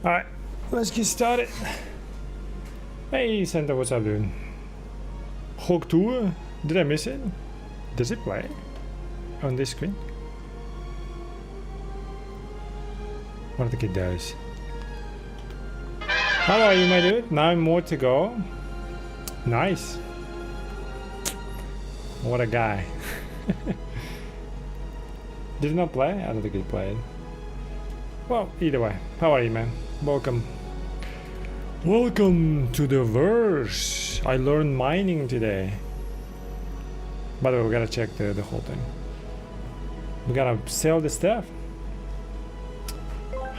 Alright, let's get started. Hey Santa, what's up, dude? Hulk Tour? Did I miss it? Does it play on this screen? What the kid does. How are you, my dude? 9 more to go. Nice. What a guy. Did it not play? I don't think it played. Well, either way. How are you, man? Welcome. Welcome to the verse. I learned mining today. By the way, we gotta check the whole thing. We gotta sell the stuff.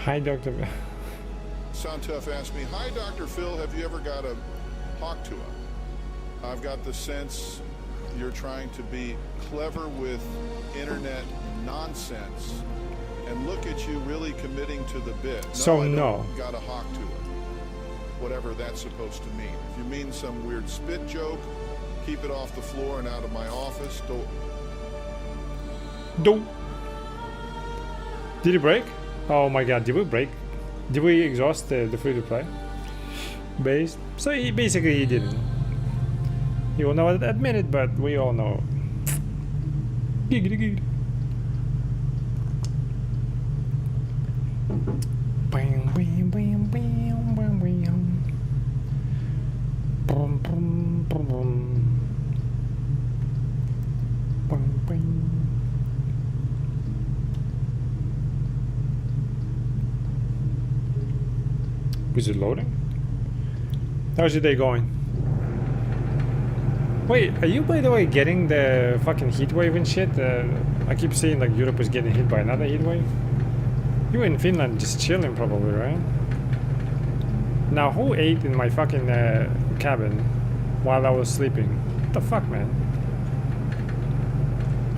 Hi, Dr. Soundtough asked me, "Hi, Dr. Phil, have you ever got a hawk to him?" I've got the sense you're trying to be clever with internet nonsense, and look at you really committing to the bit. So I no. don't got a hawk to it. Whatever that's supposed to mean. If you mean some weird spit joke, keep it off the floor and out of my office. Don't. Did it break? Oh my god, did we break? Did we exhaust the free-to-play base? So he didn't. He will not admit it, but we all know. Giggity giggity. Bam, bam, bam, bam, bam, bam. Bum, bum, bum, bum. Bum, bum. Is it loading? How's your day going? Wait, are you by the way getting the fucking heat wave and shit? I keep seeing like Europe is getting hit by another heat wave. You were in Finland just chilling probably, right? Now who ate in my fucking cabin while I was sleeping? What the fuck, man?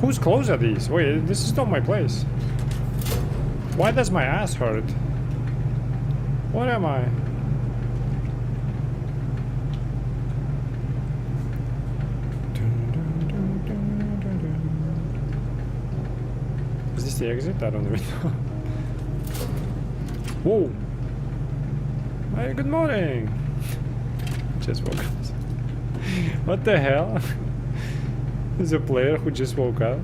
Whose clothes are these? Wait, this is not my place. Why does my ass hurt? What am I? Is this the exit? I don't even know. Whoa! Hey, good morning! Just woke up. What the hell? There's a player who just woke up.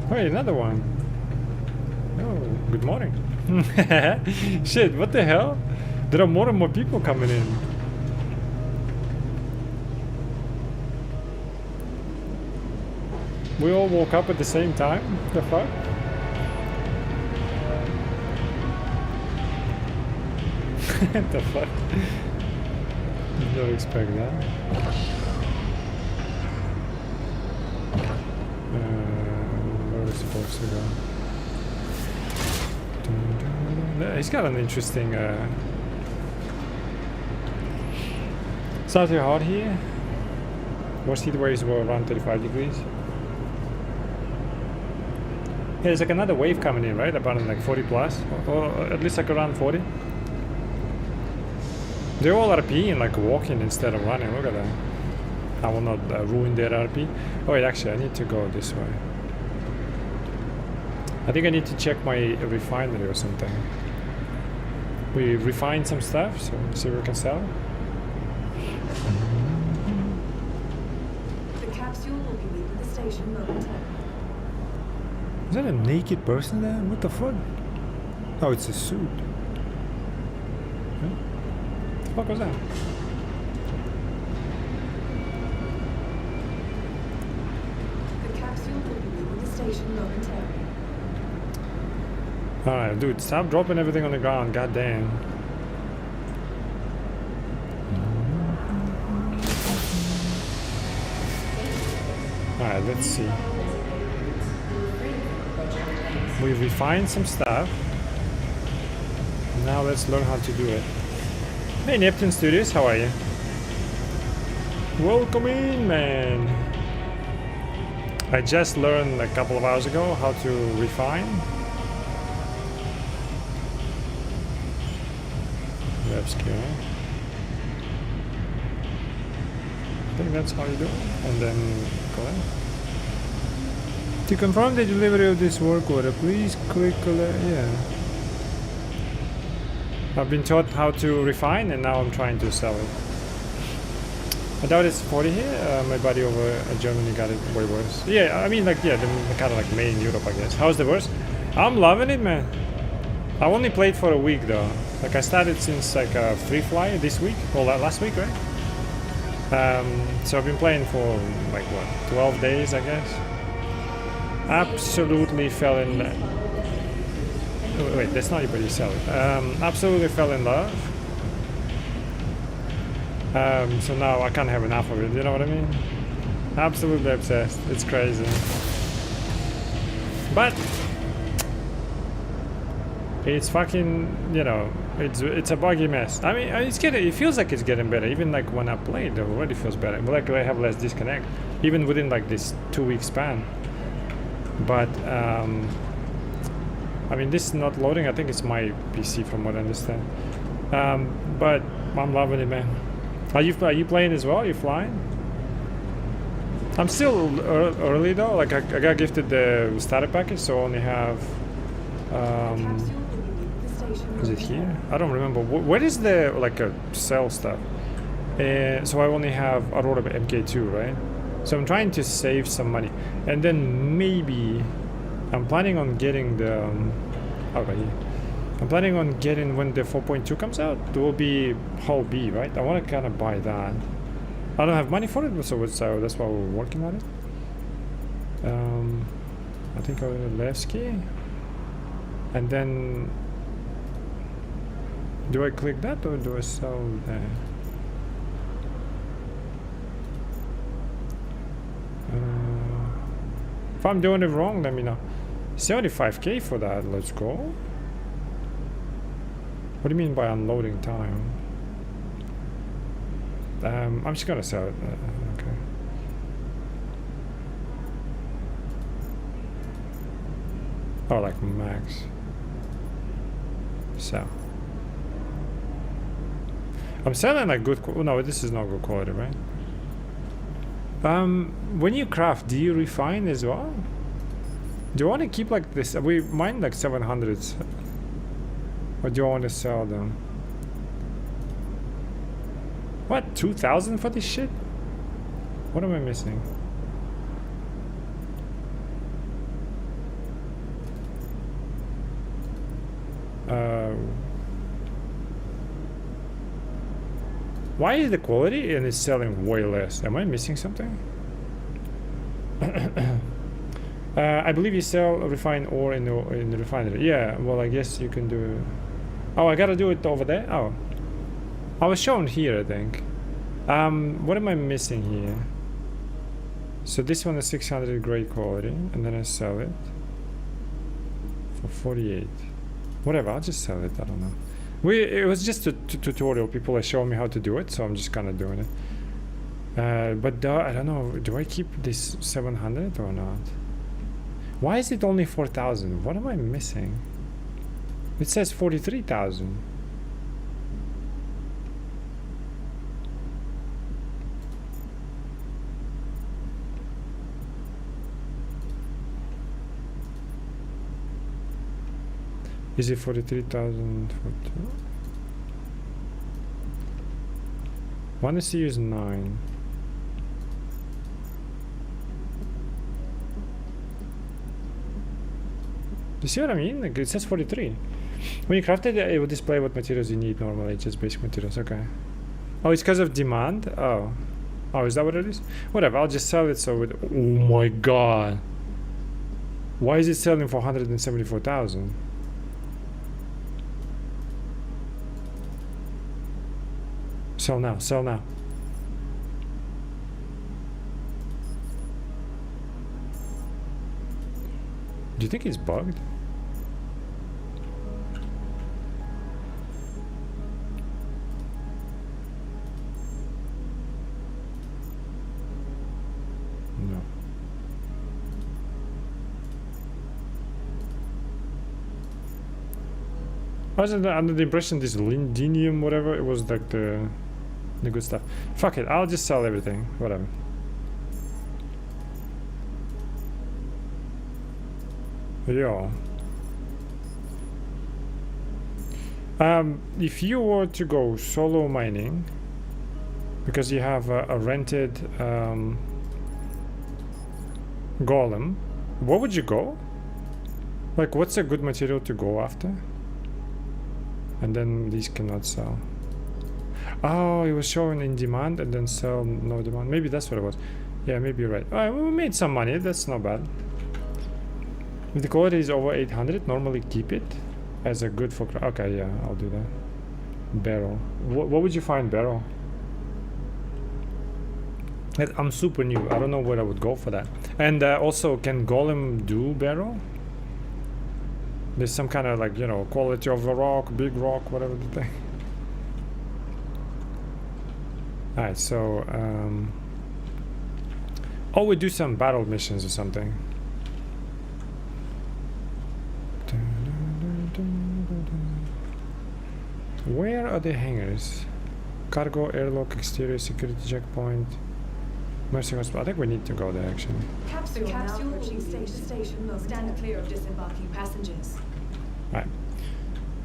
Wait, another one. Oh, good morning. Shit, what the hell? There are more and more people coming in. We all woke up at the same time? The fuck? What the fuck? Did not expect that. Where are we supposed to go? He's got an interesting starting hot here. Most heat waves were around 35 degrees. Yeah, there's like another wave coming in, right? About like 40 plus, or at least like around 40. They're all RP and like walking instead of running. Look at that. I will not ruin their RP. Oh wait, actually I need to go this way. I think I need to check my refinery or something. We refined some stuff, so see if we can sell it. The capsule will be leaving the station momentarily. Is that a naked person there? What the fuck? Oh, it's a suit. Huh? What the fuck was that? The capsule will be leaving the station momentarily. Alright, dude, stop dropping everything on the ground, goddamn. Alright, let's see. We refined some stuff. Now let's learn how to do it. Hey Neptune Studios, how are you? Welcome in, man. I just learned a couple of hours ago how to refine. That's good. think that's how you do it. And then collect. To confirm the delivery of this work order, please click collect. Yeah. I've been taught how to refine, and now I'm trying to sell it. I doubt it's 40 here. My buddy over in Germany got it way worse. Yeah, I mean, like, yeah, the kind of like made in Europe, I guess. How's the worst? I'm loving it, man. I only played for a week though. Like I started since like a free fly this week, or last week, right? So I've been playing for like what, 12 days, I guess. Absolutely fell in. Wait, that's not what you sell it. Absolutely fell in love. So now I can't have enough of it. You know what I mean? Absolutely obsessed. It's crazy. But it's fucking, you know, it's a buggy mess. I mean, it's getting, it feels like it's getting better. Even like when I played, it already feels better. Like I have less disconnect, even within like this 2-week span. But I mean, this is not loading. I think it's my PC, from what I understand. But I'm loving it, man. Are you playing as well? Are you flying? I'm still early though. Like I got gifted the starter package, so I only have. Is it here? I don't remember. What is the like a sell stuff? So I only have Aurora MK2, right? So I'm trying to save some money, and then maybe I'm planning on getting the. Right here. I'm planning on getting when the 4.2 comes out. There will be Hull B, right? I want to kind of buy that. I don't have money for it, so that's why we're working on it. I think I'll Levski. And then, do I click that or do I sell that? If I'm doing it wrong, let me know. 75k for that, let's go. What do you mean by unloading time? I'm just gonna sell it. Okay. Oh, like max. So. I'm selling like good. No, this is not good quality, right? When you craft, do you refine as well? Do you want to keep like this? We mine like 700s. Or do you want to sell them? What? 2,000 for this shit? What am I missing? Why is the quality and it's selling way less? Am I missing something? I believe you sell refined ore in the refinery. Yeah, well, I guess you can do it. Oh, I gotta do it over there? Oh. I was shown here, I think. What am I missing here? So this one is 600 great quality, and then I sell it for 48. Whatever, I'll just sell it, I don't know. It was just a tutorial. People are showing me how to do it, so I'm just kind of doing it. But I don't know, do I keep this 700 or not? Why is it only 4,000? What am I missing? It says 43,000. Is it 43,000 for two? One is use 9. You see what I mean? Like it says 43. When you craft it, it will display what materials you need normally, just basic materials. Okay. Oh, it's because of demand? Oh. Oh, is that what it is? Whatever, I'll just sell it so it. Oh my god. Why is it selling for 174,000? Sell now, sell now. Do you think it's bugged? No. I was under the impression this lindinium, whatever, it was like the the good stuff. Fuck it, I'll just sell everything. Whatever. Yo. If you were to go solo mining, because you have a rented golem, what would you go? Like, what's a good material to go after? And then these cannot sell. Oh, it was showing in demand and then sell no demand. Maybe that's what it was. Yeah, maybe you're right. Alright, we made some money. That's not bad. If the quality is over 800, normally keep it as a good for... Okay, yeah, I'll do that. Barrel. What would you find barrel? I'm super new. I don't know where I would go for that. And also, can golem do barrel? There's some kind of, like, you know, quality of the rock, big rock, whatever the thing. Alright, so oh, we do some battle missions or something. Where are the hangars? Cargo, airlock, exterior security checkpoint, Mercy Hospital. I think we need to go there actually. Capsule approaching station. Stand clear of disembarking passengers. Right.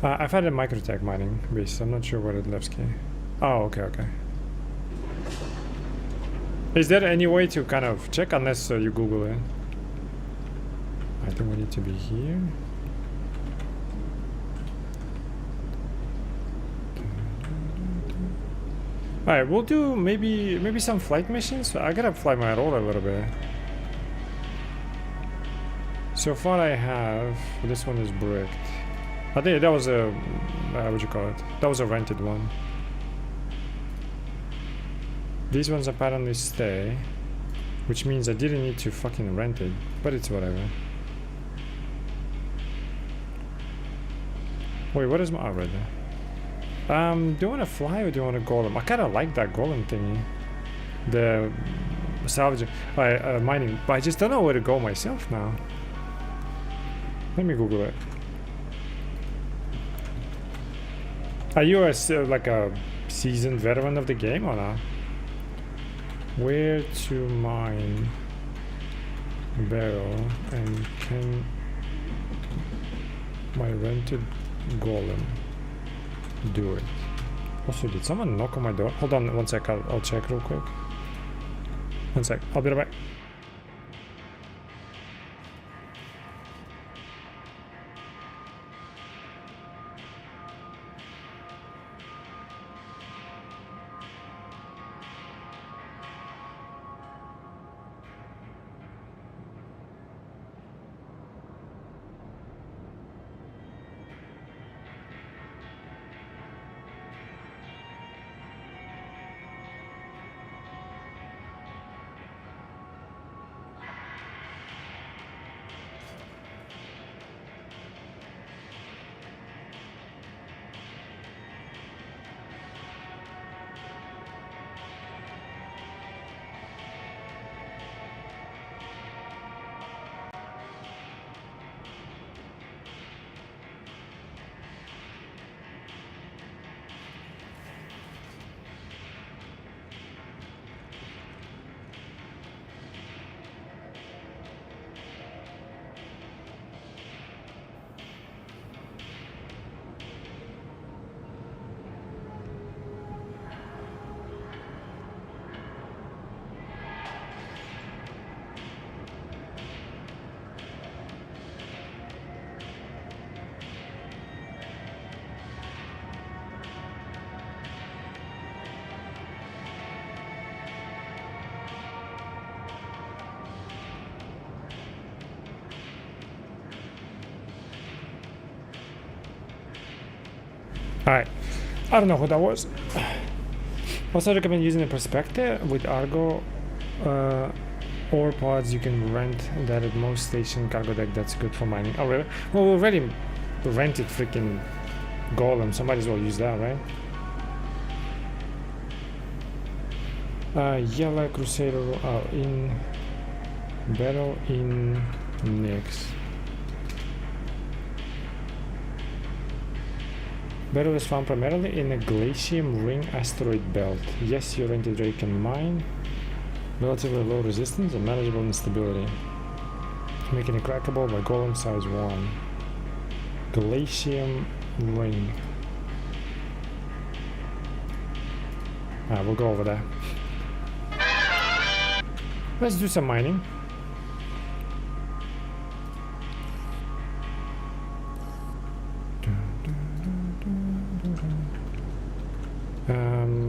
I've had a microtech mining base. I'm not sure what it left key. Oh, okay, okay. Is there any way to kind of check unless you Google it? I think we need to be here. Alright, we'll do maybe some flight missions. I gotta fly my roll a little bit. So far I have... This one is bricked. I think that was a... what you call it? That was a rented one. These ones apparently stay. Which means I didn't need to fucking rent it. But it's whatever. Wait, what is my... Oh, right there. Do you want to fly or do you want to golem? I kind of like that golem thingy. The salvage... mining. But I just don't know where to go myself now. Let me Google it. Are you like a seasoned veteran of the game or not? Where to mine barrel and can my rented golem do it? Also, did someone knock on my door? Hold on one sec, I'll check real quick. One sec, I'll be right back. Alright, I don't know who that was. Also recommend using a perspective with Argo or pods. You can rent that at most station cargo deck. That's good for mining. Oh really? Well, we already rented freaking golem, so might as well use that, right? Yellow Crusader in battle in next. Battle is found primarily in a glacium ring asteroid belt. Yes, your anti-drake can mine. Relatively low resistance and manageable instability. Making it crackable by golem size 1. Glacium ring. Alright, we'll go over there. Let's do some mining.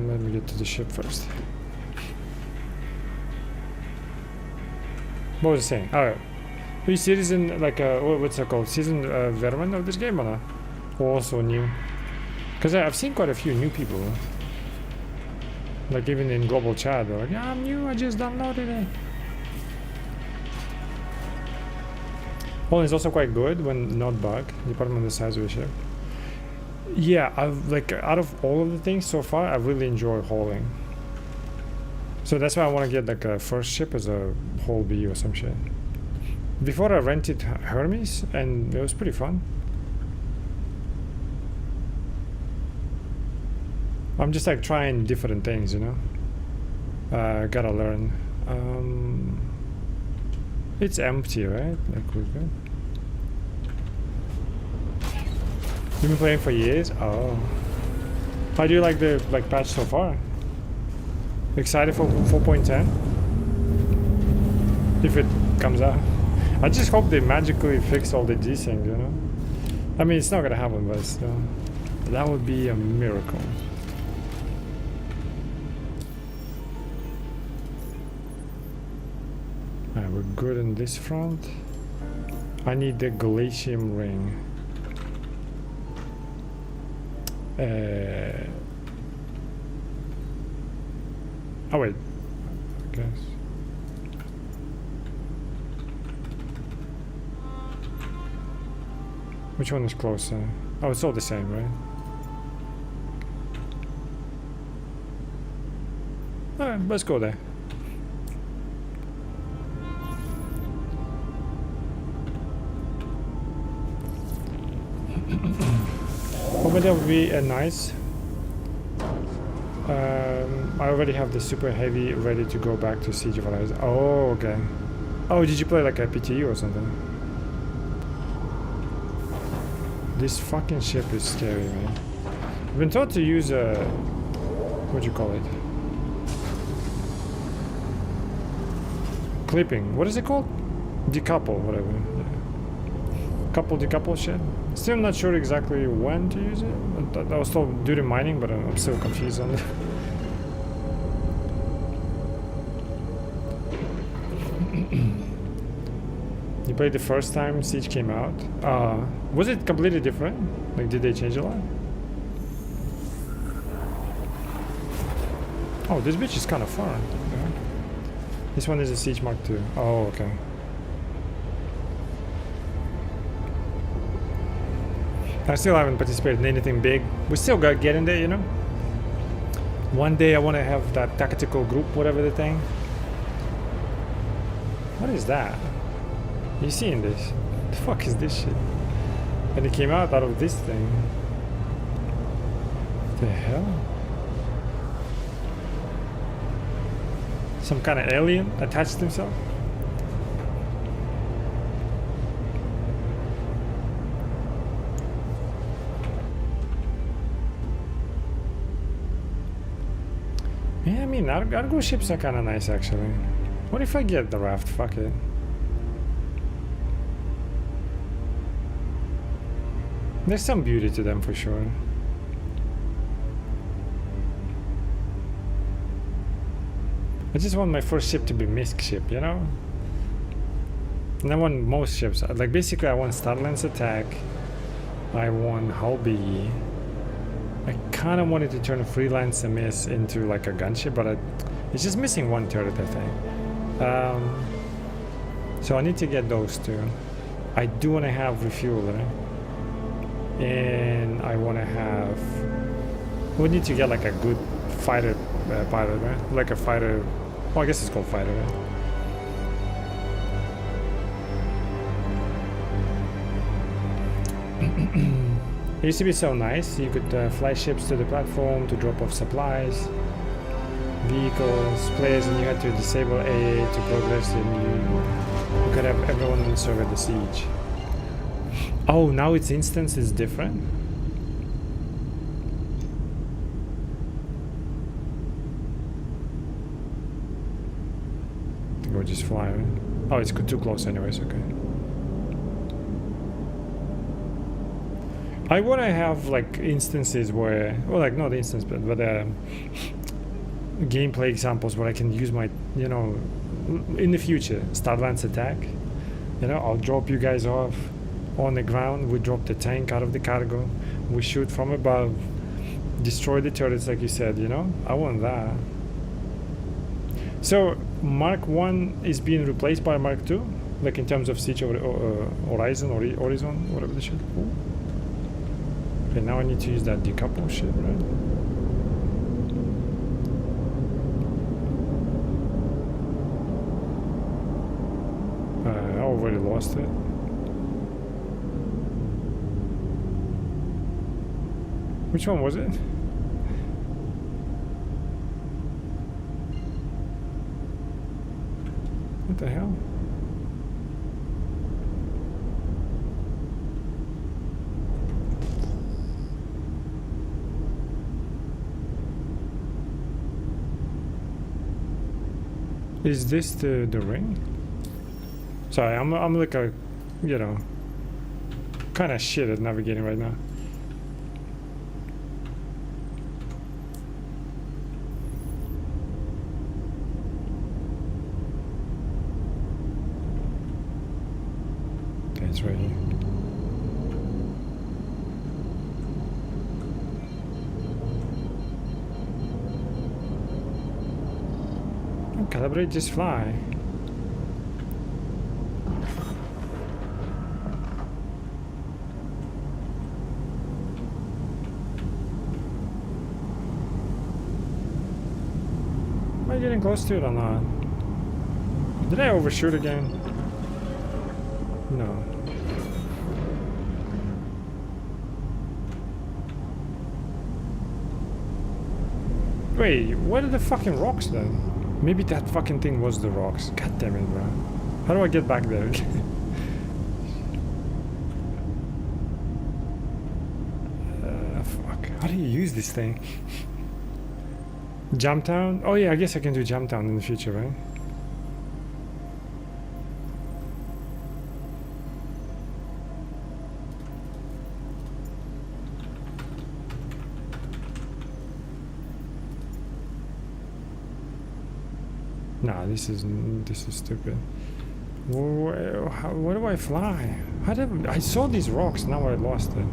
Let me get to the ship first. What was I saying? Alright. Are you season like what's it called? Season veteran of this game or not? Also new. Because I've seen quite a few new people. Like even in global chat, they're like, yeah, I'm new, I just downloaded it. Hauling is also quite good when not bug, depending on the size of the ship. Yeah, I've like out of all of the things so far, I really enjoy hauling. So that's why I want to get like a first ship as a whole B or some shit. Before I rented Hermes and it was pretty fun. I'm just like trying different things, you know. Gotta learn. It's empty, right? Like we're good. You've been playing for years? Oh. How do you like the patch so far? Excited for 4.10? If it comes out. I just hope they magically fix all the things, you know? I mean, it's not gonna happen, but still. That would be a miracle. Alright, we're good in this front. I need the glacium ring. Oh wait, I guess. Which one is closer? Oh, it's all the same, right? Alright, let's go there. Hoping that would be a nice. I already have the super heavy ready to go back to Siege of Allies. Oh, okay. Oh, did you play like a PTU or something? This fucking ship is scary, man. I've been taught to use a... what'd you call it? Clipping. What is it called? Decouple, whatever. Yeah. Couple decouple shit. Still not sure exactly when to use it. I was told during mining, but I'm still confused on it. You played the first time Siege came out. Was it completely different? Like, did they change a lot? Oh, this bitch is kind of far. Yeah. This one is a Siege Mark II. Oh, okay. I still haven't participated in anything big. We still got getting there, you know? One day I want to have that tactical group, whatever the thing. What is that? You seeing this? The fuck is this shit? And it came out of this thing. The hell? Some kind of alien attached himself? Yeah, I mean, Argo ships are kind of nice, actually. What if I get the raft? Fuck it. There's some beauty to them, for sure. I just want my first ship to be Misk ship, you know? And I want most ships. Like, basically, I want Starlance Attack. I want Hull B. I kind of wanted to turn Freelance Miss into like a gunship, but it's just missing one turret, I think. So I need to get those two. I do want to have refueler, and I want to have. We need to get like a good fighter pilot, right? Like a fighter. Well, I guess it's called fighter, right? It used to be so nice. You could fly ships to the platform to drop off supplies, vehicles, players, and you had to disable AA to progress, and you could have everyone on the server the siege. Oh, now its instance is different? I think we'll just fly. Right? Oh, it's too close anyways, okay. I want to have like instances where, well, like not instance, but gameplay examples where I can use my, you know, in the future, Starlance attack. You know, I'll drop you guys off on the ground. We drop the tank out of the cargo. We shoot from above, destroy the turrets, like you said. You know, I want that. So Mark 1 is being replaced by Mark 2, like in terms of siege or horizon or horizon, whatever the shit. Ooh. Okay, now I need to use that decouple shit, right? I already lost it. Which one was it? What the hell? Is this the ring? Sorry, I'm like a, you know, kind of shit at navigating right now. Okay, it's right here. Calibrate, just fly. Am I getting close to it or not? Did I overshoot again? No. Wait, what are the fucking rocks then? Maybe that fucking thing was the rocks. God damn it, bro. How do I get back there? Fuck. How do you use this thing? Jump down? Oh yeah, I guess I can do jump down in the future, right? Nah, this is stupid. Where do I fly? How did I saw these rocks? Now I lost it.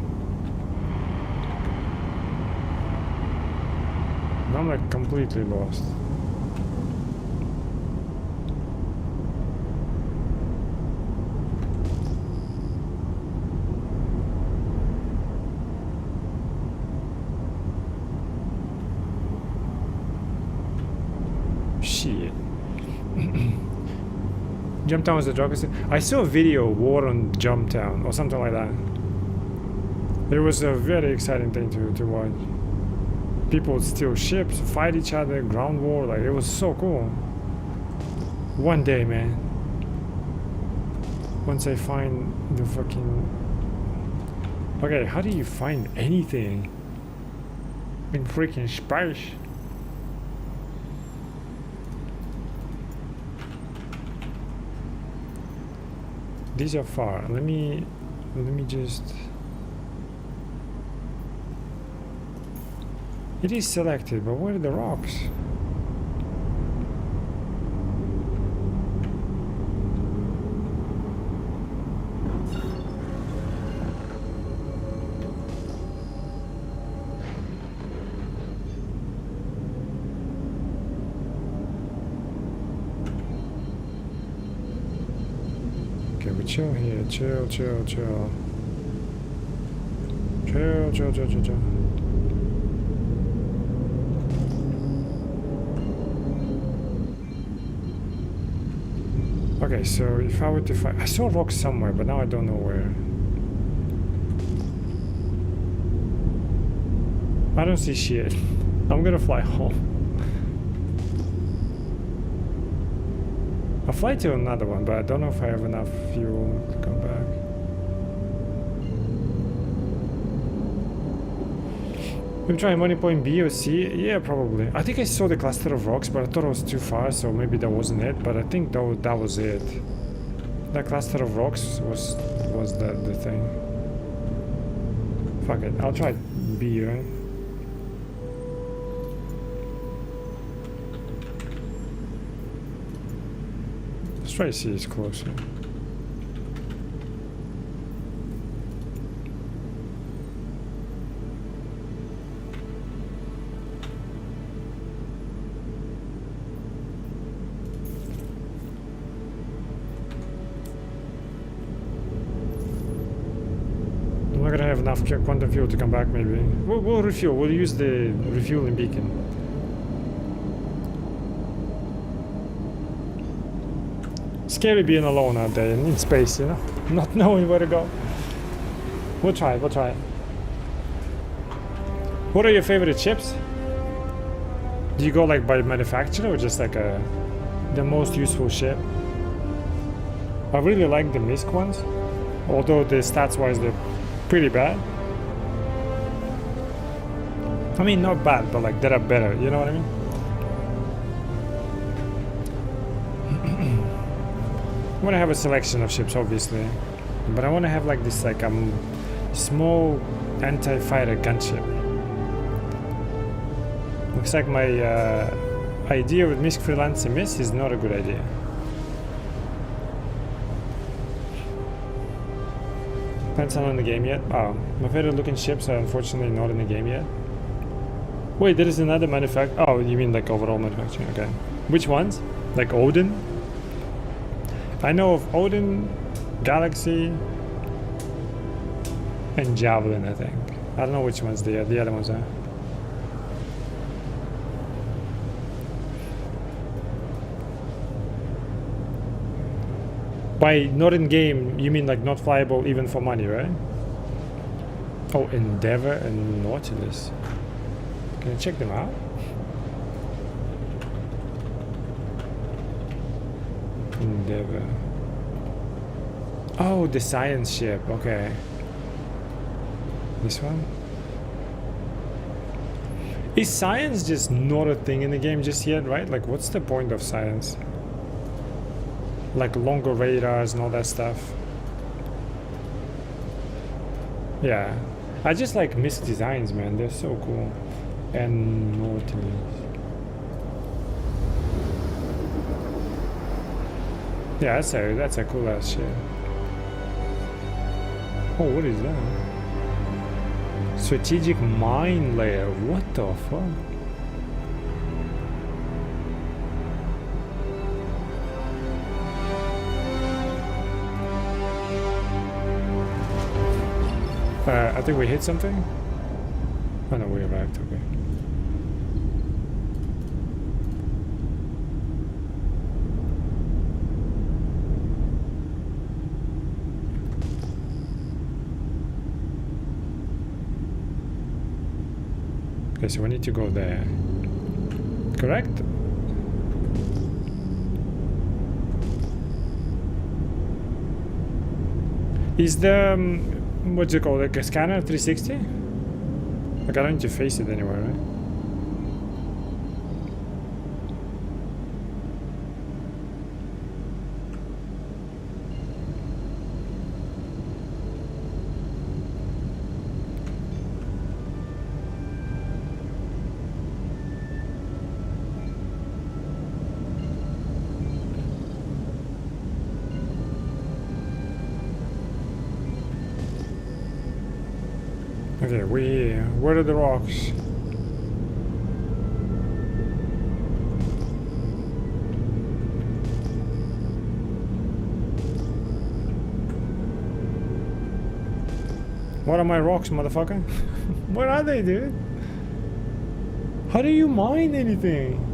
Now I'm like completely lost. Shit. Jumptown is the drug. I saw a video, War on Jumptown, or something like that. It was a very exciting thing to watch. People would steal ships, fight each other, ground war, like it was so cool. One day, man. Once I find the fucking... Okay, how do you find anything in freaking space? These are far. Let me just... It is selected, but where are the rocks? Okay, we chill here. Chill. Chill. Okay, so if I were to find... I saw rocks somewhere, but now I don't know where. I don't see shit. I'm gonna fly home. I'll fly to another one, but I don't know if I have enough fuel to come back. I'm trying money point B or C? Yeah, probably. I think I saw the cluster of rocks, but I thought it was too far, so maybe that wasn't it. But I think that was it. That cluster of rocks was the thing. Fuck it, I'll try B, right? Let's try to see it's closer. I'm not gonna have enough quantum fuel to come back, maybe. We'll refuel. We'll use the refueling beacon. Scary being alone out there in space, you know? Not knowing where to go. We'll try it. What are your favorite chips? Do you go like by manufacturer or just like the most useful chip? I really like the MISC ones, although the stats wise they're pretty bad. I mean, not bad, but like, they're better, you know what I mean? I want to have a selection of ships, obviously, but I want to have like this like small anti-fighter gunship. Looks like my idea with MISC freelancing miss is not a good idea. Depends on the game yet. Oh, my favorite looking ships are unfortunately not in the game yet. Wait, there is another manufacturer. Oh, you mean like overall manufacturing? Okay. Which ones? Like Odin? I know of Odin, Galaxy, and Javelin, I think. I don't know which ones the other ones are. By not in game, you mean like not flyable even for money, right? Oh, Endeavor and Nautilus. Can I check them out? Endeavor. Oh, the science ship. Okay. This one? Is science just not a thing in the game just yet, right? Like, what's the point of science? Like longer radars and all that stuff. Yeah. I just like MISC designs, man. They're so cool. And Nautilus. Yeah, that's a cool ass shit. Oh, what is that? Strategic mine layer. What the fuck? I think we hit something. Oh no, we arrived. Okay. Okay, so we need to go there. Correct? Is the what's it called? Like a scanner 360? Like I don't need to face it anywhere, right? Okay, we're here. Where are the rocks? What are my rocks, motherfucker? Where are they, dude? How do you mine anything?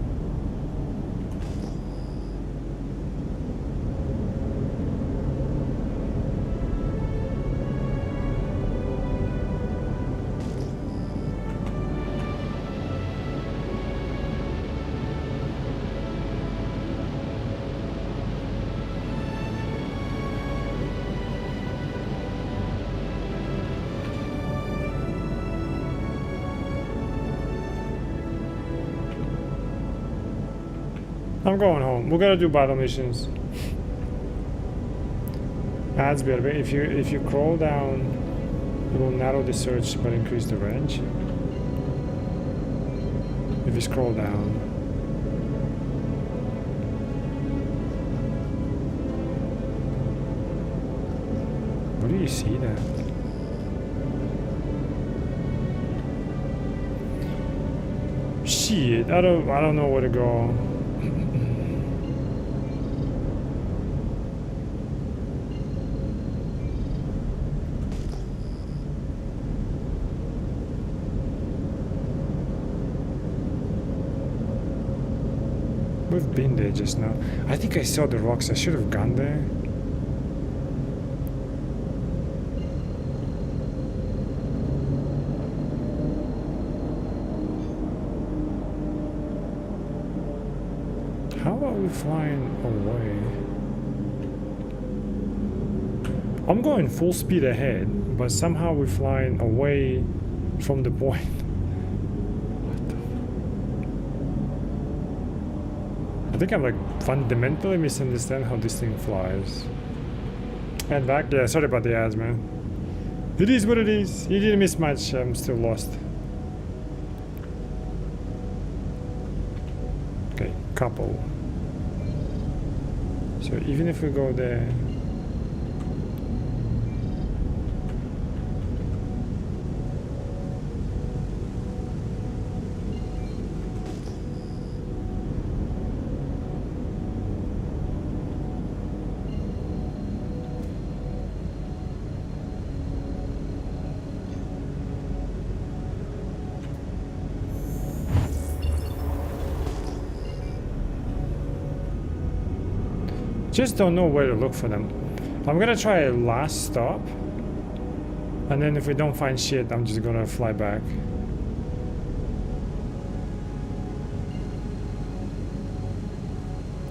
I'm going home. We gotta do battle missions. Ads better. If you crawl down, it will narrow the search but increase the range. If you scroll down. Where do you see that? Shit, I don't know where to go. We've been there just now. I think I saw the rocks. I should have gone there. How are we flying away? I'm going full speed ahead, but somehow we're flying away from the point. I think I'm like fundamentally misunderstand how this thing flies. And back, yeah, sorry about the ads, man. It is what it is. You didn't miss much. I'm still lost. Okay, couple. So even if we go there. Just don't know where to look for them. I'm gonna try a last stop, and then if we don't find shit, I'm just gonna fly back.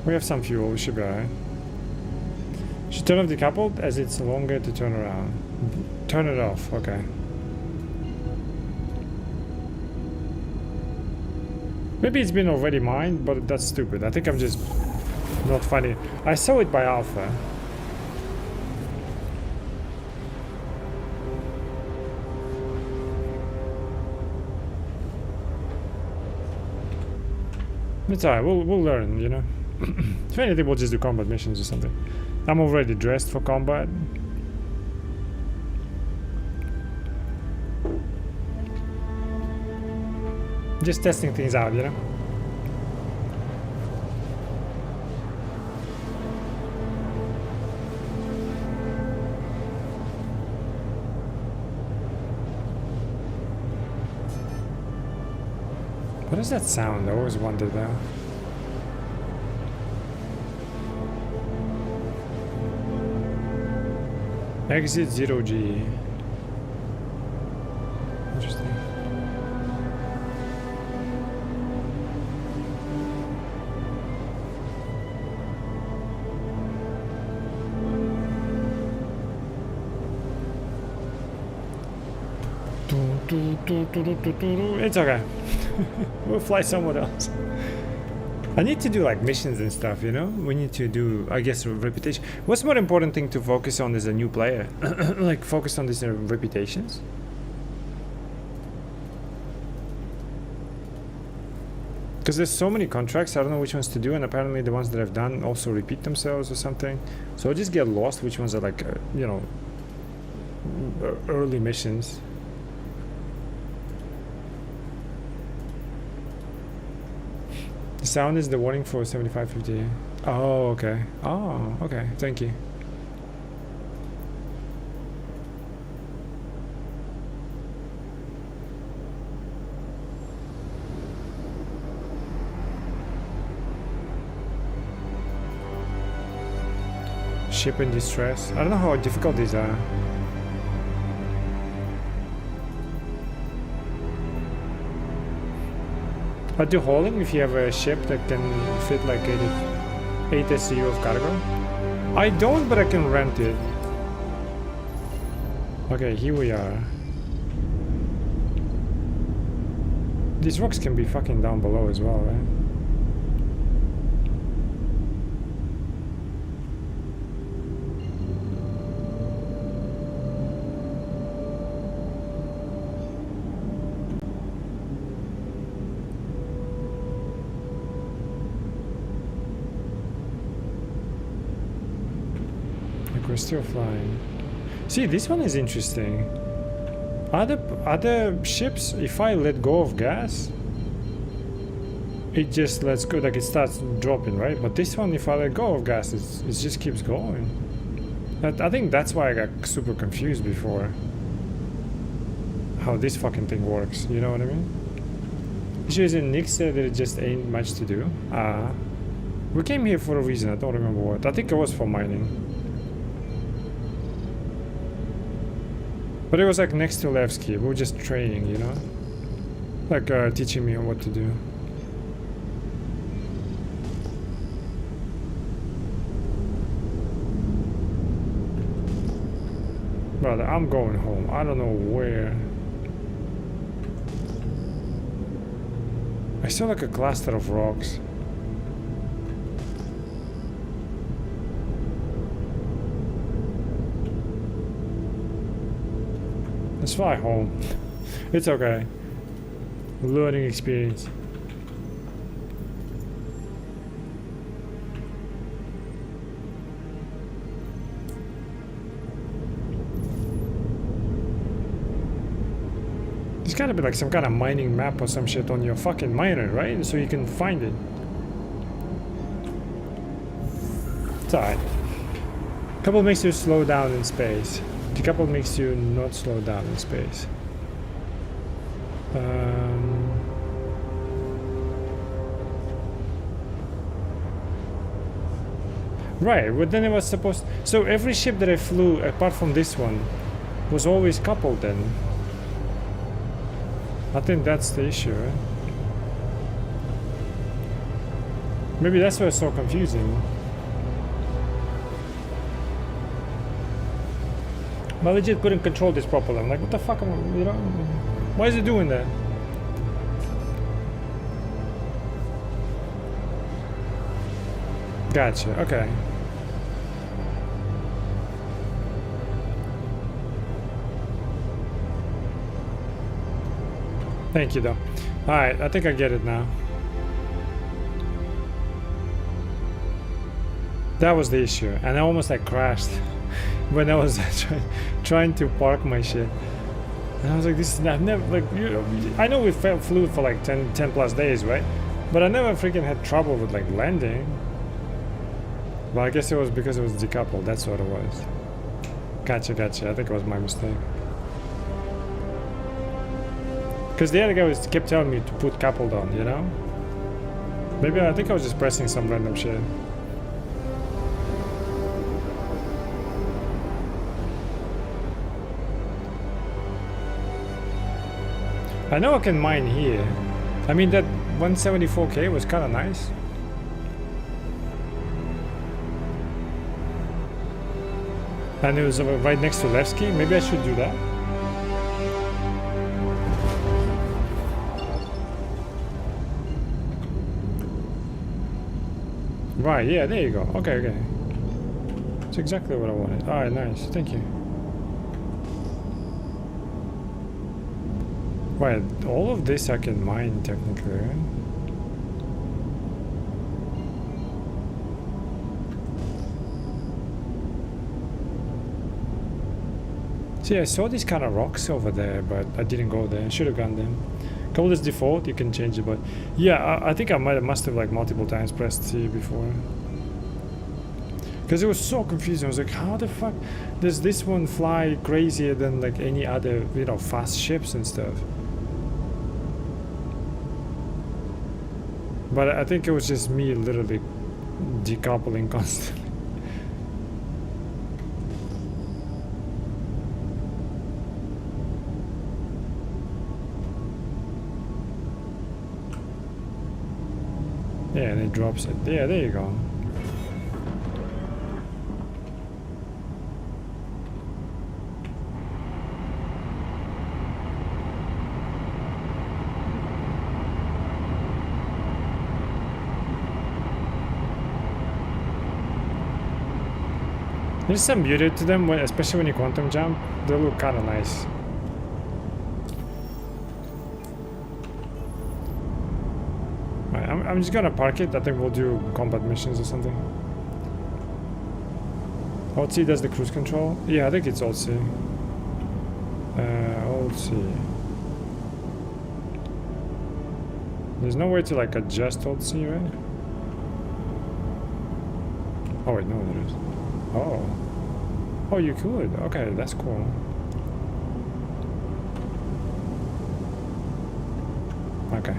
We have some fuel, we should be alright. Should turn off decoupled as it's longer to turn around. Turn it off, okay. Maybe it's been already mined, but that's stupid. I think I'm just not finding. I saw it by alpha. It's alright, we'll learn, you know. If anything, we'll just do combat missions or something. I'm already dressed for combat. Just testing things out, you know. What is that sound? I always wondered that. Exit 0G. Interesting. It's okay. We'll fly somewhere else. I need to do like missions and stuff, you know? We need to do, I guess, reputation. What's more important thing to focus on as a new player? Like focus on these reputations? Because there's so many contracts, I don't know which ones to do, and apparently the ones that I've done also repeat themselves or something. So I just get lost which ones are like, you know, early missions. The sound is the warning for 7550. Oh, okay. Oh, okay. Thank you. Ship in distress. I don't know how difficult these are. I'd do hauling if you have a ship that can fit like 8 SCU of cargo. I don't, but I can rent it. Okay, here we are. These rocks can be fucking down below as well, right? we're still flying. See, this one is interesting. Other ships, if I let go of gas, it just lets go, like it starts dropping, right? But this one, if I let go of gas, it just keeps going. I think that's why I got super confused before. How this fucking thing works, you know what I mean? Issue is in Nick said that it just ain't much to do. We came here for a reason, I don't remember what. I think it was for mining. But it was like next to Levski, we were just training, you know? Like teaching me what to do. Brother, I'm going home. I don't know where. I saw like a cluster of rocks. Let's fly home. It's okay. Learning experience. There's gotta be like some kind of mining map or some shit on your fucking miner, right? So you can find it. It's alright. Couple makes you slow down in space. Decouple makes you not slow down in space. Right, but then it was supposed... So every ship that I flew, apart from this one, was always coupled then. I think that's the issue, right? Maybe that's why it's so confusing. I legit couldn't control this properly. I'm like, what the fuck am I, you know? Why is it doing that? Gotcha, okay. Thank you though. Alright, I think I get it now. That was the issue. And I almost like crashed when I was trying to park my shit. And I was like, this is, I've never, like, you know, I know we flew for like 10 plus days, right? But I never freaking had trouble with like landing. But I guess it was because it was decoupled, that's what it was. Gotcha, I think it was my mistake. Because the other guy kept telling me to put coupled on, you know? Maybe I think I was just pressing some random shit. I know I can mine here. I mean, that 174k was kind of nice. And it was right next to Levski. Maybe I should do that. Right, yeah, there you go. Okay. That's exactly what I wanted. Alright, nice. Thank you. Right, all of this I can mine technically, right? See, I saw these kind of rocks over there, but I didn't go there. I should have gone there. Call this default, you can change it, but yeah, I think I must have like multiple times pressed C before. Because it was so confusing. I was like, how the fuck does this one fly crazier than like any other, you know, fast ships and stuff? But I think it was just me literally decoupling constantly. Yeah, and it drops it. Yeah, there you go. There's some beauty to them, especially when you quantum jump. They look kind of nice. Right, I'm just gonna park it. I think we'll do combat missions or something. Alt C does the cruise control? Yeah, I think it's Alt C. Alt C. There's no way to like adjust Alt C, right? Oh wait, no there is. Oh. Oh, you could. Okay, that's cool. Okay.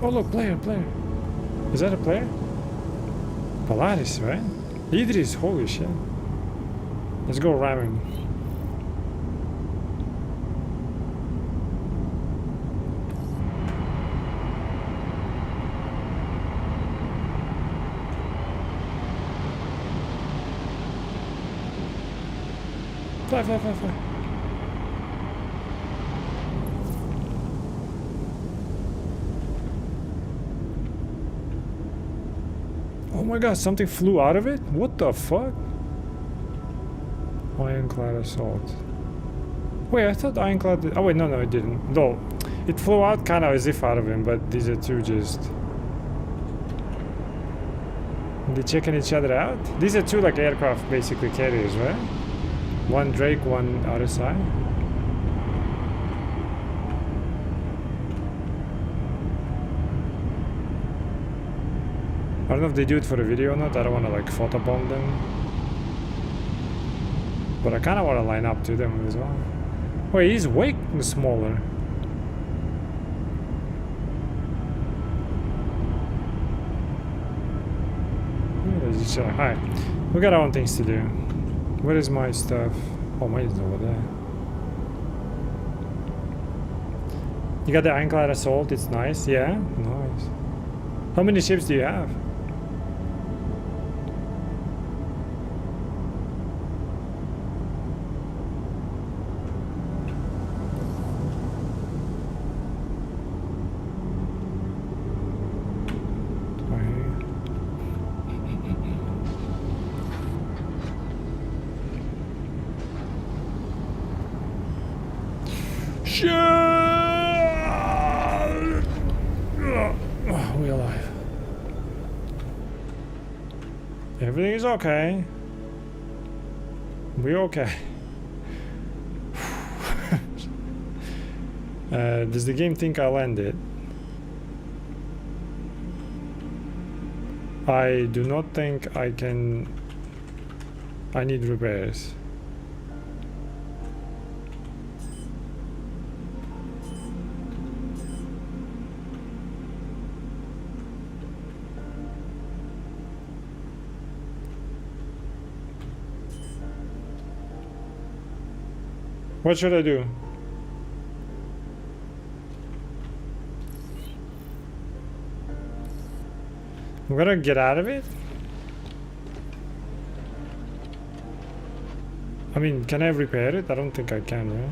Oh look, player. Is that a player? Polaris, right? Idris, holy shit. Let's go ramming. Fly. Oh my god, something flew out of it? What the fuck? Ironclad assault. Wait, I thought Ironclad did. Oh wait, no, it didn't. No, it flew out kind of as if out of him, but these are two just... They checking each other out? These are two like aircraft basically carriers, right? One Drake, one RSI. I don't know if they do it for a video or not. I don't want to like photobomb them. But I kind of want to line up to them as well. Wait, he's way smaller. Hi. We got our own things to do. Where is my stuff? Oh, mine is over there. You got the Ironclad Assault, it's nice. Yeah, nice. How many ships do you have? We're alive. Everything is okay. We're okay. Does the game think I'll end it? I do not think I can. I need repairs. What should I do? I'm gonna get out of it? I mean, can I repair it? I don't think I can, right?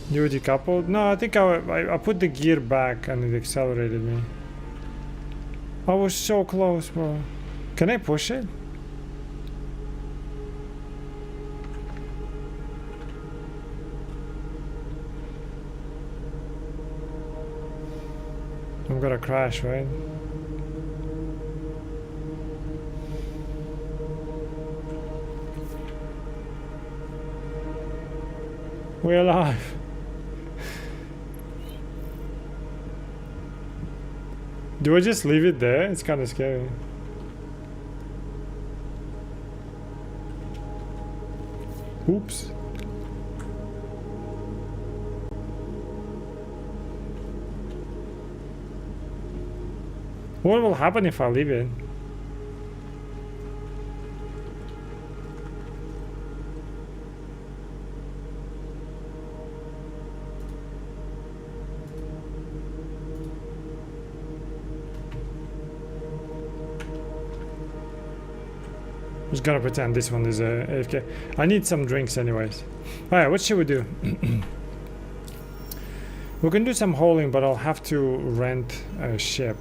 You were decoupled? No, I think I put the gear back and it accelerated me. I was so close, bro. Can I push it? I'm gonna crash, right? We're alive. Do I just leave it there? It's kind of scary. Oops. What will happen if I leave it? I'm just gonna pretend this one is a AFK. I need some drinks anyways. Alright, what should we do? We can do some hauling, but I'll have to rent a ship.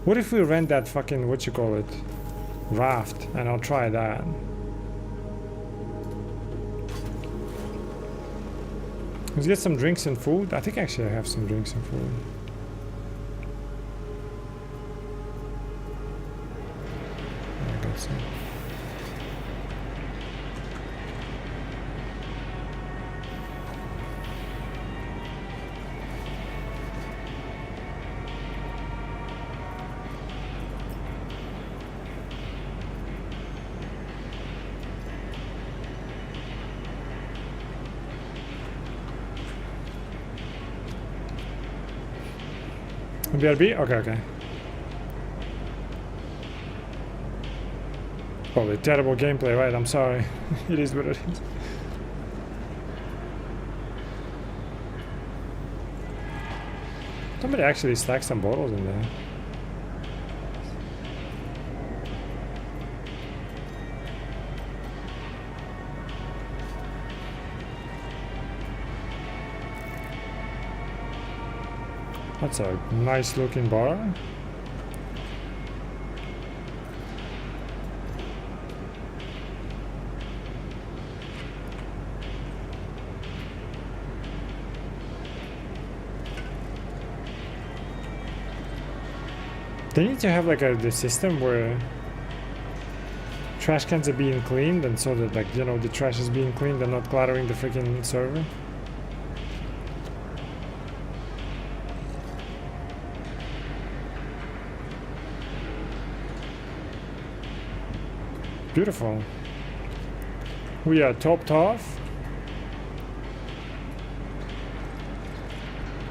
What if we rent that fucking, what you call it, raft, and I'll try that. Let's get some drinks and food. I think actually I have some drinks and food. let's see. BRB? Okay, okay. Probably terrible gameplay, right? I'm sorry. It is what it is. Somebody actually stacked some bottles in there. That's a nice looking bar. They need to have like the system where trash cans are being cleaned, and so that, like, you know, the trash is being cleaned and not cluttering the freaking server. Beautiful. We are topped off.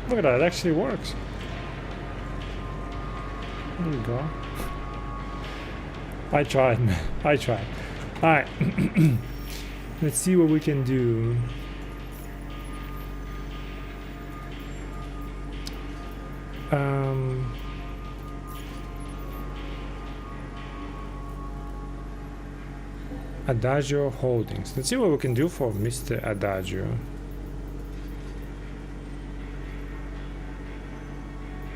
Look at that, it actually works. There you go. I tried, man. I tried. Alright. Let's see what we can do. Adagio Holdings. Let's see what we can do for Mr. Adagio.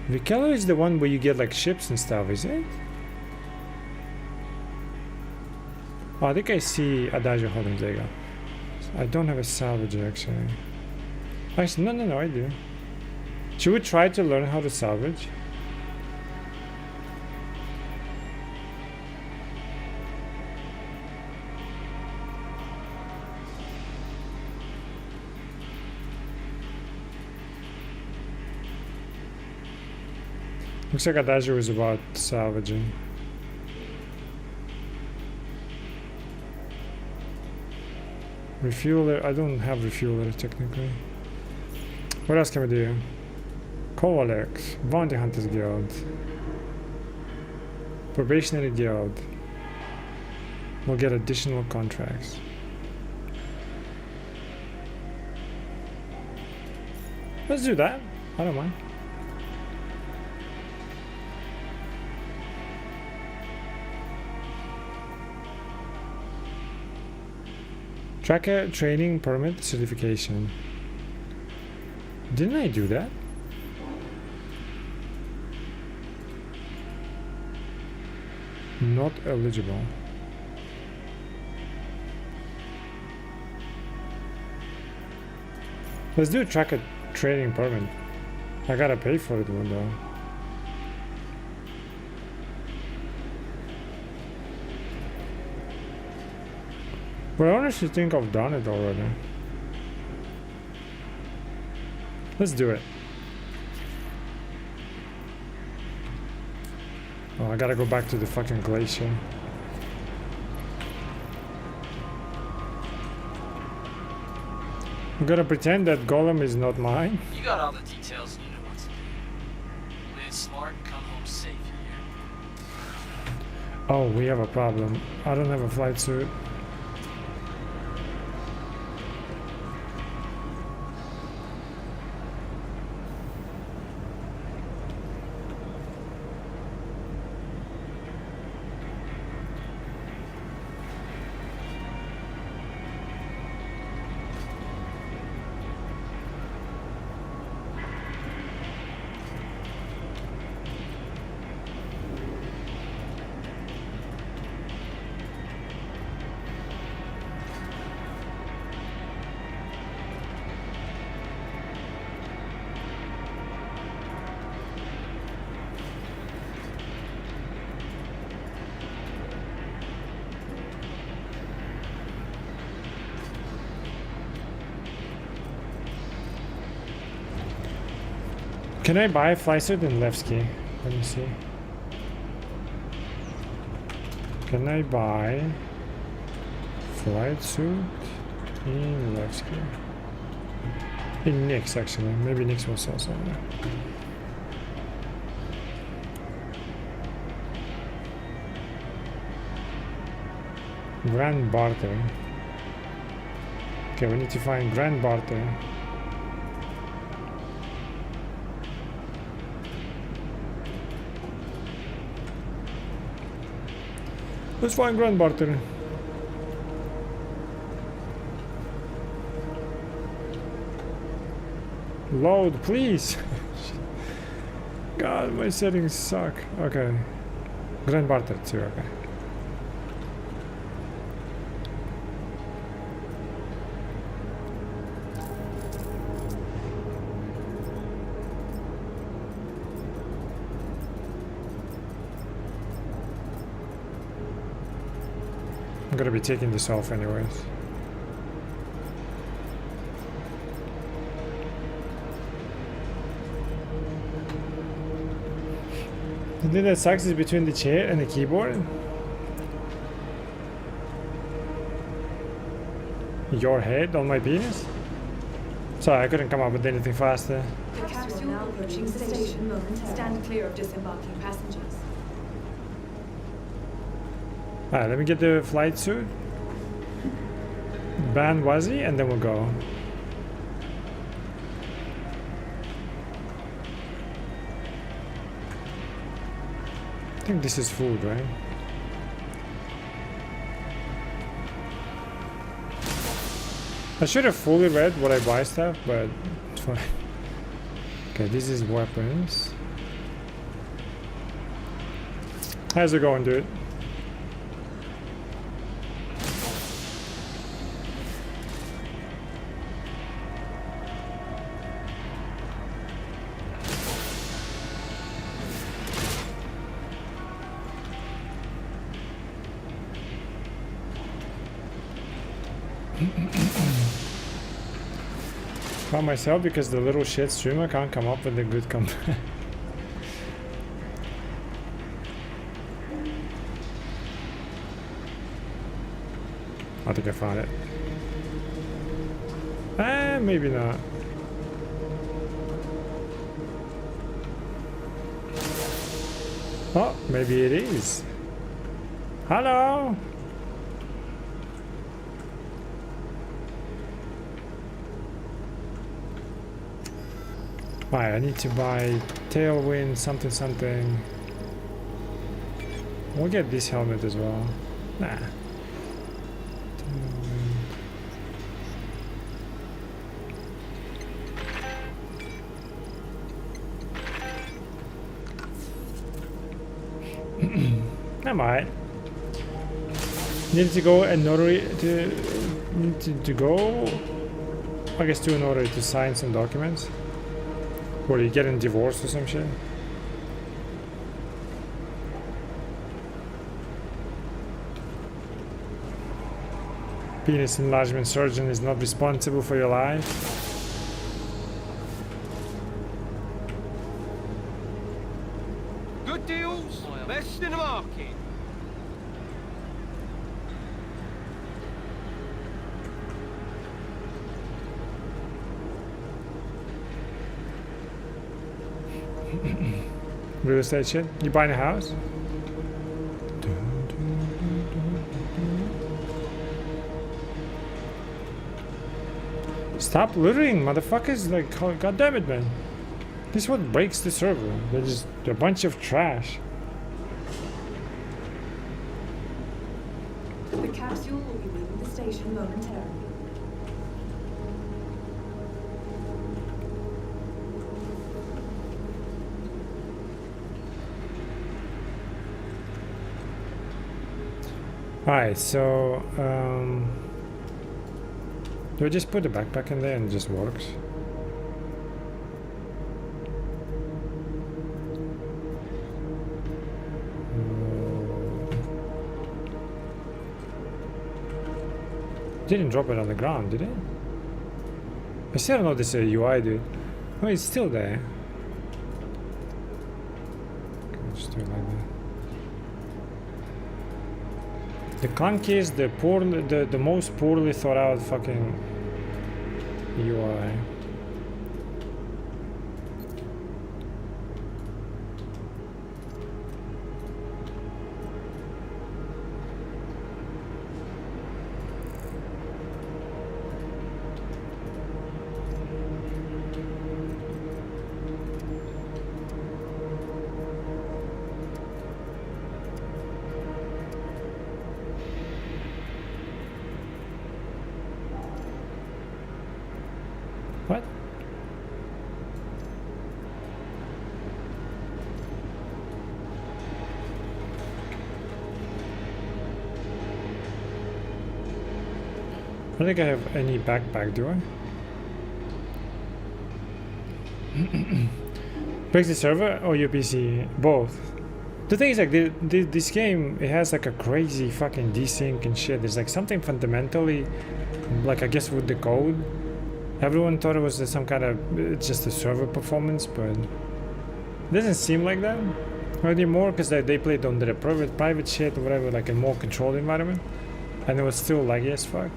Vikello is the one where you get like ships and stuff, is it? Oh, I think I see Adagio Holdings. There you go. I don't have a salvage actually. Actually, no, I do. Should we try to learn how to salvage? Looks like Adagio is about salvaging. Refueler, I don't have refueler technically. What else can we do? Alex, Bounty Hunters Guild, Probationary Guild. We'll get additional contracts. Let's do that. I don't mind. Tracker training permit certification. Didn't I do that? Not eligible. Let's do a tracker training permit. I gotta pay for it one though. But I honestly think I've done it already. Let's do it. Oh, I gotta go back to the fucking glacier. I'm gonna pretend that Golem is not mine. You got all the details you know what to do. Live smart, come home safe, you hear? Oh, we have a problem. I don't have a flight suit. Can I buy a fly suit in Levski? Let me see. Can I buy flight suit in Levski? In Nix, actually. Maybe Nix will sell somewhere. Grand barter. Okay, we need to find grand barter. Let's find grand barter. Load, please. God, my settings suck. Okay. Grand barter too, okay. I'm gonna be taking this off anyways. The thing that sucks is between the chair and the keyboard. Your head on my penis? Sorry, I couldn't come up with anything faster. The capsule now approaching station momentarily. Stand clear of disembarking passengers. Alright, let me get the flight suit. Ban Wazzy, and then we'll go. I think this is food, right? I should have fully read what I buy stuff, but it's fine. Okay, this is weapons. How's it going, dude? By myself because the little shit streamer can't come up with a good comeback. I think I found it. Maybe not. Oh, maybe it is. Hello. I need to buy tailwind something. We'll get this helmet as well. Nah. I might. Need to go a notary to go. I guess to a notary to sign some documents. Or you getting divorced or some shit? Penis enlargement surgeon is not responsible for your life. Good deals, best in the market. Real estate shit? You buying a house? Stop littering, motherfuckers! Like, god damn it, man! This is what breaks the server. They're just a bunch of trash. The capsule will be leaving the station momentarily. Alright, so do I just put the backpack in there and it just works? Didn't drop it on the ground, did it? I still don't know this UI, dude. Oh, it's still there. The clunkiest, the most poorly thought out fucking UI. What? I don't think I have any backpack, do I? Breaks the server or your PC? Both. The thing is, like, this game, it has like a crazy fucking desync and shit. There's like something fundamentally, like, I guess with the code. Everyone thought it was some kind of just a server performance, but it doesn't seem like that anymore, because they played on their private shit or whatever, like a more controlled environment, and it was still laggy as fuck.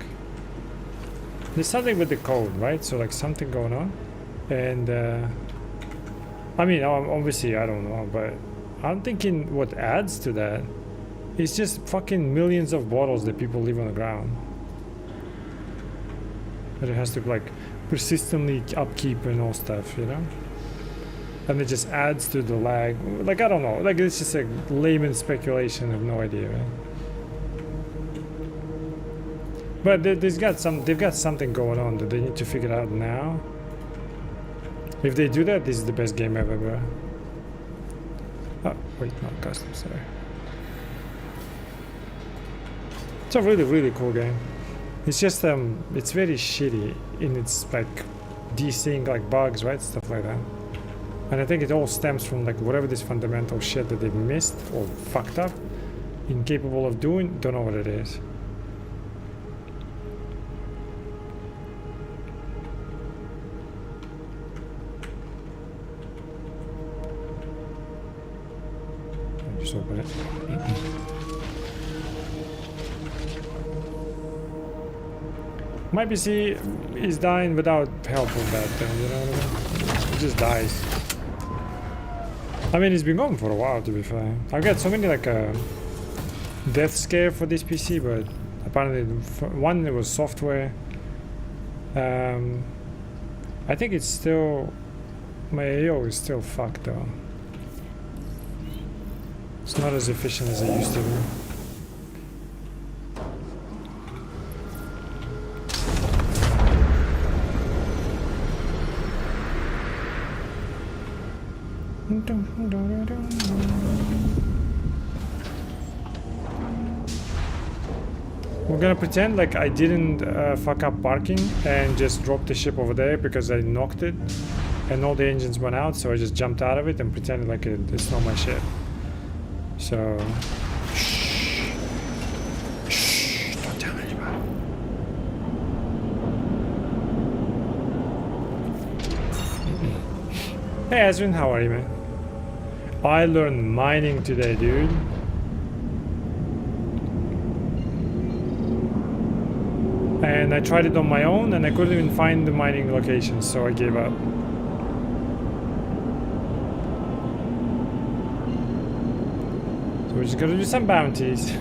There's something with the code, right? So like something going on, and I mean, obviously I don't know, but I'm thinking what adds to that is just fucking millions of bottles that people leave on the ground. But it has to like persistently upkeep and all stuff, you know? And it just adds to the lag. Like, I don't know. Like, it's just a layman's speculation. I have no idea, right? But they've got something going on that they need to figure out now. If they do that, this is the best game ever, bro. Oh, wait, not custom, sorry. It's a really, really cool game. It's just it's very shitty in its like desync, like bugs, right, stuff like that. And I think it all stems from like whatever this fundamental shit that they've missed or fucked up, incapable of doing. Don't know what it is. I'll just open it. My PC is dying without help of that thing, you know what I mean? It just dies. I mean, it's been going for a while, to be fair. I've got so many like death scare for this PC, but apparently one, it was software. I think it's still, my AO is still fucked though. It's not as efficient as it used to be. We're gonna pretend like I didn't fuck up parking and just dropped the ship over there because I knocked it and all the engines went out, so I just jumped out of it and pretended like it's not my ship. So shh, don't tell anybody. Hey Azrin, how are you, man? I learned mining today, dude. And I tried it on my own and I couldn't even find the mining location, so I gave up. So we're just gonna do some bounties.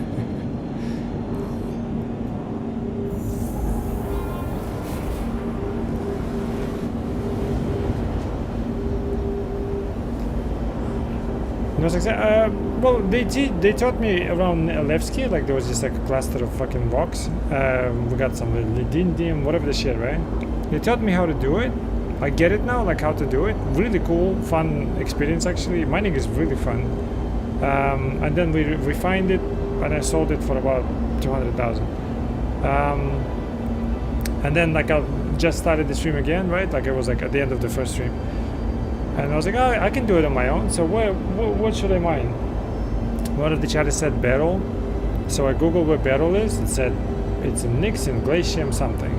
Well, they taught me around Levski, like there was just like a cluster of fucking rocks. We got some Lidindium, whatever the shit, right? They taught me how to do it. I get it now, like how to do it. Really cool, fun experience actually. Mining is really fun. And then we refined it and I sold it for about 200,000. And then like I just started the stream again, right? Like it was like at the end of the first stream. And I was like, oh, I can do it on my own. So what should I mine? One of the chatters said Beryl. So I googled where Beryl is. It said it's in Nixon, Glacium, something.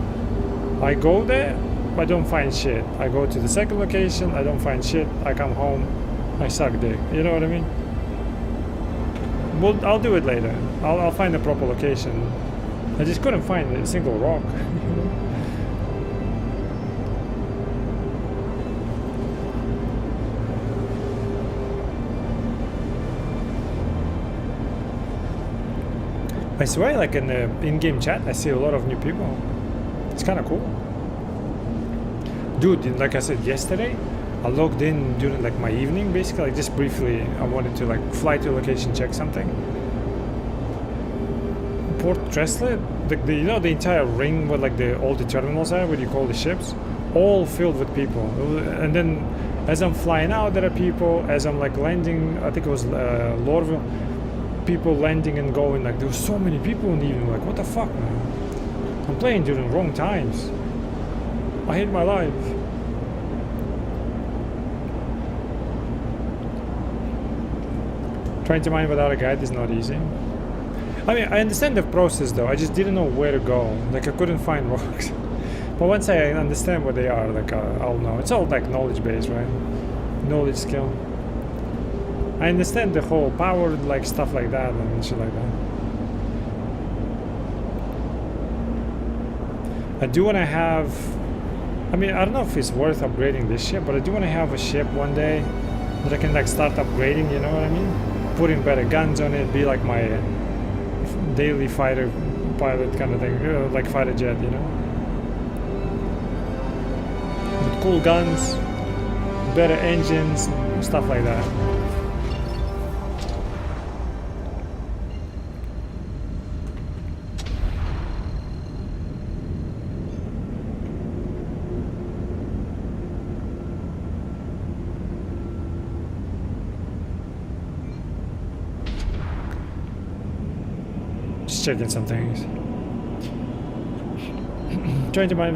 I go there, I don't find shit. I go to the second location, I don't find shit. I come home, I suck dick. You know what I mean? Well, I'll do it later. I'll find the proper location. I just couldn't find a single rock. I swear, like in the in-game chat, I see a lot of new people. It's kind of cool. Dude, like I said yesterday, I logged in during like my evening, basically, like just briefly. I wanted to like fly to a location, check something. Port Treslet, the you know the entire ring where like all the terminals are, where you call the ships, all filled with people. And then as I'm flying out, there are people. As I'm like landing, I think it was Lorville, people landing and going. Like there was so many people in the evening. Like what the fuck, man? I'm playing during wrong times. I hate my life. Trying to mine without a guide is not easy. I mean, I understand the process though. I just didn't know where to go. Like I couldn't find rocks. But once I understand what they are, like I'll know. It's all like knowledge based, right? Knowledge skill. I understand the whole powered like stuff like that and shit like that. I do want to have. I mean, I don't know if it's worth upgrading this ship, but I do want to have a ship one day that I can like start upgrading. You know what I mean? Putting better guns on it, be like my daily fighter pilot kind of thing, like fighter jet, you know? With cool guns, better engines, stuff like that. Checking some things. Trying to find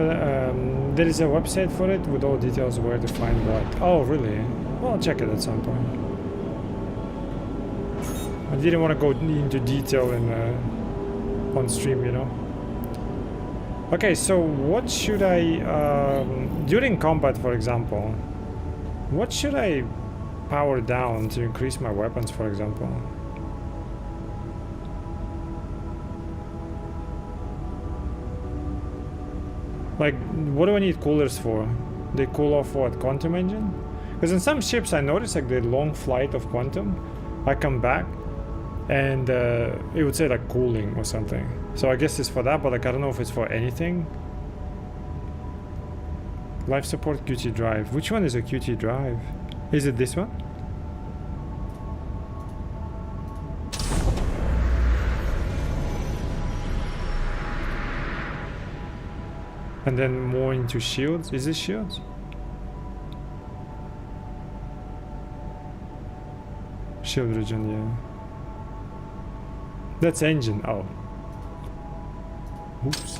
there is a website for it with all details where to find what. Oh really? Well, I'll check it at some point. I didn't want to go into detail in on stream, you know. Okay, so what should I during combat, for example, what should I power down to increase my weapons, for example? Like, what do I need coolers for? They cool off what? Quantum engine? Because in some ships I noticed like the long flight of quantum, I come back and it would say like cooling or something. So I guess it's for that, but like I don't know if it's for anything. Life support QT drive. Which one is a QT drive? Is it this one? And then more into shields. Is this shields? Shield regen, yeah. That's engine. Oh. Oops.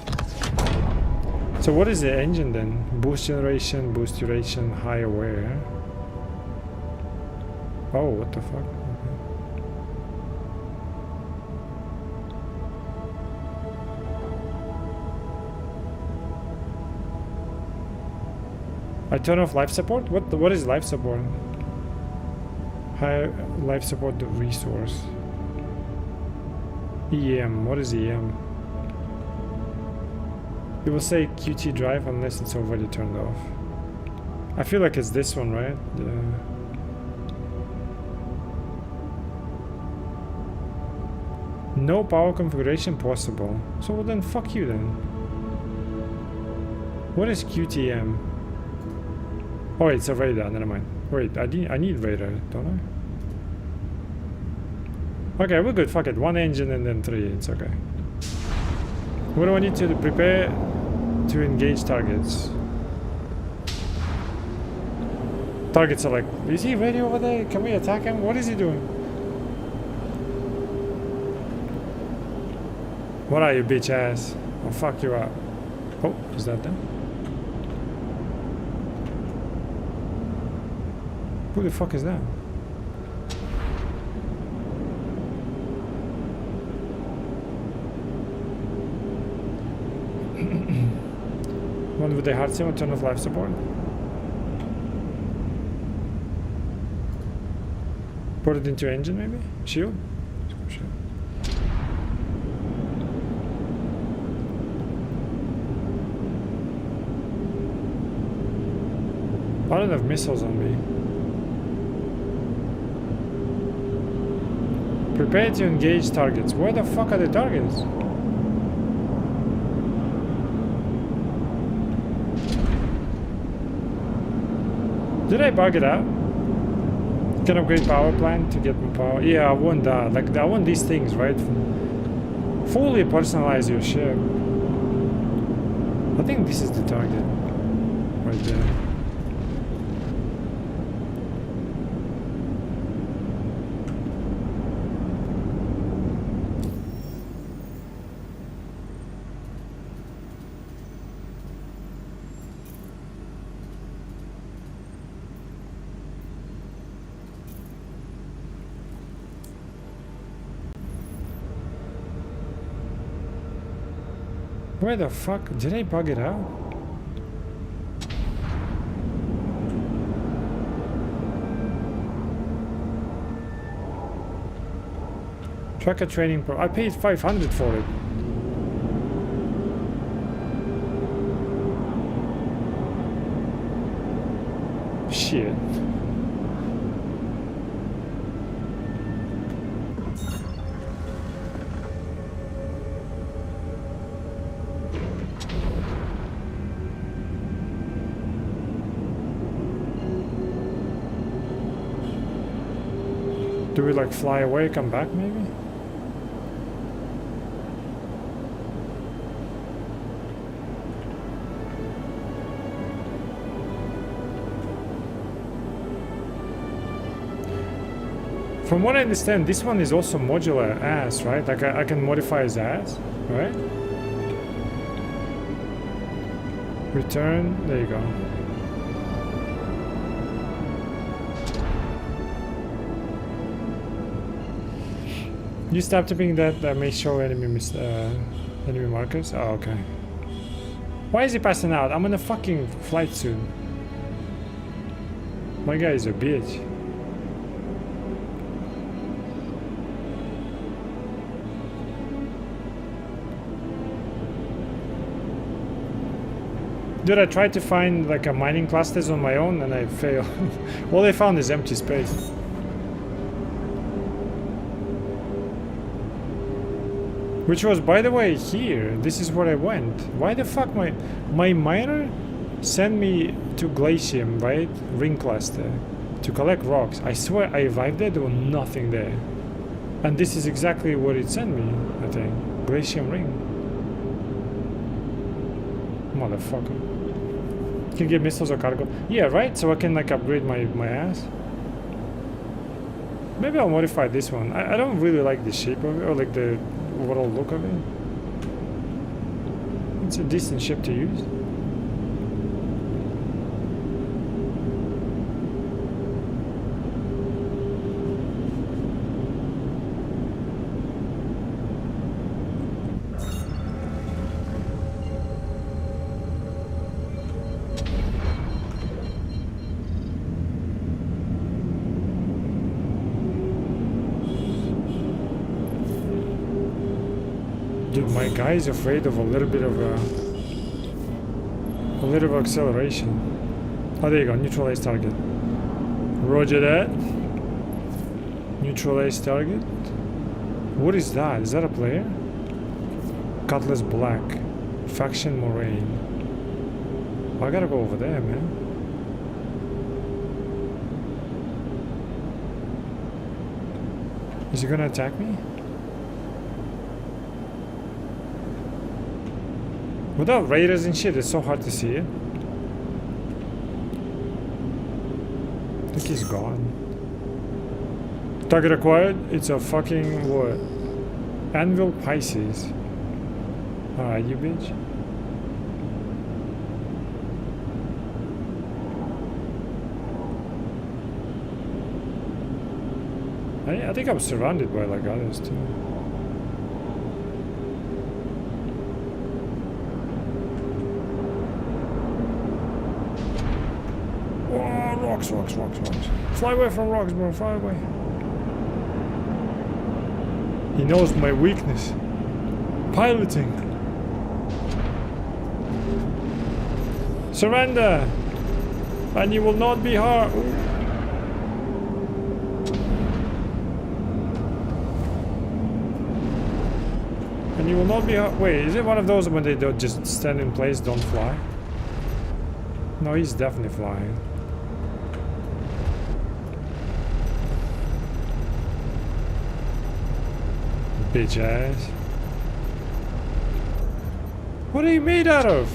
So what is the engine then? Boost generation, boost duration, higher wear. Oh, what the fuck? I turn off life support? What is life support? High life support the resource. EM, what is EM? It will say QT drive unless it's already turned off. I feel like it's this one, right? Yeah. No power configuration possible. So well, then fuck you then. What is QTM? Oh, it's a radar, never mind. Wait, I need radar, don't I? Okay, we're good, fuck it. One engine and then 3, it's okay. What do I need to prepare to engage targets? Targets are like, is he ready over there? Can we attack him? What is he doing? What are you, bitch ass? I'll fuck you up. Oh, is that them? Who the fuck is that? One with the hard sim, turn off life support. Put it into engine maybe? Shield? Shield. I don't have missiles on me. Prepare to engage targets. Where the fuck are the targets? Did I bug it out? Can upgrade power plant to get more power. Yeah, I want that. Like, I want these things, right? Fully personalize your ship. I think this is the target. Right there. Where the fuck? Did I bug it out? Tracker training pro. I paid 500 for it. Shit. Do we like fly away, come back maybe? From what I understand, this one is also modular ass, right? Like I can modify his ass, right? Return, there you go. You stop tapping that may show enemy enemy markers? Oh, okay. Why is he passing out? I'm on a fucking flight soon. My guy is a bitch. Dude, I tried to find like a mining clusters on my own and I failed. All I found is empty space. Which was, by the way, here. This is where I went. Why the fuck my miner sent me to Glacium, right? Ring cluster. To collect rocks. I swear I arrived there was nothing there. And this is exactly what it sent me, I think. Glacium ring. Motherfucker. Can get missiles or cargo. Yeah, right? So I can like upgrade my ass. Maybe I'll modify this one. I don't really like the shape of it, or like the overall look of it. It's a decent ship to use. Dude, my guy is afraid of a little bit of acceleration. Oh, there you go. Neutralize target. Roger that. Neutralize target. What is that? Is that a player? Cutlass Black. Faction Moraine. Oh, I gotta go over there, man. Is he gonna attack me? Without radars and shit, it's so hard to see it. I think he's gone. Target acquired? It's a fucking what? Anvil Pisces. Alright, you bitch. I think I'm surrounded by like others too. Rocks. Fly away from rocks, bro. Fly away. He knows my weakness. Piloting. Surrender. And you will not be hurt. And you will not be hurt. Wait, is it one of those when they don't just stand in place, don't fly? No, he's definitely flying. Bitch ass. What are you made out of?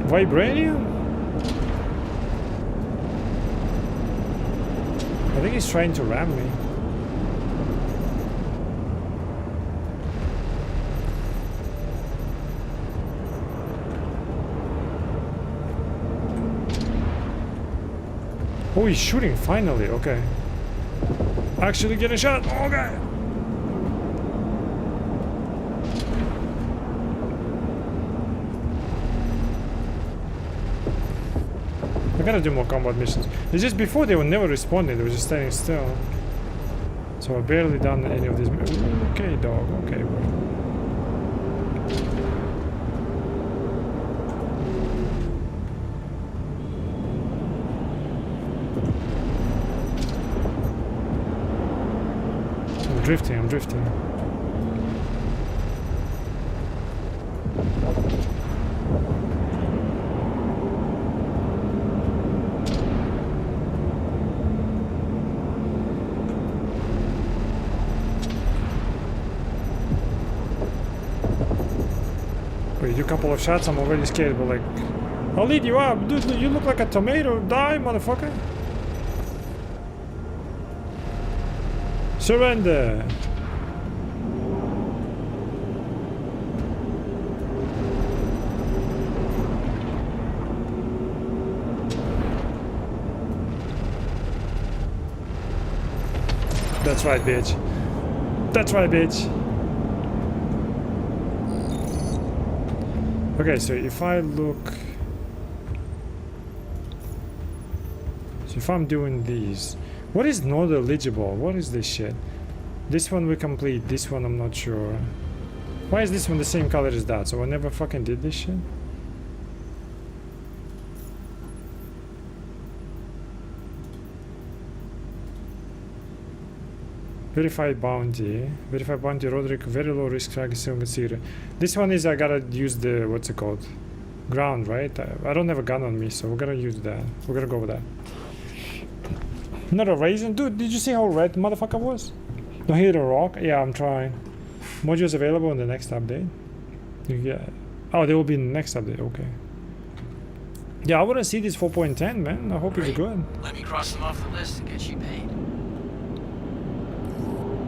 Vibranium? I think he's trying to ram me. Oh, he's shooting finally. Okay. Actually getting shot. Okay. I gotta do more combat missions. It's just before they were never responding, they were just standing still. So I've barely done any of these. Okay, dog. Okay, bro. I'm drifting. Wait, do a couple of shots, I'm already scared, but like... I'll lead you up, dude, you look like a tomato, die, motherfucker! Surrender! That's right, bitch. That's right, bitch. Okay, so if I look... So if I'm doing these... What is not eligible? What is this shit? This one we complete, this one I'm not sure. Why is this one the same color as that? So I never fucking did this shit? Verified bounty, Roderick, very low risk target, still consider. This one is I gotta use the, what's it called? Ground, right? I don't have a gun on me, so we're gonna use that. We're gonna go with that. Not a raisin? Dude, did you see how red the motherfucker was? Don't hit a rock? Yeah, I'm trying. Modules available in the next update. Yeah. Oh, they will be in the next update, okay. Yeah, I wanna see this 4.10, man. I hope it's good. Let me cross them off the list and get you paid.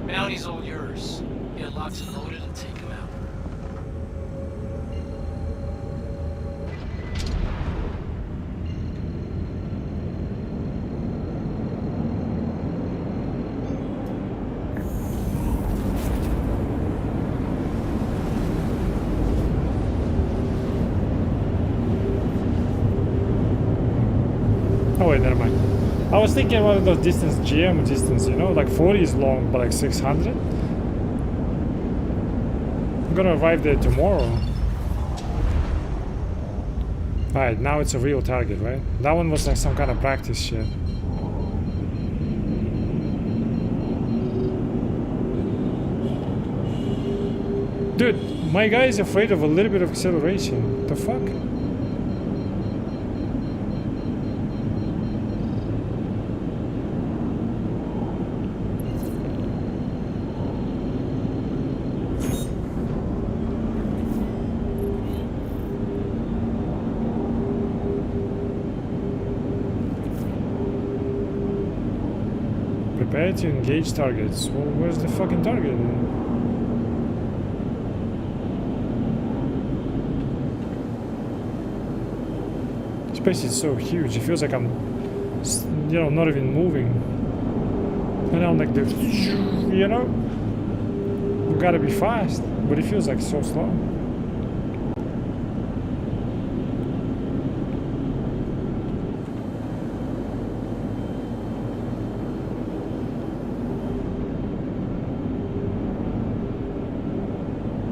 Bounty's all yours. Get lots and loaded and take them out. Oh wait, never mind. I was thinking one of those distance, GM distance, you know, like 40 is long, but like 600. I'm gonna arrive there tomorrow. Alright, now it's a real target, right? That one was like some kind of practice shit. Dude, my guy is afraid of a little bit of acceleration. The fuck? Prepare to engage targets. Well, where's the fucking target? Space is so huge. It feels like I'm, you know, not even moving. And I'm like this, you know? You gotta be fast, but it feels like so slow.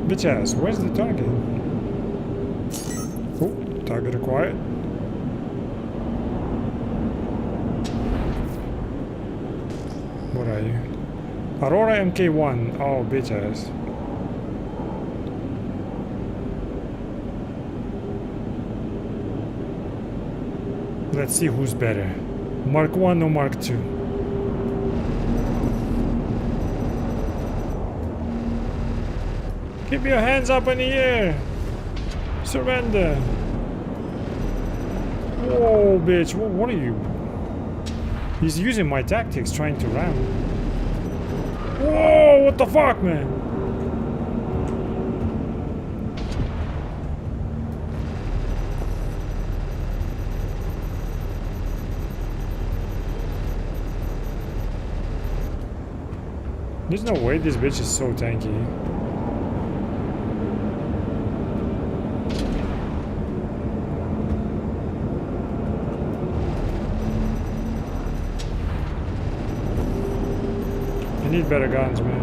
Bitch ass, where's the target? Oh, target acquired. What are you? Aurora MK1. Oh, bitch ass. Let's see who's better. Mark 1 or Mark 2? Keep your hands up in the air. Surrender. Whoa, bitch. What are you? He's using my tactics, trying to ram. Whoa, what the fuck, man? There's no way this bitch is so tanky. I need better guns, man.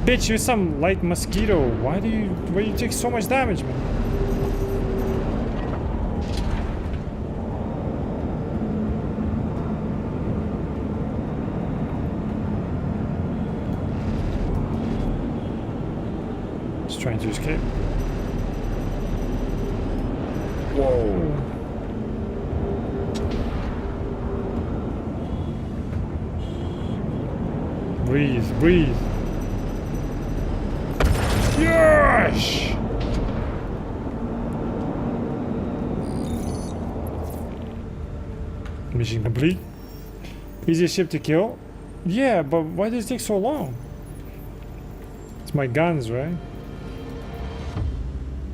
Bitch, you're some light mosquito. Why do you take so much damage, man? Just trying to escape. Whoa. Breathe, breathe. Yes! Mission complete. Easy ship to kill? Yeah, but why does it take so long? It's my guns, right?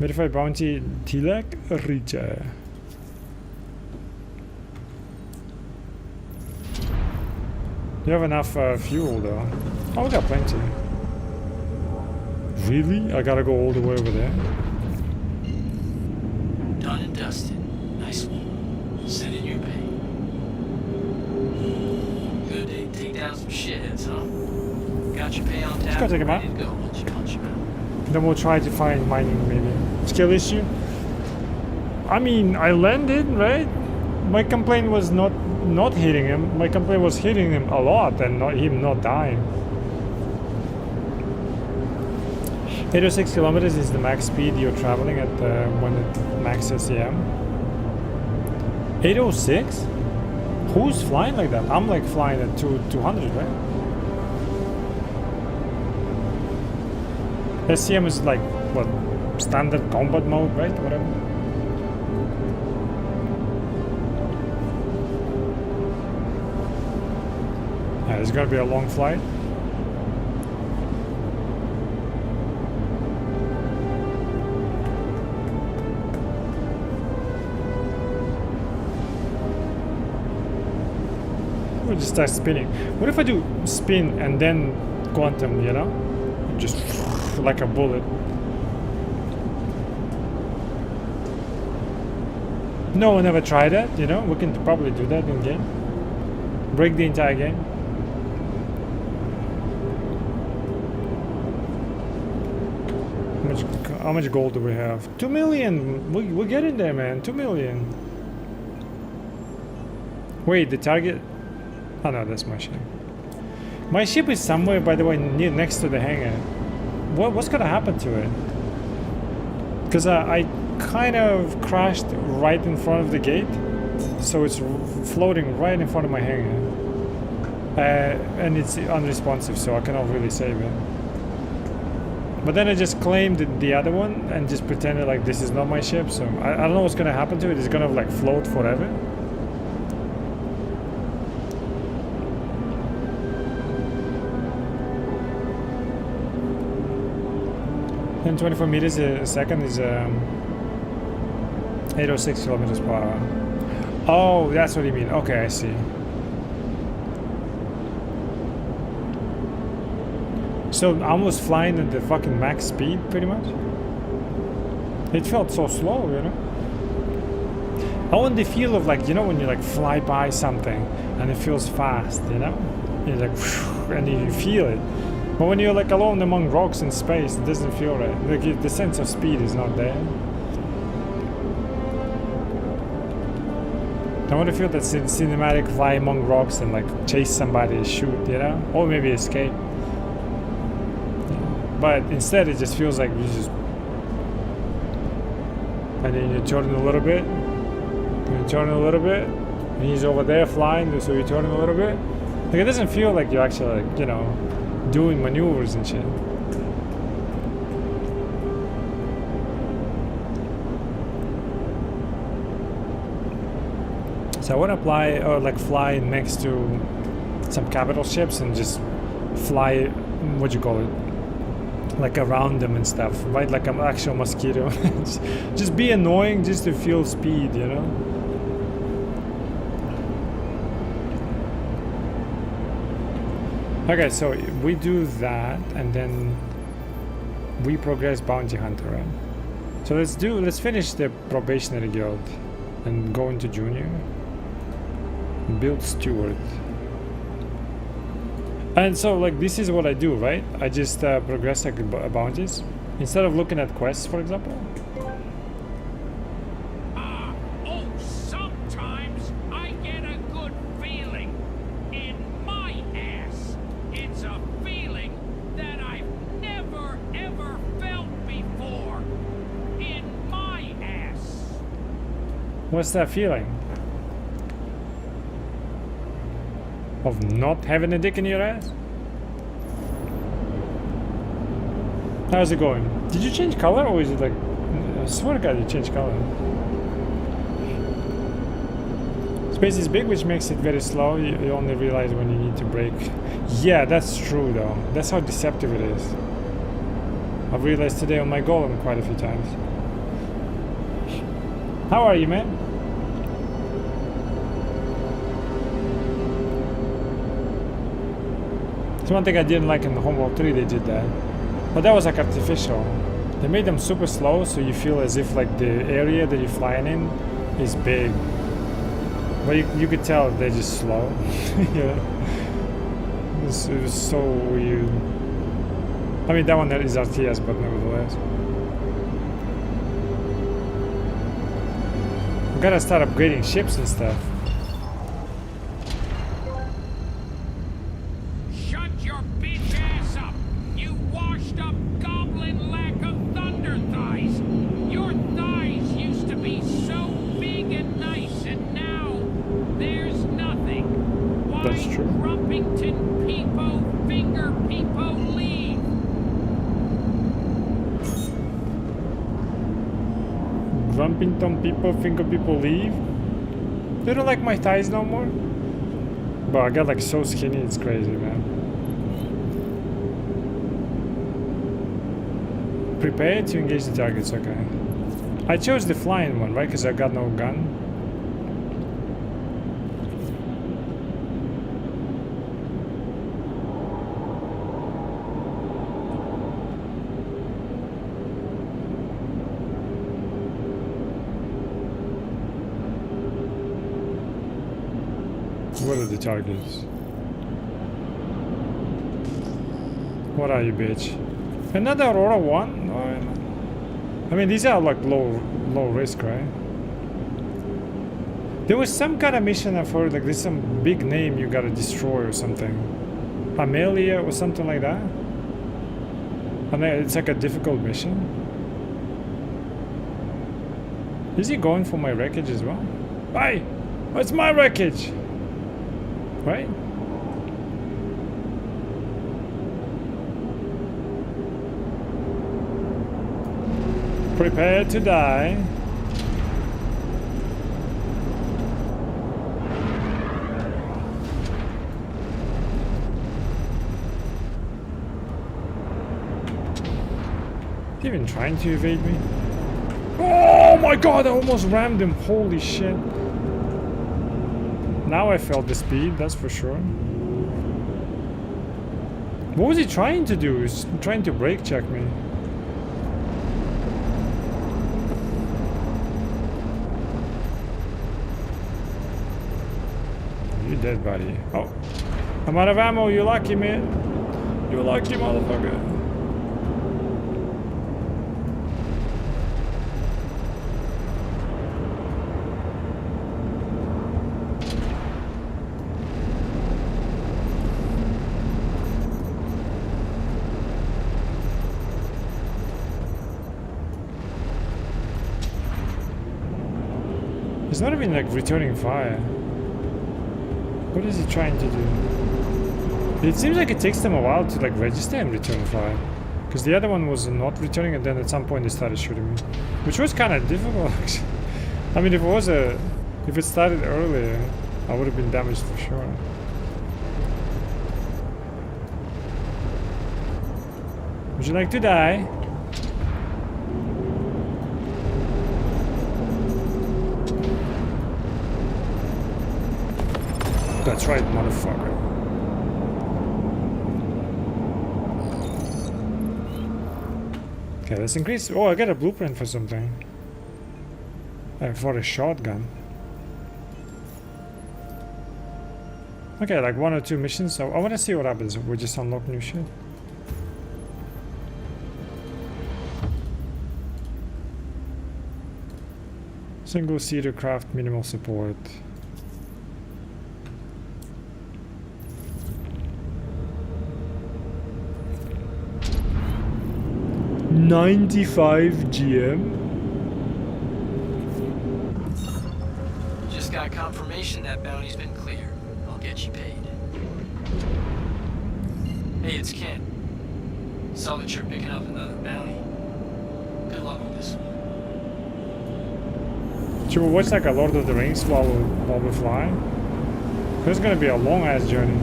Verify bounty Tilak Richa. You have enough fuel though. Oh, we got plenty. Really? I gotta go all the way over there? Done and dusted. Nice one. Send in your pay. Good day. Take down some shitheads, huh? Got your pay on tap. Go take him out. Ready to go. Let's punch him out. Then we'll try to find mining maybe. Skill issue? I mean, I landed, right? My complaint was not hitting him. My complaint was hitting him a lot and him not dying. 806 kilometers is the max speed you're traveling at when it maxes SEM. 806? Who's flying like that? I'm like flying at 200, right? SCM is like, what, standard combat mode, right? Whatever. Yeah, it's gonna be a long flight. We'll just start spinning. What if I do spin and then quantum, you know? Just like a bullet. No one ever tried that, you know? We can probably do that in game. Break the entire game. How much gold do we have? 2 million! We're getting there, man. 2 million. Wait, the target... Oh no, that's my ship. My ship is somewhere, by the way, next to the hangar. What's gonna happen to it? Because I kind of crashed right in front of the gate, so it's floating right in front of my hangar. And it's unresponsive, so I cannot really save it. But then I just claimed the other one and just pretended like this is not my ship, so I don't know what's gonna happen to it. It's gonna like float forever. And 24 meters a second is 806 kilometers per hour. Oh, that's what you mean. Okay, I see. So I was flying at the fucking max speed, pretty much. It felt so slow, you know. I want the feel of like, you know, when you like fly by something and it feels fast, you know. You're like. Whew. and you feel it. But when you're like alone among rocks in space, it doesn't feel right. Like the sense of speed is not there. I want to feel that cinematic fly among rocks and like chase somebody, shoot, you know, or maybe escape. But instead, it just feels like you just, and then you turn a little bit, and you turn a little bit, and he's over there flying, so you turn a little bit. Like it doesn't feel like you're actually like, you know, doing maneuvers and shit. So I want to apply or like fly next to some capital ships and just fly, what you call it, like around them and stuff, right? Like an actual mosquito. Just be annoying just to feel speed, you know? Okay, so we do that and then we progress bounty hunter, right? So let's finish the probationary guild and go into junior. Build steward. And so like this is what I do, right? I just progress like bounties instead of looking at quests, for example. Oh, sometimes I get a good feeling in my ass. It's a feeling that I've never ever felt before in my ass. What's that feeling? Of not having a dick in your ass? How's it going? Did you change color or is it like... I swear to God you changed color. Space is big, which makes it very slow. You only realize when you need to brake. Yeah, that's true though. That's how deceptive it is. I've realized today on my golem quite a few times. How are you, man? It's one thing I didn't like in the Homeworld 3, they did that. But that was like artificial. They made them super slow so you feel as if like the area that you're flying in is big. But you could tell they're just slow. Yeah. It was so weird. I mean, that one is RTS, but nevertheless. We gotta start upgrading ships and stuff. Grumpington people, finger people leave. They don't like my thighs no more. But I got like so skinny, it's crazy, man. Prepare to engage the targets, okay. I chose the flying one, right? Because I got no gun. What are the targets? What are you, bitch? Another Aurora 1? No, I mean, these are like low risk, right? There was some kind of mission I've heard, like there's some big name you gotta destroy or something. Amelia or something like that? And it's like a difficult mission. Is he going for my wreckage as well? Hey! It's my wreckage! Right? Prepare to die. Even trying to evade me? Oh my god, I almost rammed him. Holy shit. Now I felt the speed, that's for sure. What was he trying to do? He's trying to brake check me. You dead, buddy. Oh. I'm out of ammo, you lucky man. You lucky motherfucker. He's not even like returning fire. What is he trying to do? It seems like it takes them a while to like register and return fire. Because the other one was not returning and then at some point they started shooting me. Which was kind of difficult actually. I mean if it started earlier, I would have been damaged for sure. Would you like to die? That's right, motherfucker. Okay, let's increase. Oh, I got a blueprint for something. For a shotgun. Okay, like 1 or 2 missions. So I want to see what happens if we just unlock new shit. Single seater craft, minimal support. $95 GM. Just got confirmation that bounty's been cleared. I'll get you paid. Hey, it's Ken. Saw that you're picking up another bounty. Good luck with this one. Should we watch like a Lord of the Rings while we're flying? This is gonna be a long ass journey.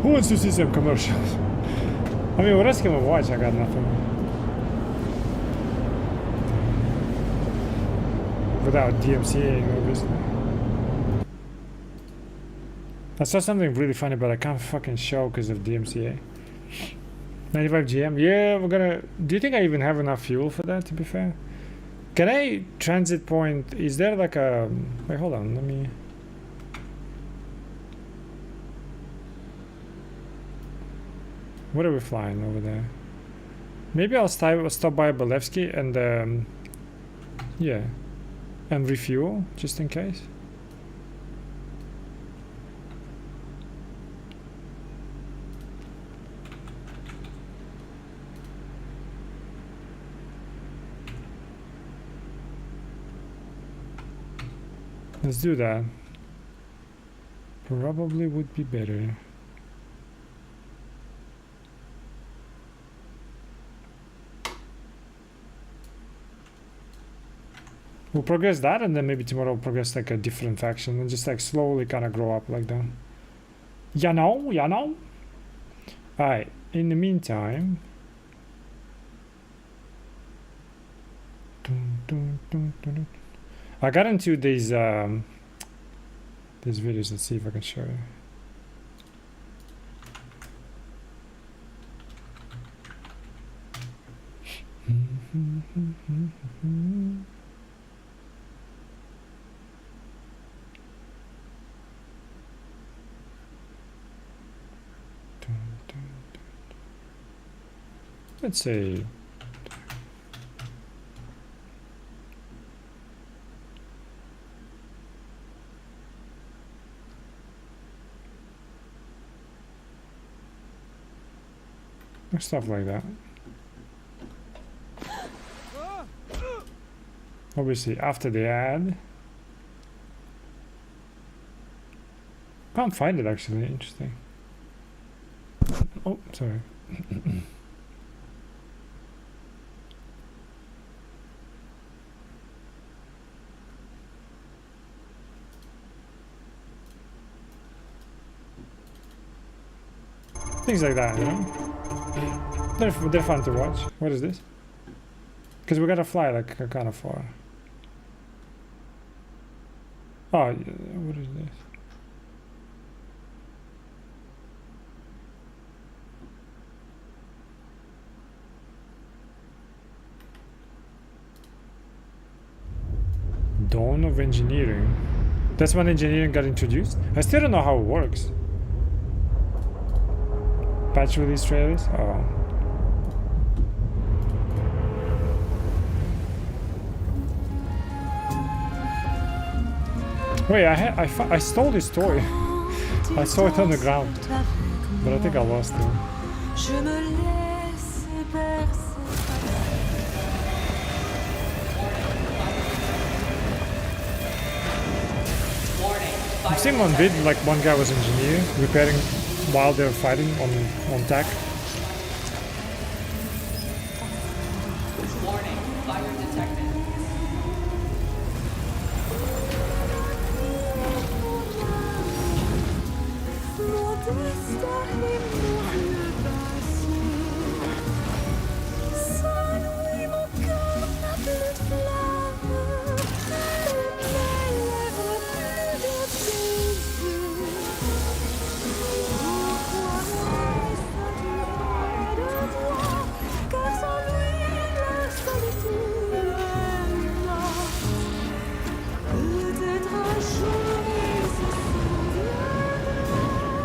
Who wants to see some commercials? I mean, what else can we watch? I got nothing. Without DMCA, obviously. I saw something really funny, but I can't fucking show because of DMCA. 95 GM. Yeah, we're gonna. Do you think I even have enough fuel for that? To be fair, can I transit point? Is there like a? Wait, hold on. Let me. What are we flying over there? Maybe I'll stop by Balevsky and yeah, and refuel just in case. Let's do that. Probably would be better. We'll progress that and then maybe tomorrow we'll progress like a different faction and just like slowly kind of grow up like that. You know, you know? Alright, in the meantime. I got into these videos, let's see if I can show you. Let's say stuff like that. Obviously after the ad. Can't find it actually, interesting. Oh, sorry. Things like that, you know? They're fun to watch. What is this? Because we gotta fly like kind of far. Oh, what is this? Dawn of engineering. That's when engineering got introduced. I still don't know how it works. Patch release trailers. Oh. Wait, I stole this toy. I saw it on the ground, but I think I lost it. I've seen one vid, like one guy was engineer repairing while they're fighting on tech. Warning, fire detected.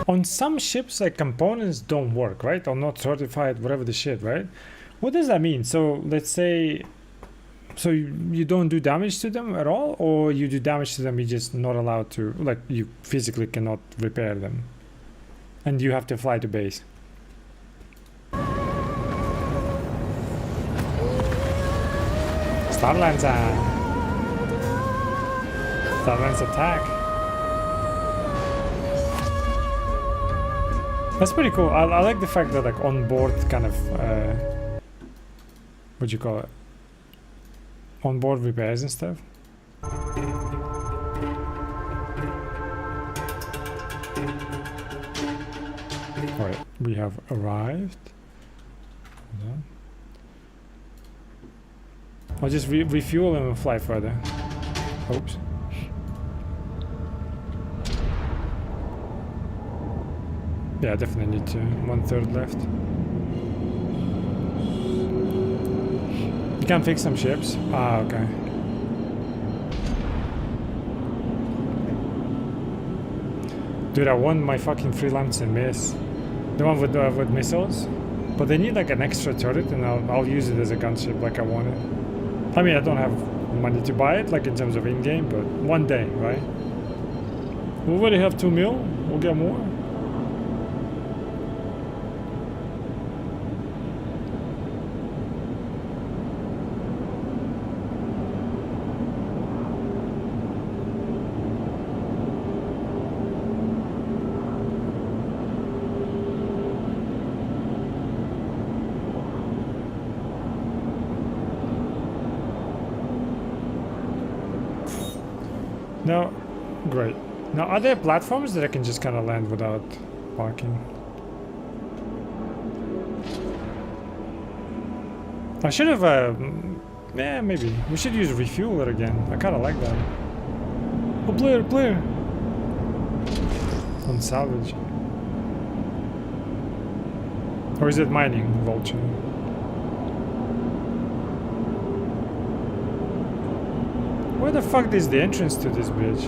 On some ships, like components don't work, right? Or not certified, whatever the shit, right? What does that mean? So let's say, so you don't do damage to them at all, or you do damage to them, you're just not allowed to, like you physically cannot repair them, and you have to fly to base. Starlands attack. That's pretty cool. I like the fact that like on board kind of what do you call it? On board repairs and stuff. Alright, we have arrived. Hold on. I'll just refuel and we'll fly further. Oops. Yeah, definitely need to. 1/3 left. You can fix some ships. Ah, okay. Dude, I won my fucking freelance and miss. The one with missiles. But they need like an extra turret, and I'll use it as a gunship like I want it. I mean, I don't have money to buy it, like in terms of in-game, but one day, right? We already have 2 mil. We'll get more. No, great. Now, are there platforms that I can just kind of land without parking? I should have, yeah, maybe. We should use refueler again. I kind of like that. Oh, player! On salvage. Or is it mining, vulture? Where the fuck is the entrance to this bitch?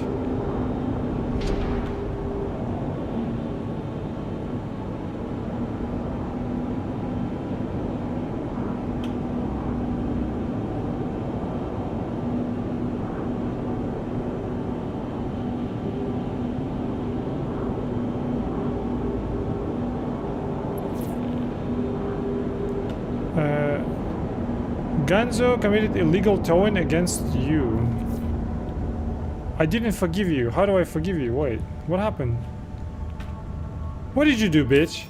Ganzo committed illegal towing against you. I didn't forgive you. How do I forgive you? Wait, what happened? What did you do, bitch?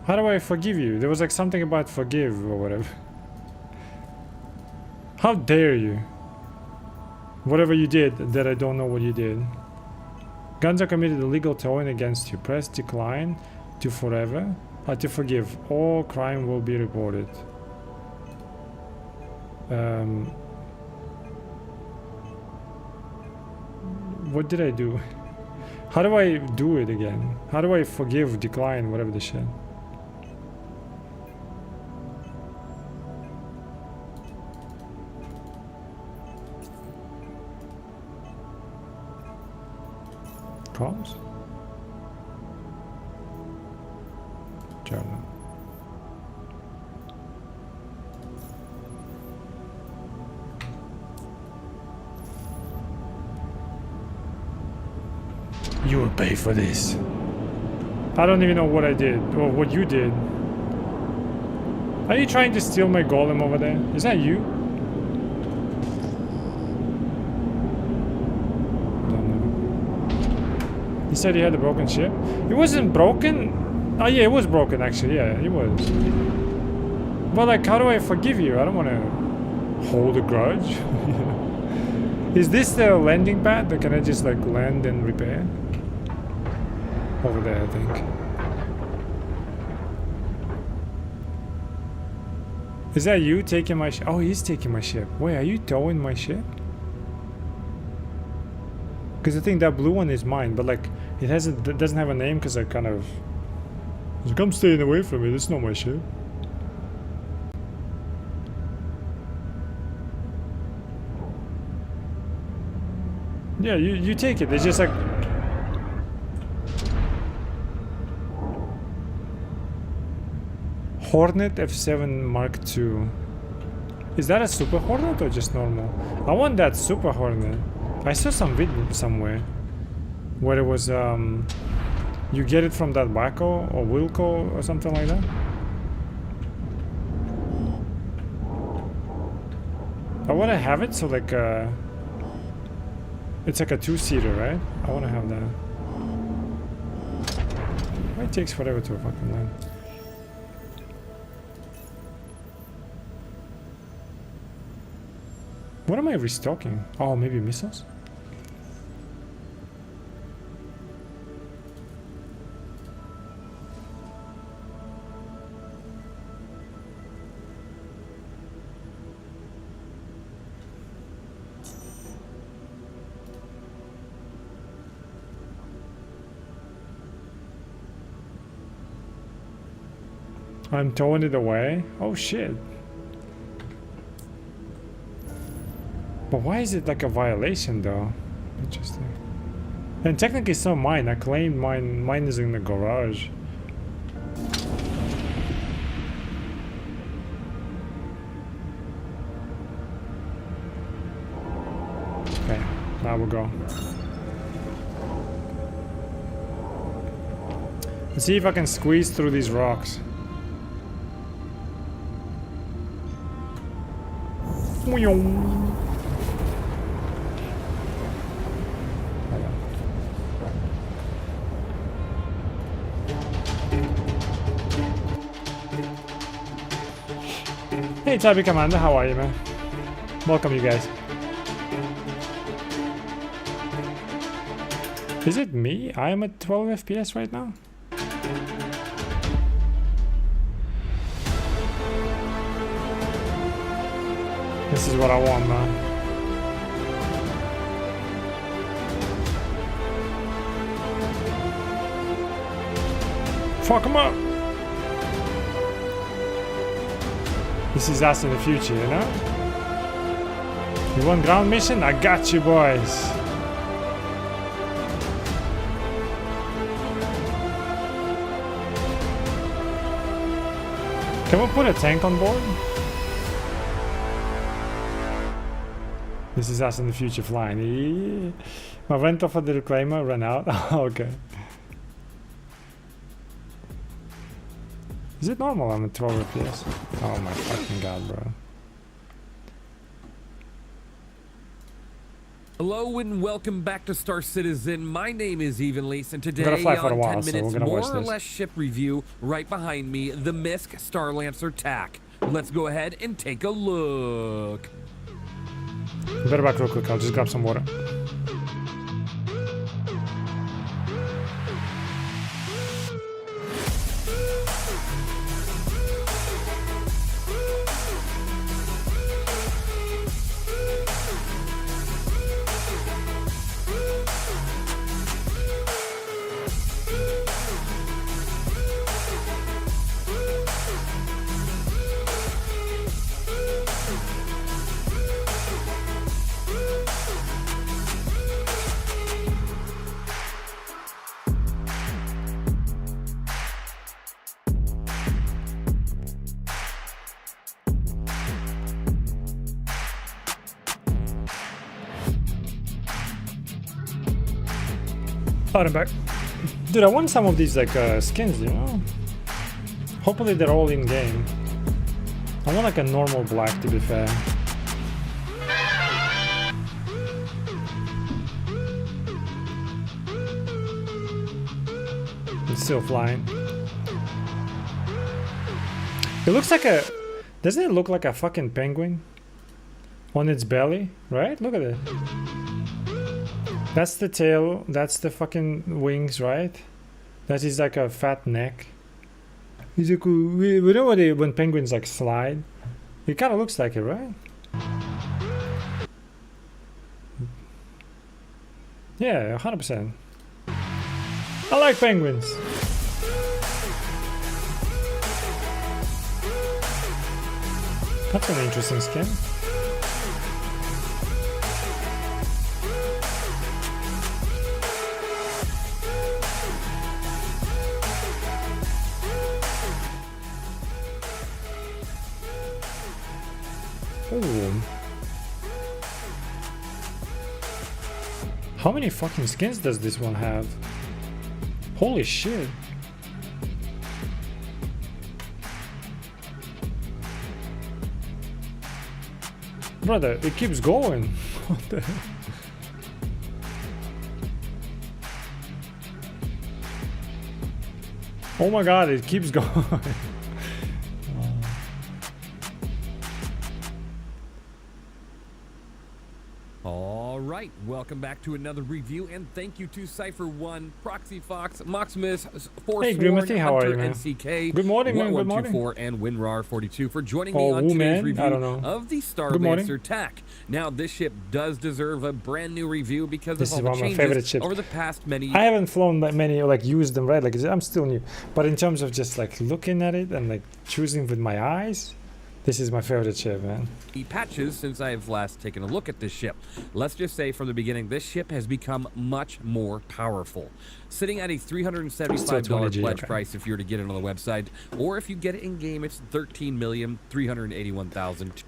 How do I forgive you? There was like something about forgive or whatever. How dare you? Whatever you did, that I don't know what you did. Ganzo committed illegal towing against you. Press decline to forever. To forgive. All crime will be reported. What did I do? How do I do it again? How do I forgive, decline, whatever the shit? Comms? Journal. You will pay for this. I don't even know what I did or what you did. Are you trying to steal my golem over there? Is that you? Don't know. You said you had a broken ship? It wasn't broken? Oh yeah, it was broken actually. Yeah, it was. But like, how do I forgive you? I don't want to hold a grudge. Is this the landing pad? Or can I just like land and repair? Over there, I think. Is that you taking my ship? Oh, he's taking my ship. Wait, are you towing my ship? Because I think that blue one is mine, but like it doesn't have a name because I kind of. It's like, I'm staying away from it. It's not my ship. Yeah, you take it. It's just like. Hornet F7 Mark II. Is that a Super Hornet or just normal? I want that Super Hornet. I saw some video somewhere where it was you get it from that Wacko or Wilco or something like that. I want to have it so like it's like a 2-seater, right? I want to have that. Why it takes forever to fucking land? What am I restocking? Oh, maybe missiles? I'm towing it away? Oh shit. But why is it like a violation though? Interesting. And technically it's not mine. I claimed mine. Mine is in the garage. Okay, now we'll go. Let's see if I can squeeze through these rocks. Hey Tabby Commander, how are you, man? Welcome you guys. Is it me? I am at 12 FPS right now? This is what I want, man. Fuck him up! This is us in the future, you know? You want ground mission? I got you, boys. Can we put a tank on board? This is us in the future flying. My rental for the reclaimer ran out. Okay. Is it normal I'm at 12 FPS? Oh my fucking god, bro. Hello and welcome back to Star Citizen. My name is Evenlease, and today gonna fly for a on while, 10 so minutes, we're gonna more watch or this. less ship review right behind me, the MISC Starlancer TAC. Let's go ahead and take a look. Better back real quick, I'll just grab some water. Alright, I'm back. Dude, I want some of these like skins, you know? Hopefully they're all in game. I want like a normal black, to be fair. It's still flying. It looks like a... Doesn't it look like a fucking penguin? On its belly, right? Look at it. That's the tail, that's the fucking wings, right? That is like a fat neck. Is it cool? We know what when penguins like slide. It kind of looks like it, right? Yeah, 100%. I like penguins. That's an interesting skin. Ooh. How many fucking skins does this one have? Holy shit. Brother, it keeps going. What the hell? Oh my god, it keeps going. All right, welcome back to another review, and thank you to Cypher1, Proxy Fox, Moximus, Hey, Forsworn, Grimacy, how are Hunter, you, man? NCK, Good morning, man. Good morning. 1124, and WinRAR42 for joining me Oh, on today's man. review I don't know. of the Good morning. Starlancer TAC. Now, this ship does deserve a brand new review because This of is all one the of my favorite changes ships. over the past many I haven't flown that many or like used them, right? Like I'm still new. But in terms of just like looking at it and like choosing with my eyes, this is my favorite ship, man. patches since I've last taken a look at this ship. Let's just say from the beginning, this ship has become much more powerful. Sitting at a $375 G, pledge okay. price if you're to get it on the website, or if you get it in game, it's $13,381,200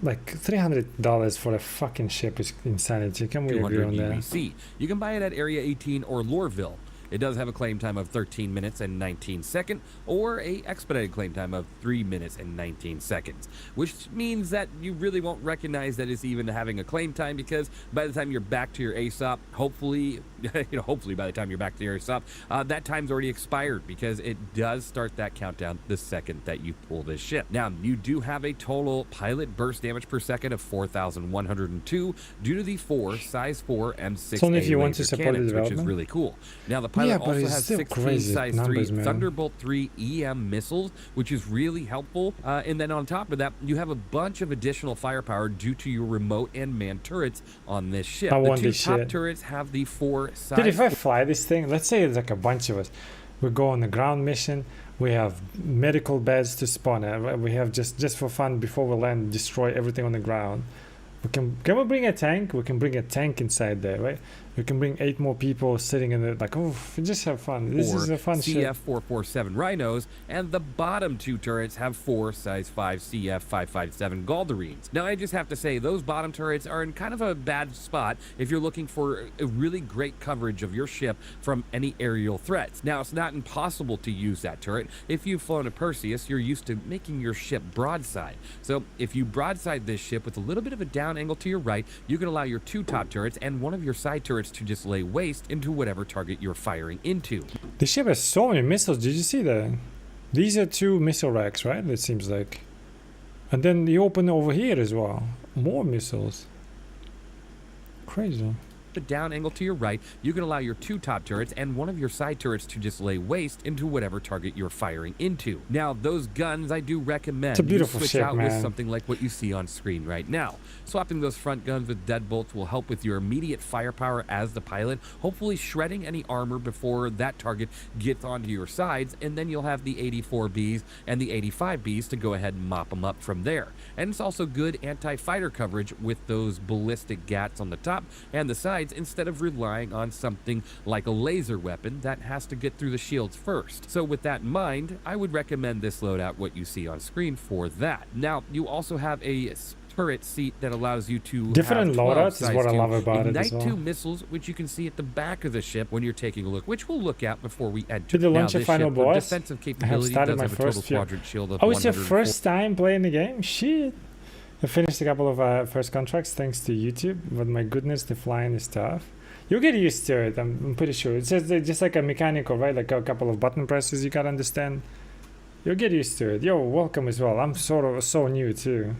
Like $300 for a fucking ship is insanity. Can we agree on that? UBC. You can buy it at Area 18 or Loreville. It does have a claim time of 13 minutes and 19 seconds, or a expedited claim time of 3 minutes and 19 seconds, which means that you really won't recognize that it's even having a claim time, because by the time you're back to your ASOP, hopefully by the time you're back to your ASOP, that time's already expired, because it does start that countdown the second that you pull this ship. Now, you do have a total pilot burst damage per second of 4,102 due to the 4 size 4 M6A It's only if you want to laser support the cannons, which is development. really cool. Now, the pilot but also it's has still 16 crazy size numbers, 3 man. Thunderbolt 3 EM missiles, which is really helpful. And then on top of that, you have a bunch of additional firepower due to your remote and manned turrets on this ship. I The want two this top shit. turrets have the 4 size. Dude, if I fly this thing, let's say it's like a bunch of us. We go on the ground mission. We have medical beds to spawn at. Right? We have just for fun before we land, destroy everything on the ground. Can we bring a tank? We can bring a tank inside there, right? We can bring 8 more people sitting in it, like, oh, we just have fun. This is a fun shit. CF447 Rhinos, and the bottom 2 turrets have 4 size 5 CF557 Galderines. Now, I just have to say, those bottom turrets are in kind of a bad spot if you're looking for a really great coverage of your ship from any aerial threats. Now, it's not impossible to use that turret. If you've flown a Perseus, you're used to making your ship broadside. So, if you broadside this ship with a little bit of a down angle to your right, you can allow your 2 top turrets and one of your side turrets to just lay waste into whatever target you're firing into. The ship has so many missiles. Did you see that? These are 2 missile racks, right? It seems like. And then you open over here as well. More missiles. Crazy. The down angle to your right, you can allow your 2 top turrets and one of your side turrets to just lay waste into whatever target you're firing into. Now, those guns, I do recommend It's a beautiful you switch ship, out with man. something like what you see on screen right now. Swapping those front guns with deadbolts will help with your immediate firepower as the pilot, hopefully shredding any armor before that target gets onto your sides, and then you'll have the 84Bs and the 85Bs to go ahead and mop them up from there. And it's also good anti-fighter coverage with those ballistic gats on the top and the sides, instead of relying on something like a laser weapon that has to get through the shields first. So with that in mind, I would recommend this loadout, what you see on screen, for that. Now, you also have a turret seat that allows you to Different have 12 loadouts is size what I to love about it ignite as well. 2 missiles, which you can see at the back of the ship when you're taking a look, which we'll look at before we enter. Did you launch Now, a this final ship, for boss? defensive I have capability, started does my have a total first few. quadrant shield of Oh, it's your 104. first time playing the game? Shit. I finished a couple of first contracts thanks to YouTube, but my goodness, the flying is tough. You'll get used to it, I'm pretty sure. It's just like a mechanical, right? Like a couple of button presses you gotta understand. You'll get used to it. Yo, welcome as well. I'm sort of so new too.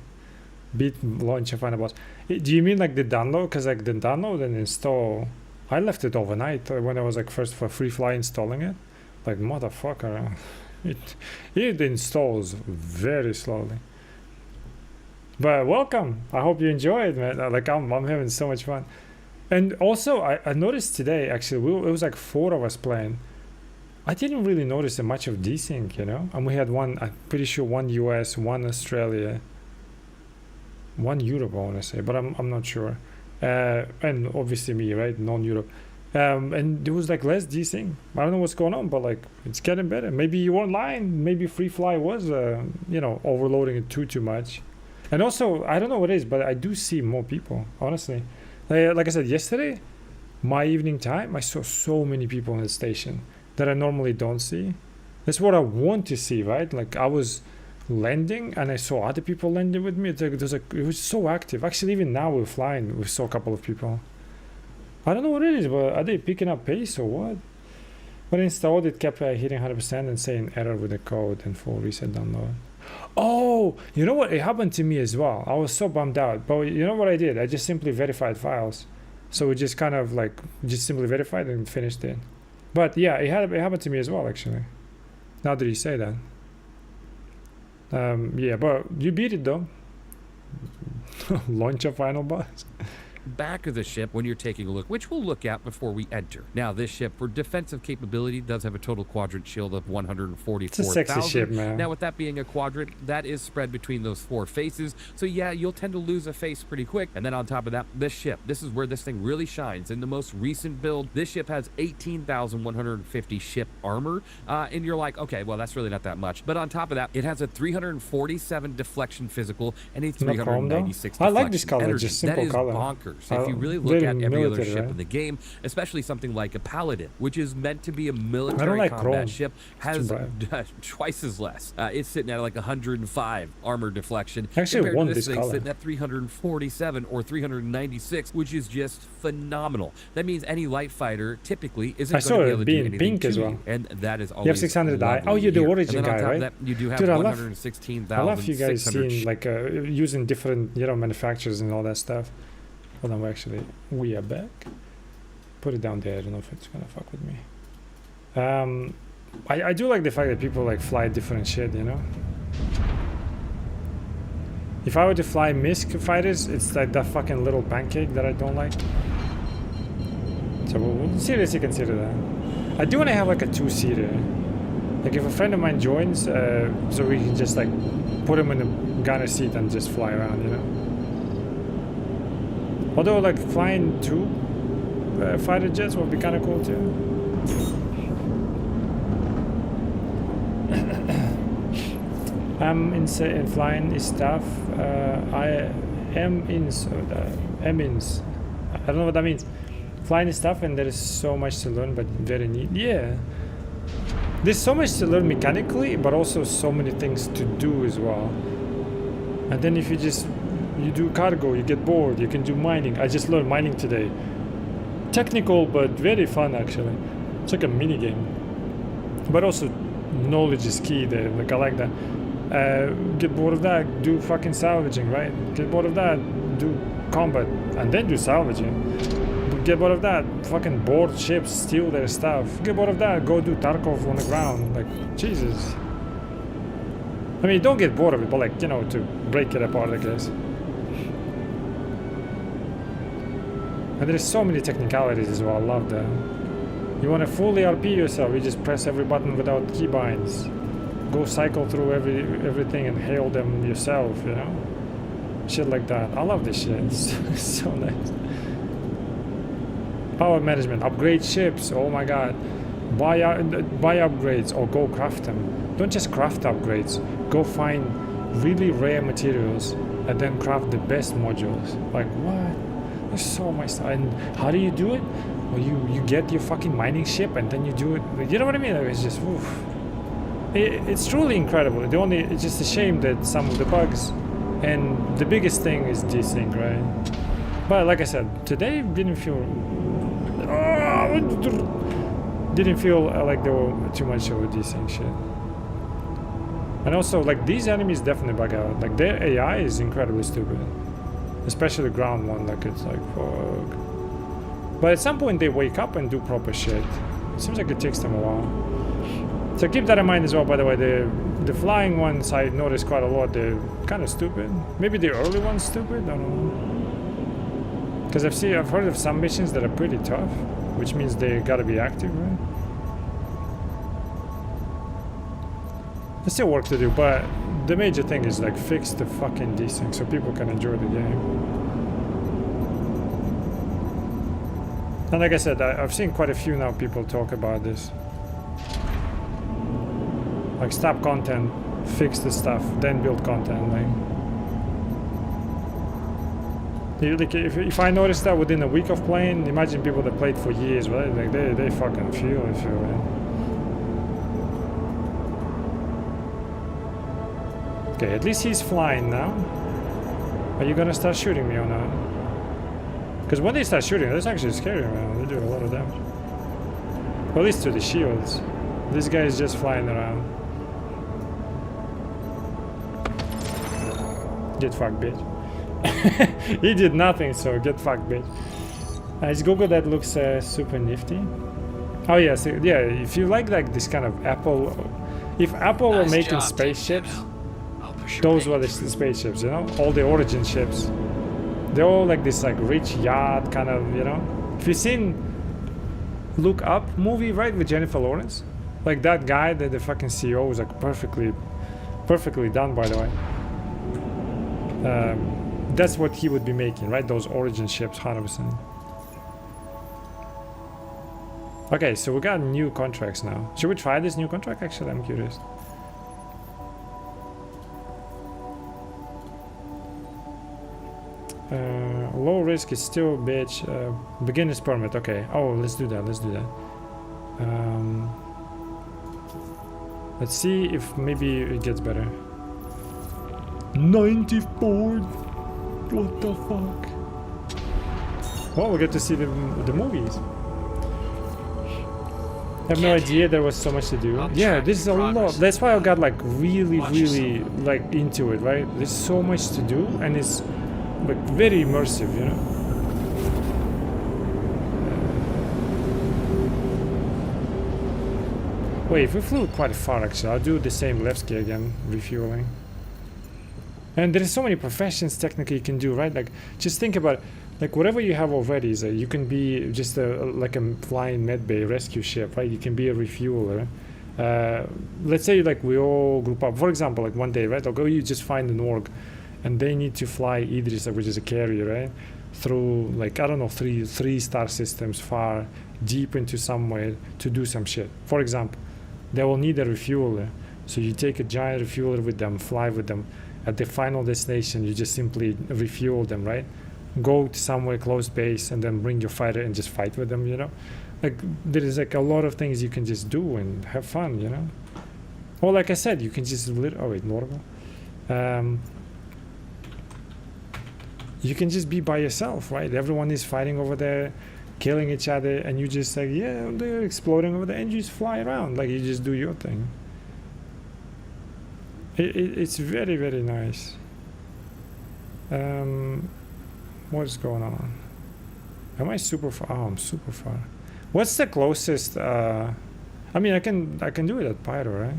Beat launch and final boss. Do you mean like the download? Because like the download and install, I left it overnight when I was like first for free fly installing it. Like motherfucker, it installs very slowly. But welcome. I hope you enjoy it, man. Like I'm having so much fun. And also, I noticed today, actually, it was like 4 of us playing. I didn't really notice much of desync, you know? And we had one, I'm pretty sure 1 US, 1 Australia, 1 Europe, I want to say, but I'm not sure. And obviously me, right? Non-Europe. And there was like less desync. I don't know what's going on, but like it's getting better. Maybe you weren't lying. Maybe Free Fly was, you know, overloading it too much. And also, I don't know what it is, but I do see more people, honestly. Like I said yesterday, my evening time, I saw so many people in the station that I normally don't see. That's what I want to see, right? Like I was landing and I saw other people landing with me. It was so active. Actually, even now we're flying, we saw a couple of people. I don't know what it is, but are they picking up pace or what? When I installed it, kept hitting 100% and saying error with the code and full reset download. Oh, you know what? It happened to me as well. I was so bummed out. But you know what I did? I just simply verified files. So it just kind of like, just simply verified and finished it. But yeah, it happened to me as well, actually. Now that you say that. Yeah, but you beat it though. Launch a final boss. Back of the ship when you're taking a look, which we'll look at before we enter. Now, this ship, for defensive capability, does have a total quadrant shield of 144,000. It's a sexy ship, man. Now, with that being a quadrant, that is spread between those 4 faces. So yeah, you'll tend to lose a face pretty quick. And then on top of that, this ship, this is where this thing really shines. In the most recent build, this ship has 18,150 ship armor. And you're like, okay, well, that's really not that much. But on top of that, it has a 347 deflection physical and a 396 deflection I like this color, energy. just simple that is color. bonkers. If you really look Very at every other military, ship right? in the game, especially something like a Paladin, which is meant to be a military like combat chrome. ship, has twice as less. It's sitting at like 105 armor deflection. I actually compared want to this this thing color. sitting at 347 or 396, which is just phenomenal. That means any light fighter typically isn't I going saw to be it able to being do anything pink to as well. you, and that is always. You have 600 die. lovely Oh, you're the here. origin and then on guy, top right? of that, you do have Dude, I love 116,600 you guys seeing like using different, you know, manufacturers and all that stuff. Hold on, we are back. Put it down there. I don't know if it's gonna fuck with me. I do like the fact that people like fly different shit, you know. If I were to fly MISC fighters, it's like that fucking little pancake that I don't like. So we'll seriously consider that. I do want to have like a 2-seater. Like if a friend of mine joins, so we can just like put him in the gunner seat and just fly around, you know. Although like flying 2 fighter jets would be kind of cool too. I'm in flying stuff. I am in Emins. I don't know what that means. Flying stuff, and there is so much to learn, but very neat. Yeah, there's so much to learn mechanically, but also so many things to do as well. And then if you do cargo, you get bored. You can do mining. I just learned mining today. Technical, but very fun actually. It's like a mini game, but also knowledge is key there. Like I like that. Get bored of that, do fucking salvaging, right? Get bored of that, do combat, and then do salvaging. Get bored of that, fucking board ships, steal their stuff. Get bored of that, go do Tarkov on the ground. Like, Jesus. I mean, don't get bored of it, but like, you know, to break it apart, I guess. And there's so many technicalities as well, I love that. You want to fully RP yourself, you just press every button without keybinds. Go cycle through everything and hail them yourself, you know? Shit like that. I love this shit. It's so nice. Power management. Upgrade ships. Oh my god. Buy upgrades or go craft them. Don't just craft upgrades. Go find really rare materials and then craft the best modules. Like what? There's so much stuff. And how do you do it? Well, you get your fucking mining ship and then you do it. You know what I mean? Like, it's just oof. It's truly incredible. It's just a shame that some of the bugs, and the biggest thing is desync, right? But like I said, today didn't feel like there were too much of a desync shit. And also, like, these enemies definitely bug out. Like, their AI is incredibly stupid, especially the ground one. Like, it's like fuck. But at some point they wake up and do proper shit. It seems like it takes them a while. So keep that in mind as well. By the way, the flying ones I noticed quite a lot. They're kind of stupid. Maybe the early ones stupid. I don't know. Because I've heard of some missions that are pretty tough, which means they gotta be active, right? There's still work to do, but the major thing is like fix the fucking desync so people can enjoy the game. And like I said, I've seen quite a few now people talk about this. Like, stop content, fix the stuff, then build content. Like, if I noticed that within a week of playing, imagine people that played for years, right? Like they fucking feel it, right? Okay, at least he's flying now. Are you gonna start shooting me or not? Because when they start shooting, that's actually scary, man. They do a lot of damage. Well, at least to the shields. This guy is just flying around. Get fucked, bitch. He did nothing, so get fucked, bitch. It's Google that looks super nifty. Oh yeah, so, yeah. If you like this kind of Apple, if Apple were making spaceships, those were the spaceships, you know, all the Origin ships. They're all like this, like rich yacht kind of, you know. If you've seen Look Up movie, right, with Jennifer Lawrence, like that guy, the fucking CEO, was like perfectly done, by the way. That's what he would be making, right? Those Origin ships, 100%. Okay, so we got new contracts now. Should we try this new contract? Actually, I'm curious. Low risk is still bitch. Beginner's permit. Okay. Oh, let's do that. Let's do that. Let's see if maybe it gets better. 94. What the fuck? Well, we get to see the movies. I have no idea there was so much to do. Yeah, this is a lot. That's why I got like really like into it, right? There's so much to do, and it's like very immersive, you know. Wait, if we flew quite far, actually, I'll do the same left key again, refueling. And there's so many professions technically you can do, right? Like, just think about it. Like, whatever you have already is you can be just like a flying medbay rescue ship, right? You can be a refueler. Let's say like we all group up. For example, like one day, right? I'll go, you just find an org, and they need to fly Idris, which is a carrier, right? Through like, I don't know, three star systems far deep into somewhere to do some shit. For example, they will need a refueler. So you take a giant refueler with them, fly with them. At the final destination, you just simply refuel them, right? Go to somewhere close base and then bring your fighter and just fight with them, you know? Like, there is like a lot of things you can just do and have fun, you know? Or like I said, you can just oh wait, normal. You can just be by yourself, right? Everyone is fighting over there, killing each other, and you just like, yeah, they're exploding over there, and you just fly around, like you just do your thing. It's very, very nice. What is going on? Am I super far? Oh, I'm super far. What's the closest? I mean, I can do it at Pyro, right?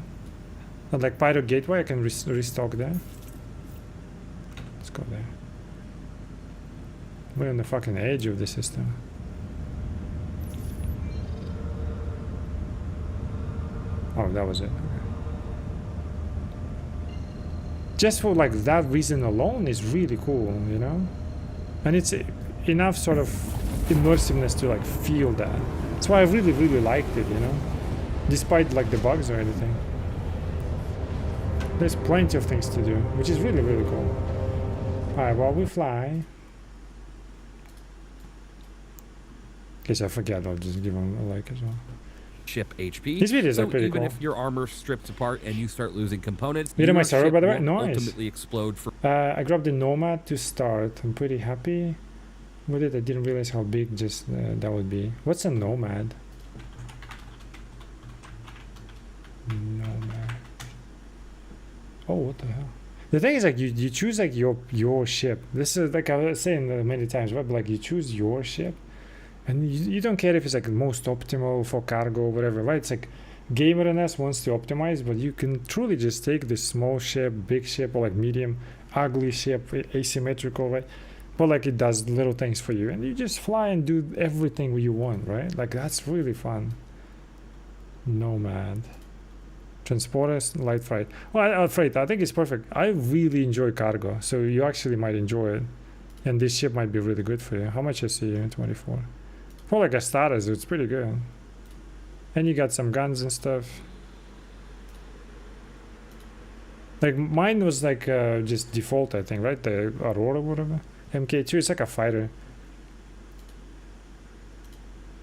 At like Pyro Gateway, I can restock there. Let's go there. We're on the fucking edge of the system. Oh, that was it. Okay. Just for like that reason alone is really cool, you know? And it's enough sort of immersiveness to like feel that. That's why I really, really liked it, you know? Despite like the bugs or anything. There's plenty of things to do, which is really, really cool. Alright, while we fly. In case I forget, I'll just give them a like as well. Ship HP. These videos so are pretty even cool. if your armor strips apart and you start losing components, You know my your server, ship by the way? won't Nice. ultimately explode for I grabbed the Nomad to start. I'm pretty happy with it. I didn't realize how big just that would be. What's a Nomad? Nomad. Oh, what the hell? The thing is, like, you choose like your ship. This is like I was saying many times, right? But, like, you choose your ship, and you don't care if it's like most optimal for cargo or whatever, right? It's like Gamer NS wants to optimize, but you can truly just take this small ship, big ship, or like medium, ugly ship, asymmetrical, right? But like it does little things for you, and you just fly and do everything you want, right? Like that's really fun. Nomad. Transporters, light freight. Well, freight, I think it's perfect. I really enjoy cargo, so you actually might enjoy it. And this ship might be really good for you. How much I see you? 24. For like a status, it's pretty good. And you got some guns and stuff. Like mine was like just default, I think, right? The Aurora, whatever. MK2, it's like a fighter.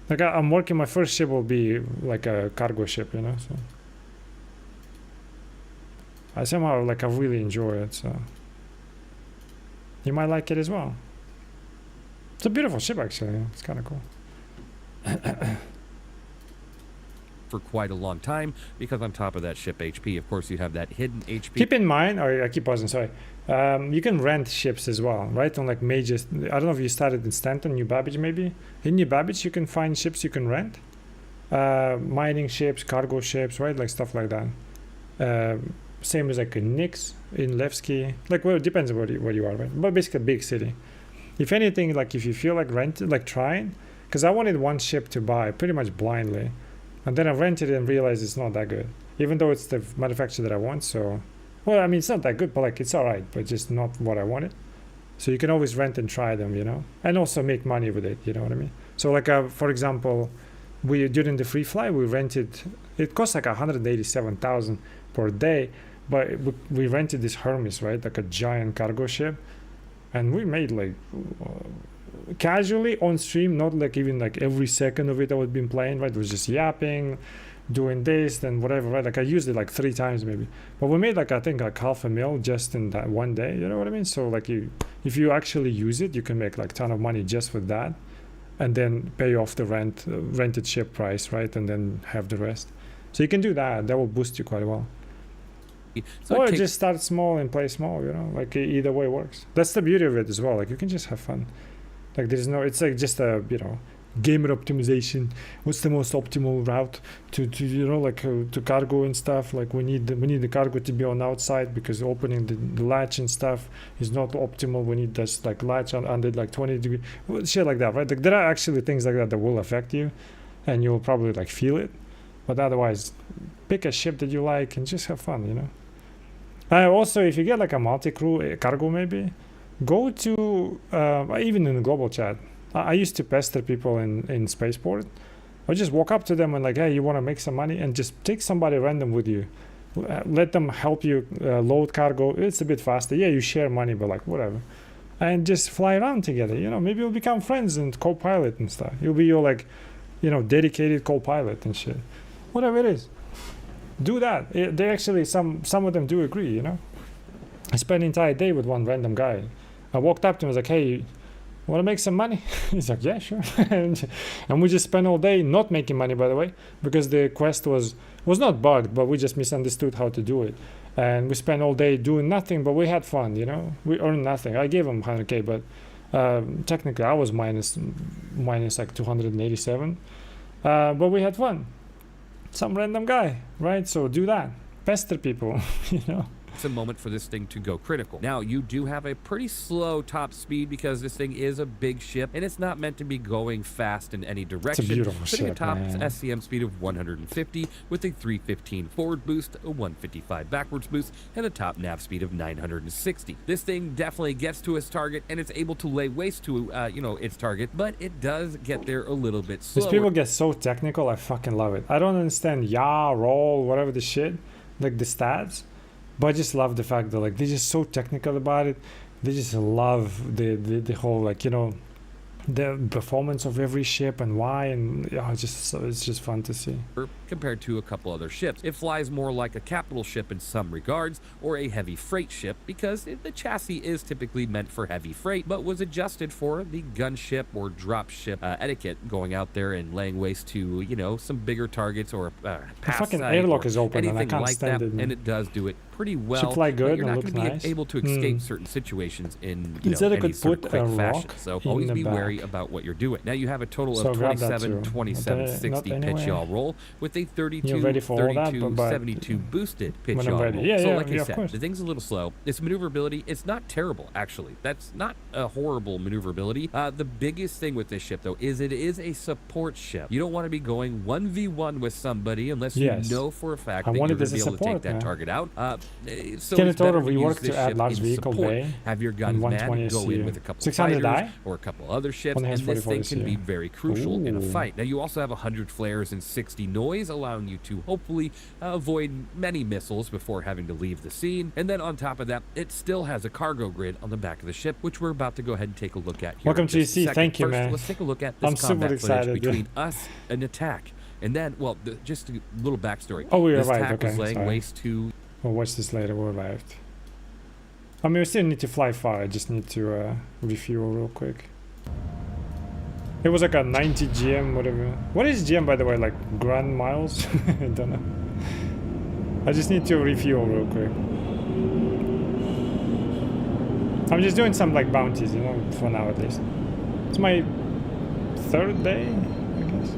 Like I'm working, my first ship will be like a cargo ship, you know, so. I somehow, like, I really enjoy it, so. You might like it as well. It's a beautiful ship, actually. It's kind of cool. for quite a long time, because on top of that ship HP, of course, you have that hidden HP. Keep in mind, or I keep pausing, sorry. You can rent ships as well, right? On like major, I don't know if you started in Stanton, New Babbage maybe. In New Babbage, you can find ships you can rent. Mining ships, cargo ships, right? Like stuff like that. Same as like in Nix, in Levski. Like, well, it depends on where you are, right? But basically a big city. If anything, like if you feel like renting, like trying, because I wanted one ship to buy pretty much blindly. And then I rented it and realized it's not that good. Even though it's the manufacturer that I want, so... Well, I mean, it's not that good, but like it's alright, but just not what I wanted. So you can always rent and try them, you know? And also make money with it, you know what I mean? So like, for example, during the free fly, we rented... It cost like 187,000 per day, but we rented this Hermes, right? Like a giant cargo ship. And we made like... casually on stream, not like even like every second of it I would been playing, right? It was just yapping, doing this, then whatever, right? Like I used it like 3 times maybe, but we made like I think like $500,000 just in that one day, you know what I mean? So like if you actually use it, you can make like ton of money just with that, and then pay off the rented ship price, right? And then have the rest. So you can do that. That will boost you quite well. So or just start small and play small, you know, like either way works. That's the beauty of it as well. Like you can just have fun. Like there's no, it's like just a, you know, gamer optimization. What's the most optimal route to you know, like to cargo and stuff. Like we need the cargo to be on outside because opening the latch and stuff is not optimal. We need this like latch under like 20 degrees, shit like that, right? Like there are actually things like that will affect you, and you'll probably like feel it. But otherwise, pick a ship that you like and just have fun, you know. Also, if you get like a multi-crew cargo maybe, go to, even in the global chat, I used to pester people in Spaceport. I just walk up to them and like, hey, you want to make some money? And just take somebody random with you. Let them help you load cargo. It's a bit faster. Yeah, you share money, but like whatever. And just fly around together. You know, maybe you'll become friends and co-pilot and stuff. You'll be your like, you know, dedicated co-pilot and shit. Whatever it is. Do that. They actually, some of them do agree, you know. I spent an entire day with one random guy. I walked up to him and was like, hey, want to make some money? He's like, yeah, sure. and we just spent all day not making money, by the way, because the quest was not bugged, but we just misunderstood how to do it. And we spent all day doing nothing, but we had fun, you know. We earned nothing. I gave him 100K, but technically I was minus like 287. But we had fun. Some random guy, right? So do that. Pester people, you know. It's a moment for this thing to go critical. Now, you do have a pretty slow top speed because this thing is a big ship and it's not meant to be going fast in any direction. It's a beautiful Sitting ship, at top man. SCM speed of 150 with a 315 forward boost, a 155 backwards boost, and a top nav speed of 960. This thing definitely gets to its target and it's able to lay waste to, its target, but it does get there a little bit slower. These people get so technical, I fucking love it. I don't understand roll, whatever the shit, like the stats. But I just love the fact that like they're just so technical about it. They just love the whole, like, you know, the performance of every ship and why, and yeah, it's just fun to see. Compared to a couple other ships. It flies more like a capital ship in some regards, or a heavy freight ship, because the chassis is typically meant for heavy freight, but was adjusted for the gunship or dropship etiquette, going out there and laying waste to, you know, some bigger targets or The pass fucking site airlock or is open and I anything can't like stand that, it, man. and it does do it pretty well. Should fly but good you're and not look going to nice. be able to escape certain situations in, you Instead know, I any could sort of put quick a fashion. rock So in always the be wary back. about what you're doing. Now you have a total So of grab that 27, too. 27, But, 60 not pitch anyway. yaw roll with a 32, You're ready for all that, 32, but 72 boosted pitch when I'm yaw ready. roll. Yeah, So yeah, like I yeah, of said, course. the thing's a little slow. Its maneuverability, it's not terrible, actually. That's not a horrible maneuverability. The biggest thing with this ship, though, is it is a support ship. You don't want to be going 1v1 with somebody unless Yes. you know for a fact I that want you're it going as to a be able to support, take that man. target out. So Can it's it auto better to use rework this to add ship large in vehicle support. bay? Have your guns And manned, 120 go in SU. with a couple 600 fighters die? or a couple other ships, One and has this 44 thing can be SU. very crucial in a Ooh. fight. Now, you also have 100 flares and 60 noise, allowing you to hopefully avoid many missiles before having to leave the scene. And then on top of that, it still has a cargo grid on the back of the ship, which we're about to go ahead and take a look at here. Welcome in to just a EC. second. Thank you, First, man. let's take a look at this I'm super combat footage excited. between us and attack. And then, well, just a little backstory. Oh, we this arrived, attack was okay, laying sorry. waste to We'll watch this later. We arrived. I mean, we still need to fly far. I just need to refuel real quick. It was like a 90 GM, whatever. What is GM, by the way? Like grand miles? I don't know. I just need to refuel real quick. I'm just doing some like bounties, you know, for now at least. It's my third day, I guess.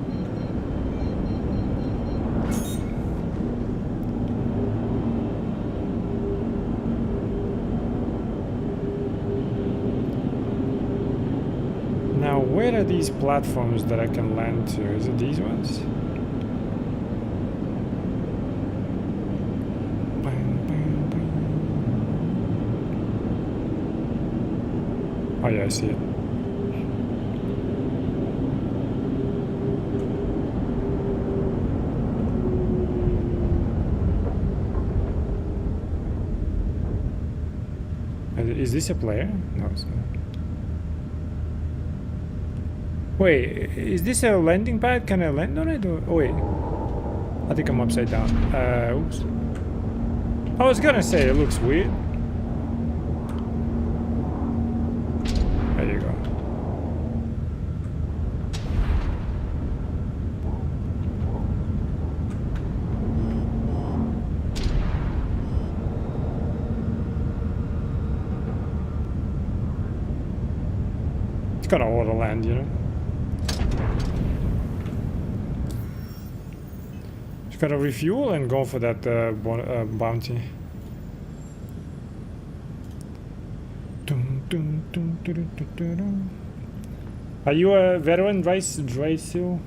Now, where are these platforms that I can land to? Is it these ones? Bang, bang, bang. Oh yeah, I see it. Is this a player? No, it's not. Wait, is this a landing pad? Can I land on it? Or, oh wait, I think I'm upside down. Oops. I was gonna say it looks weird. There you go. It's got auto land, you know. Gotta refuel and go for that bounty. Are you a veteran, Drysil?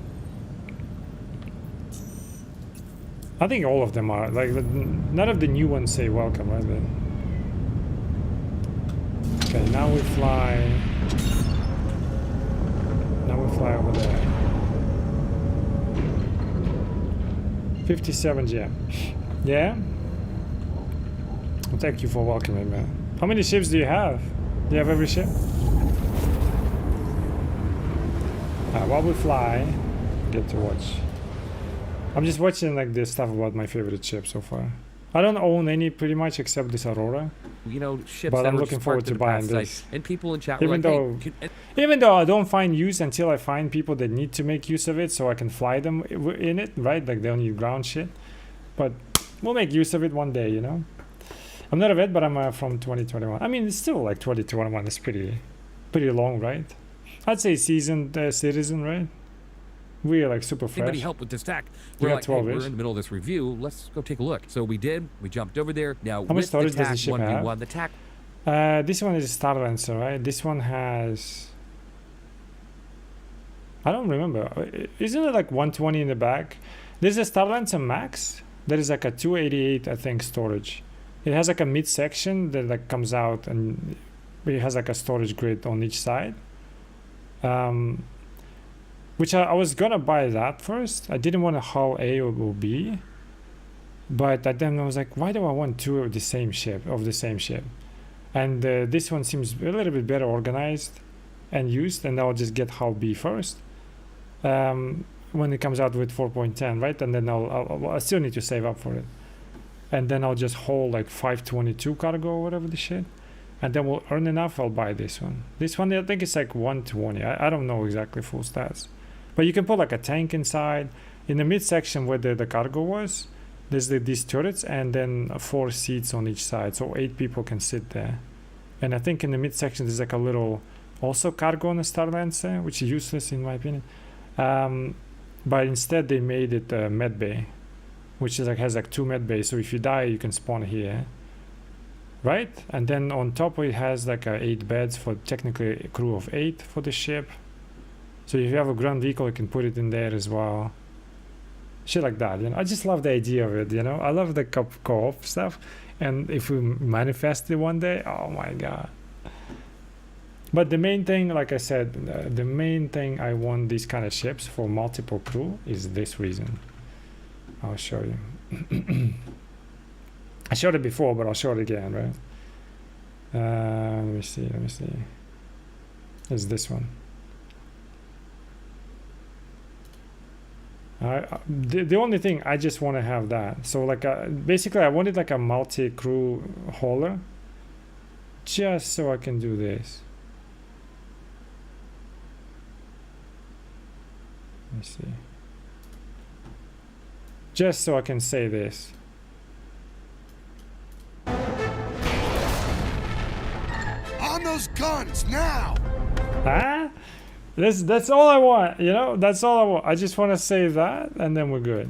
I think all of them are. Like, none of the new ones say welcome, right? Okay, now we fly. Now we fly over there. 57 GM. Yeah? Well, thank you for welcoming, man. How many ships do you have? Do you have every ship? While we fly, get to watch. I'm just watching like this stuff about my favorite ship so far. I don't own any pretty much except this Aurora. You know, ships But that I'm were looking just forward parked to in the past buying site, this. and people in chat were Even like, though, hey, even though I don't find use until I find people that need to make use of it, so I can fly them in it, right? Like they don't need ground shit. But we'll make use of it one day, you know. I'm not a vet, but I'm from 2021. I mean, it's still like 2021 is pretty long, right? I'd say seasoned citizen, right? We're like super fresh. anybody help with this attack? You We're got like, hey, 12 we're ish. in the middle of this review. Let's go take a look. So we did. We jumped over there. Now, How much with storage the does the TAC ship 1v1, have? the TAC This one is a Star Lancer, right? This one has... I don't remember. Isn't it like 120 in the back? There's a Star Lancer Max. There is like a 288, I think, storage. It has like a mid-section that like comes out and it has like a storage grid on each side. Which I was gonna buy that first. I didn't want a hull A or B. But then I was like, why do I want two of the same ship? And this one seems a little bit better organized and used, and I'll just get hull B first when it comes out with 4.10, right? And then I still need to save up for it, and then I'll just hold like 522 cargo or whatever the shit, and then we'll earn enough. I'll buy this one. This one I think it's like 120. I don't know exactly full stats, but you can put like a tank inside. In the midsection where the cargo was, there's these turrets and then 4 seats on each side, so 8 people can sit there. And I think in the midsection there's like a little also cargo on the Star Lancer, which is useless in my opinion. But instead they made it a med bay, which is like has like 2 med bays, so if you die you can spawn here, right? And then on top it has like 8 beds for technically a crew of 8 for the ship. So if you have a ground vehicle you can put it in there as well. Shit like that, you know. I just love the idea of it, you know. I love the co-op stuff, and if we manifest it one day, oh my god. But the main thing, like I said, the main thing I want these kind of ships for multiple crew is this reason. I'll show you. I showed it before, but I'll show it again, right? Let me see. It's this one. The only thing, I just want to have that. So like basically I wanted like a multi-crew hauler just so I can do this. Let me see. Just so I can say this. On those guns now! Huh? That's all I want, you know? That's all I want. I just want to say that, and then we're good.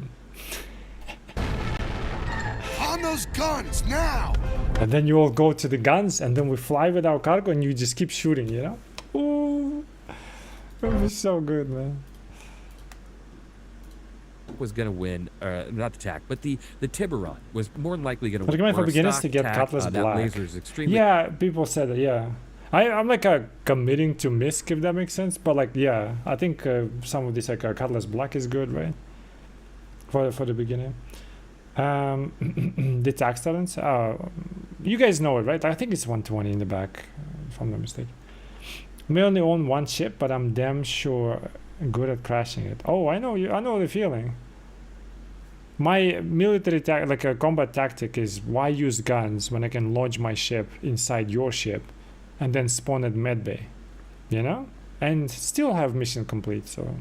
On those guns now! And then you all go to the guns, and then we fly with our cargo, and you just keep shooting, you know? Ooh, it would be so good, man. Was going to win, not the TAC, but the Tiburon was more than likely going to win. Recommend for Where beginners stock to get TAC, Cutlass that Black. laser is extremely Yeah, people said that, yeah. I'm like committing to MISC, if that makes sense, but like, yeah, I think some of this like Cutlass Black is good, right? For the beginner. The tax talents, you guys know it, right? I think it's 120 in the back, if I'm not mistaken. May only own 1 ship, but I'm damn sure good at crashing it. Oh, I know you. I know the feeling. My military like a combat tactic is why use guns when I can launch my ship inside your ship, and then spawn at medbay, you know, and still have mission complete. So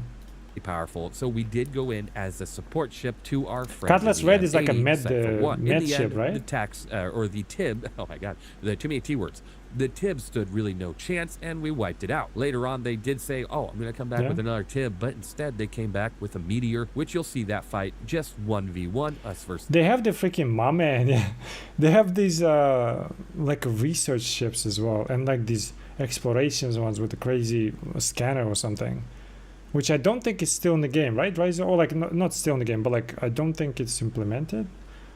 powerful. So we did go in as a support ship to our friends. Cutlass Red is like a med med ship, right? The tax or the TIB. Oh my God, too many T words. The TIB stood really no chance, and we wiped it out. Later on, they did say, "Oh, I'm going to come back with another TIB," but instead they came back with a Meteor, which you'll see that fight just 1v1 us versus. They have the freaking man. Yeah. They have these like research ships as well, and like these explorations ones with the crazy scanner or something, which I don't think is still in the game, right? Riser, or like not still in the game, but like I don't think it's implemented.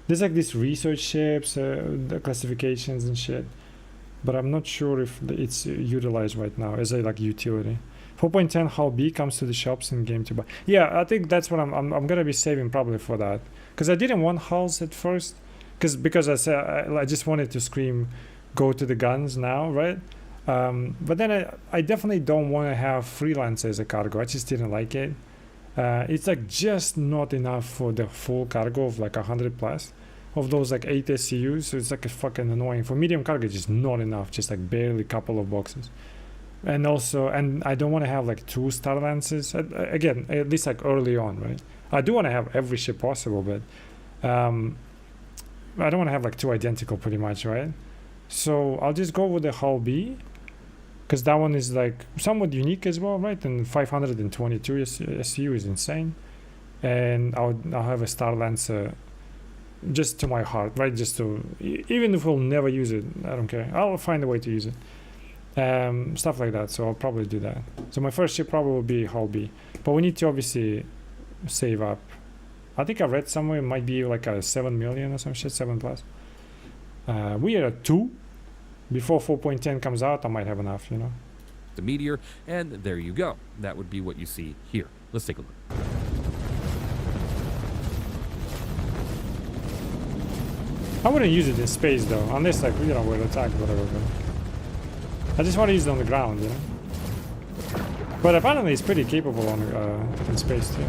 There's like these research ships, the classifications and shit. But I'm not sure if it's utilized right now as a like utility. 4.10 hull B comes to the shops in game to buy. Yeah, I think that's what I'm gonna be saving probably for that, because I didn't want hulls at first, because I said I just wanted to scream, go to the guns now, right? But then I definitely don't want to have freelance as a cargo. I just didn't like it. It's like just not enough for the full cargo of like 100 plus. Of those like 8 SCUs, so it's like a fucking annoying. For medium cargo, it's just not enough, just like barely a couple of boxes. And also, and I don't want to have like 2 Star Lances, again, at least like early on, right? I do want to have every ship possible, but I don't want to have like 2 identical pretty much, right? So I'll just go with the hull B, because that one is like somewhat unique as well, right? And 522 SCU is insane. And I'll have a Star Lancer just to my heart, right? Just to, even if we'll never use it, I don't care. I'll find a way to use it. Stuff like that. So I'll probably do that. So my first ship probably will be hull B, but we need to obviously save up. I think I read somewhere it might be like a 7 million or some shit, 7 plus. We are at 2. Before 4.10 comes out, I might have enough, you know. The Meteor, and there you go. That would be what you see here. Let's take a look. I wouldn't use it in space though, unless like, you know, we'll attack whatever. But I just want to use it on the ground, you know. But apparently it's pretty capable on in space too.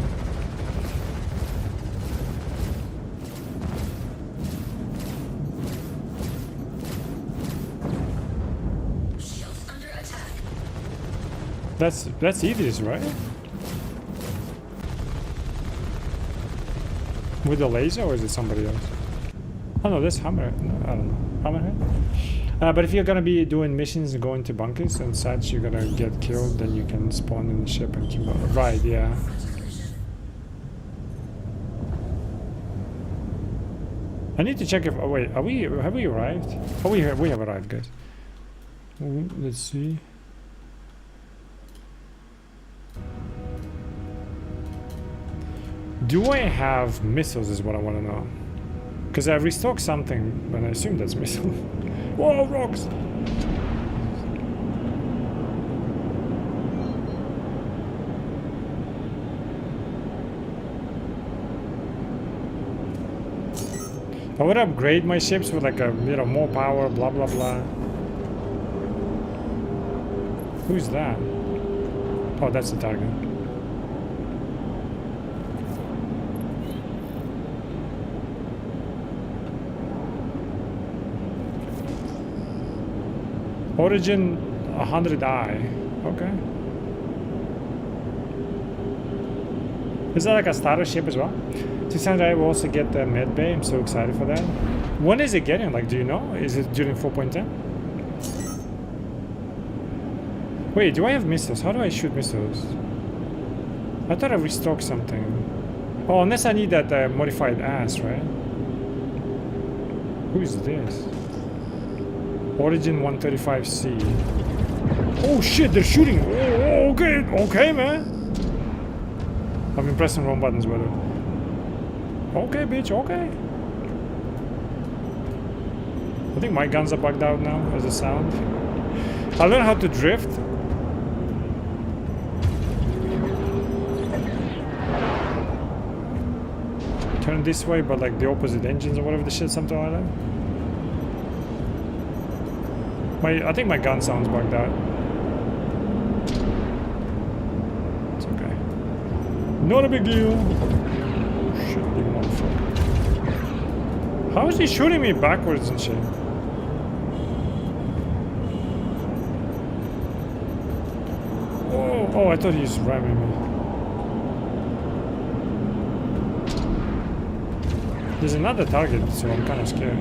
That's Aegis, right? With the laser, or is it somebody else? Oh no, that's Hammer. No, I don't know. Hammerhead? But if you're gonna be doing missions and going to bunkers and such, you're gonna get killed, then you can spawn in the ship and keep on. Right, yeah. I need to check if. Oh wait, have we arrived? Oh, we have arrived, guys. Let's see. Do I have missiles is what I want to know. Because I restocked something, but I assume that's missile. Whoa, rocks! I would upgrade my ships with like a, you know, more power, blah blah blah. Who's that? Oh, that's the target. Origin 100i. Okay. Is that like a starter ship as well? 600i will also get the med bay. I'm so excited for that. When is it getting? Like, do you know? Is it during 4.10? Wait, do I have missiles? How do I shoot missiles? I thought I restocked something. Oh, unless I need that modified ass, right? Who is this? Origin 135C. Oh shit, they're shooting! Oh, okay, okay, man. I've been pressing wrong buttons, by the way. Okay, bitch, okay. I think my guns are bugged out now as a sound. I learned how to drift. Turn this way, but like the opposite engines or whatever the shit, something like that. I think my gun sounds bugged out. It's okay. Not a big deal. Shit, you motherfucker. How is he shooting me backwards and shit? Oh, I thought he was ramming me. There's another target, so I'm kind of scared.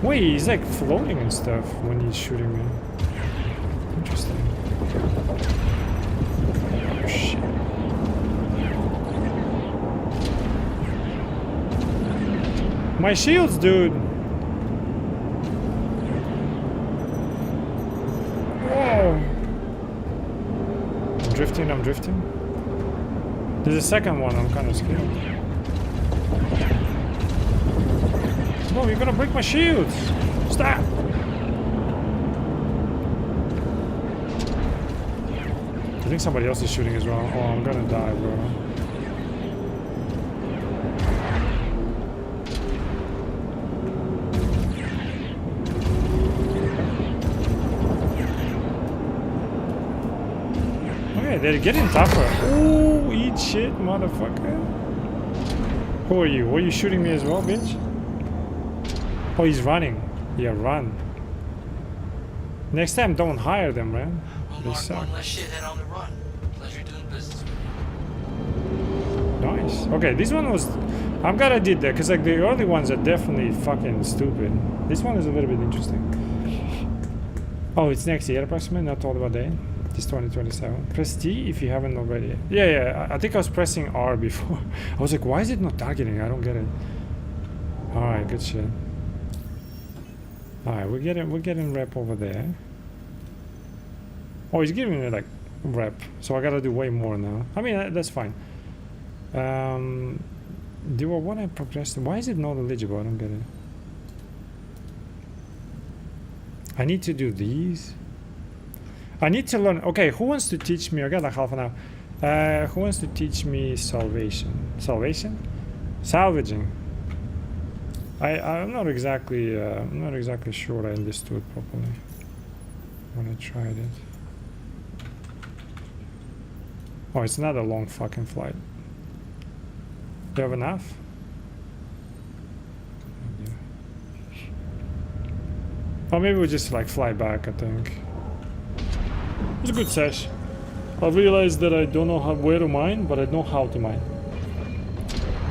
Wait, he's like floating and stuff when he's shooting me. Interesting. Oh shit. My shields, dude! Whoa! I'm drifting. There's a second one, I'm kind of scared. No, you're gonna break my shields! Stop! I think somebody else is shooting as well. Oh, I'm gonna die, bro. Okay, they're getting tougher. Ooh, eat shit, motherfucker. Who are you? Were you shooting me as well, bitch? Oh, he's running. Yeah, run. Next time, don't hire them, man. They suck. One less shithead on the run. Pleasure doing business with you. Nice. Okay, this one was... I'm glad I did that, because like the early ones are definitely fucking stupid. This one is a little bit interesting. Oh, it's next year approximately, not all about day. It's 2027. Press T if you haven't already. Yeah, I think I was pressing R before. I was like, why is it not targeting? I don't get it. Alright, good shit. Alright, we're getting rep over there. Oh, he's giving me like rep, so I gotta do way more now. I mean, that's fine. Do I want to progress? Why is it not eligible? I don't get it. I need to do these. I need to learn. Okay, who wants to teach me? I got like half an hour. Who wants to teach me salvation? Salvation? Salvaging. I'm not exactly sure I understood properly when I tried it. Oh, it's not a long fucking flight. Do you have enough? Or maybe we just like fly back, I think. It was a good sesh. I realized that I don't know where to mine, but I know how to mine.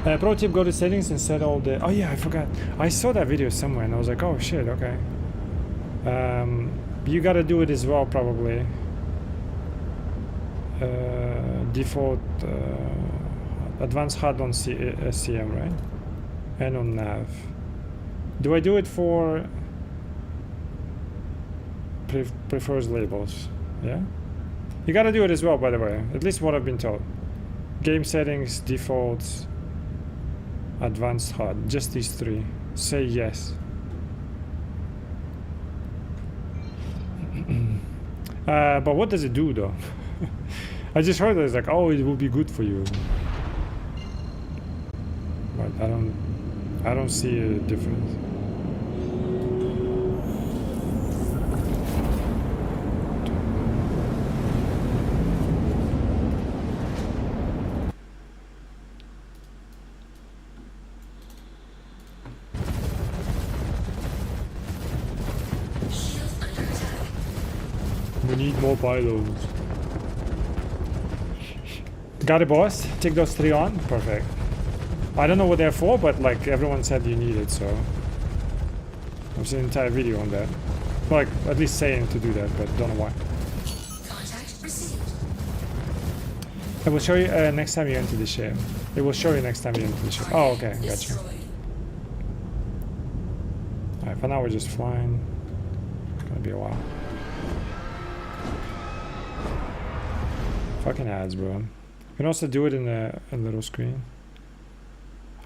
Pro tip, go to settings and set all the... Oh yeah, I forgot. I saw that video somewhere and I was like, oh shit, okay. You gotta do it as well, probably. Default advanced HUD on SCM, right? And on nav. Do I do it for prefers labels? Yeah? You gotta do it as well, by the way. At least what I've been told. Game settings, defaults, advanced HUD. Just these three. Say yes. But what does it do though? I just heard that it's like, oh, it will be good for you. But I don't see a difference. We need more pylons. Got it, boss. Take those 3 on. Perfect. I don't know what they're for, but like everyone said you need it, so I've seen an entire video on that. Like at least saying to do that, but don't know why. Contact received. I will show you next time you enter the ship. It will show you next time you enter the ship. Oh, okay, gotcha. Alright, for now we're just flying. It's gonna be a while. Fucking ads, bro. You can also do it in a little screen.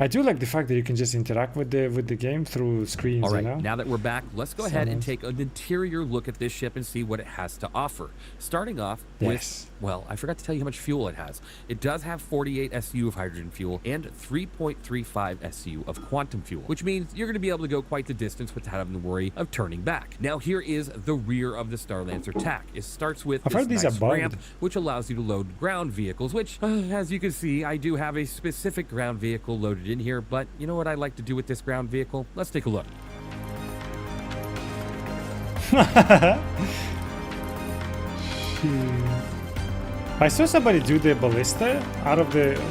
I do like the fact that you can just interact with the game through screens. All right, you know? now that we're back, let's go ahead and take an interior look at this ship and see what it has to offer. Starting off with, well, I forgot to tell you how much fuel it has. It does have 48 SU of hydrogen fuel and 3.35 SU of quantum fuel, which means you're going to be able to go quite the distance without having to worry of turning back. Now here is the rear of the Starlancer TAC. It starts with this nice ramp, which allows you to load ground vehicles, which, as you can see, I do have a specific ground vehicle loaded in here, but you know what I like to do with this ground vehicle? Let's take a look. I saw somebody do the ballista out of the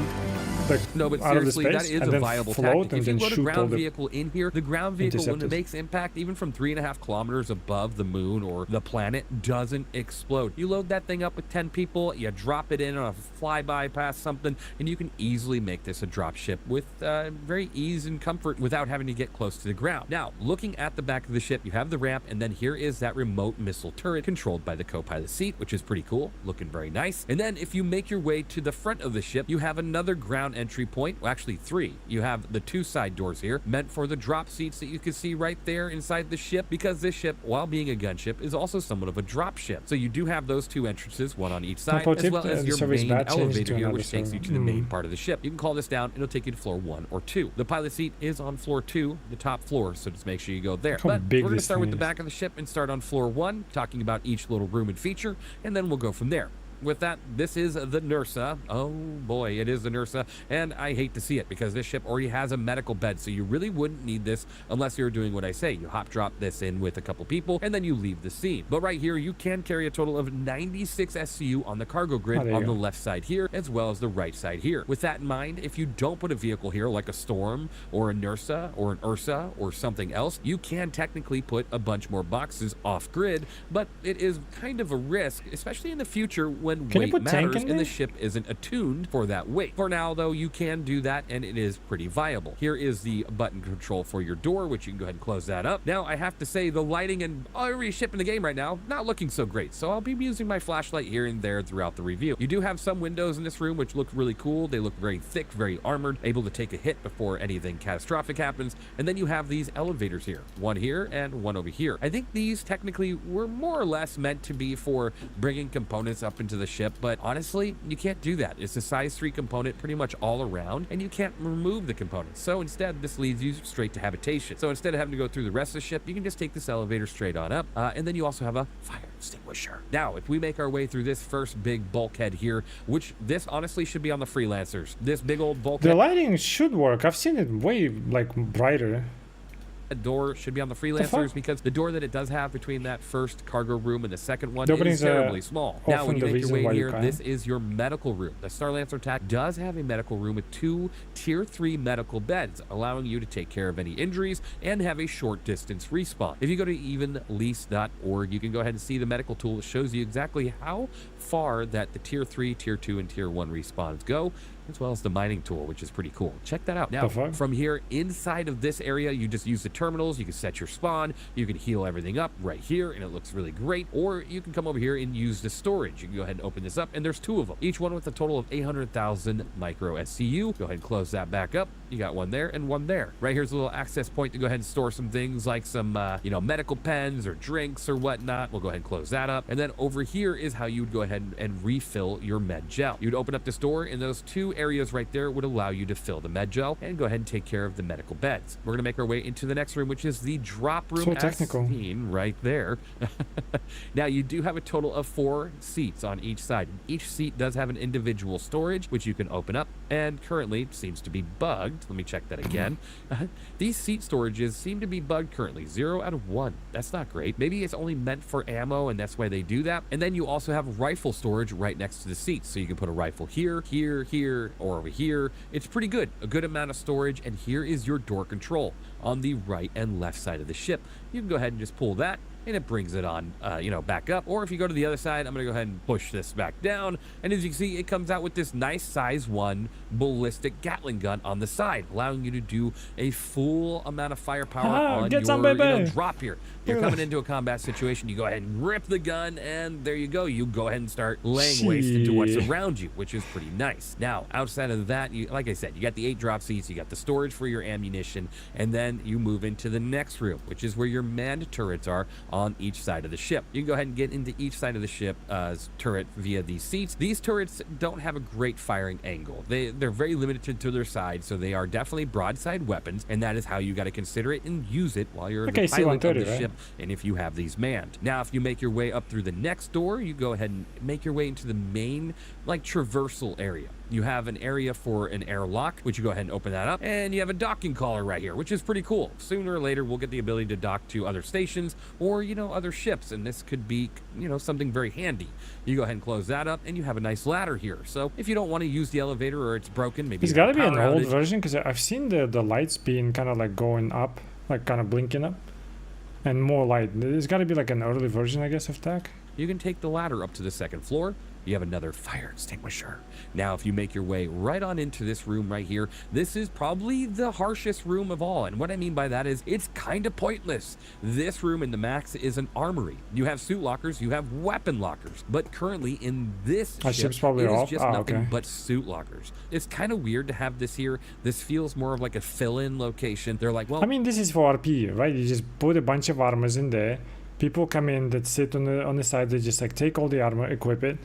no, but seriously, that is a viable tactic. If you load a ground vehicle in here, the ground vehicle, when it makes impact, even from 3.5 kilometers above the moon or the planet, doesn't explode. You load that thing up with 10 people, you drop it in on a flyby past something, and you can easily make this a drop ship with very ease and comfort without having to get close to the ground. Now, looking at the back of the ship, you have the ramp, and then here is that remote missile turret controlled by the co-pilot seat, which is pretty cool, looking very nice. And then if you make your way to the front of the ship, you have another ground entry point. Well, actually 3. You have the 2 side doors here, meant for the drop seats that you can see right there inside the ship, because this ship, while being a gunship, is also somewhat of a drop ship. So you do have those 2 entrances, one on each side, as well as your main elevator here, which takes you to the main part of the ship. You can call this down, it'll take you to floor 1 or 2. The pilot seat is on floor 2, the top floor, so just make sure you go there. But we're going to start with the back of the ship and start on floor 1, talking about each little room and feature, and then we'll go from there. With that, this is the Nursa. Oh boy, it is the Nursa, and I hate to see it because this ship already has a medical bed, so you really wouldn't need this unless you're doing what I say. You hop drop this in with a couple people, and then you leave the scene. But right here, you can carry a total of 96 SCU on the cargo grid on the left side here, as well as the right side here. With that in mind, if you don't put a vehicle here, like a Storm, or a Nursa, or an Ursa, or something else, you can technically put a bunch more boxes off-grid, but it is kind of a risk, especially in the future when weight matters and the ship isn't attuned for that weight. For now, though, you can do that, and it is pretty viable. Here is the button control for your door, which you can go ahead and close that up. Now, I have to say, the lighting in every ship in the game right now, not looking so great, so I'll be using my flashlight here and there throughout the review. You do have some windows in this room, which look really cool. They look very thick, very armored, able to take a hit before anything catastrophic happens, and then you have these elevators here. One here and one over here. I think these technically were more or less meant to be for bringing components up into of the ship, but honestly, you can't do that. It's a size 3 component pretty much all around, and you can't remove the components. So instead, this leads you straight to habitation. So instead of having to go through the rest of the ship, you can just take this elevator straight on up, and then you also have a fire extinguisher. Now, if we make our way through this first big bulkhead here, which this honestly should be on the freelancers, this big old bulkhead. The lighting should work. I've seen it way like brighter. A door should be on the freelancers because the door that it does have between that first cargo room and the second one The is openings are terribly small. Now, when you often the make your reason way why you here, can't. this is your medical room. The Starlancer TAC does have a medical room with 2 tier 3 medical beds, allowing you to take care of any injuries and have a short distance respawn. If you go to evenlease.org, you can go ahead and see the medical tool that shows you exactly how far that the tier 3, tier 2, and tier 1 respawns go, as well as the mining tool, which is pretty cool. Check that out. Now, from here, inside of this area, you just use the terminals. You can set your spawn. You can heal everything up right here, and it looks really great. Or you can come over here and use the storage. You can go ahead and open this up, and there's 2 of them, each one with a total of 800,000 micro SCU. Go ahead and close that back up. You got one there and one there. Right here's a little access point to go ahead and store some things like some, medical pens or drinks or whatnot. We'll go ahead and close that up. And then over here is how you would go ahead and refill your med gel. You'd open up this door, and those 2 areas right there would allow you to fill the med gel and go ahead and take care of the medical beds. We're going to make our way into the next room, which is the drop room. So technical. Seen right there. Now, you do have a total of 4 seats on each side. Each seat does have an individual storage, which you can open up, and currently it seems to be bugged. Let me check that again. These seat storages seem to be bugged currently. 0 out of 1. That's not great. Maybe it's only meant for ammo, and that's why they do that. And then you also have rifle storage right next to the seats. So you can put a rifle here, here, here, or over here. It's pretty good. A good amount of storage. And here is your door control on the right and left side of the ship. You can go ahead and just pull that, and it brings it on, back up. Or if you go to the other side, I'm going to go ahead and push this back down. And as you can see, it comes out with this nice size 1 ballistic Gatling gun on the side, allowing you to do a full amount of firepower on your drop here. You're coming into a combat situation, you go ahead and rip the gun, and there you go. You go ahead and start laying waste into what's around you, which is pretty nice. Now, outside of that, like I said, you got the 8 drop seats, you got the storage for your ammunition, and then you move into the next room, which is where your manned turrets are on each side of the ship. You can go ahead and get into each side of the ship turret via these seats. These turrets don't have a great firing angle. They're very limited to their side, so they are definitely broadside weapons, and that is how you got to consider it and use it while you're the pilot of the ship, and if you have these manned. Now, if you make your way up through the next door, you go ahead and make your way into the main, traversal area. You have an area for an airlock, which you go ahead and open that up, and you have a docking collar right here, which is pretty cool. Sooner or later, we'll get the ability to dock to other stations or, other ships, and this could be, something very handy. You go ahead and close that up, and you have a nice ladder here. So if you don't want to use the elevator or it's broken, maybe it's got to be an old version, because I've seen the lights being kind of like going up, like kind of blinking up, and more light. There's got to be like an early version, I guess, of TAC. You can take the ladder up to the 2nd floor. You have another fire extinguisher. Now, if you make your way right on into this room right here, this is probably the harshest room of all. And what I mean by that is it's kind of pointless. This room in the max is an armory. You have suit lockers, you have weapon lockers. But currently in this ship, probably it is off. just nothing Okay. but suit lockers. It's kind of weird to have this here. This feels more of like a fill-in location. They're like, well, I mean, this is for RP, right? You just put a bunch of armors in there. People come in that sit on the side. They just take all the armor, equip it,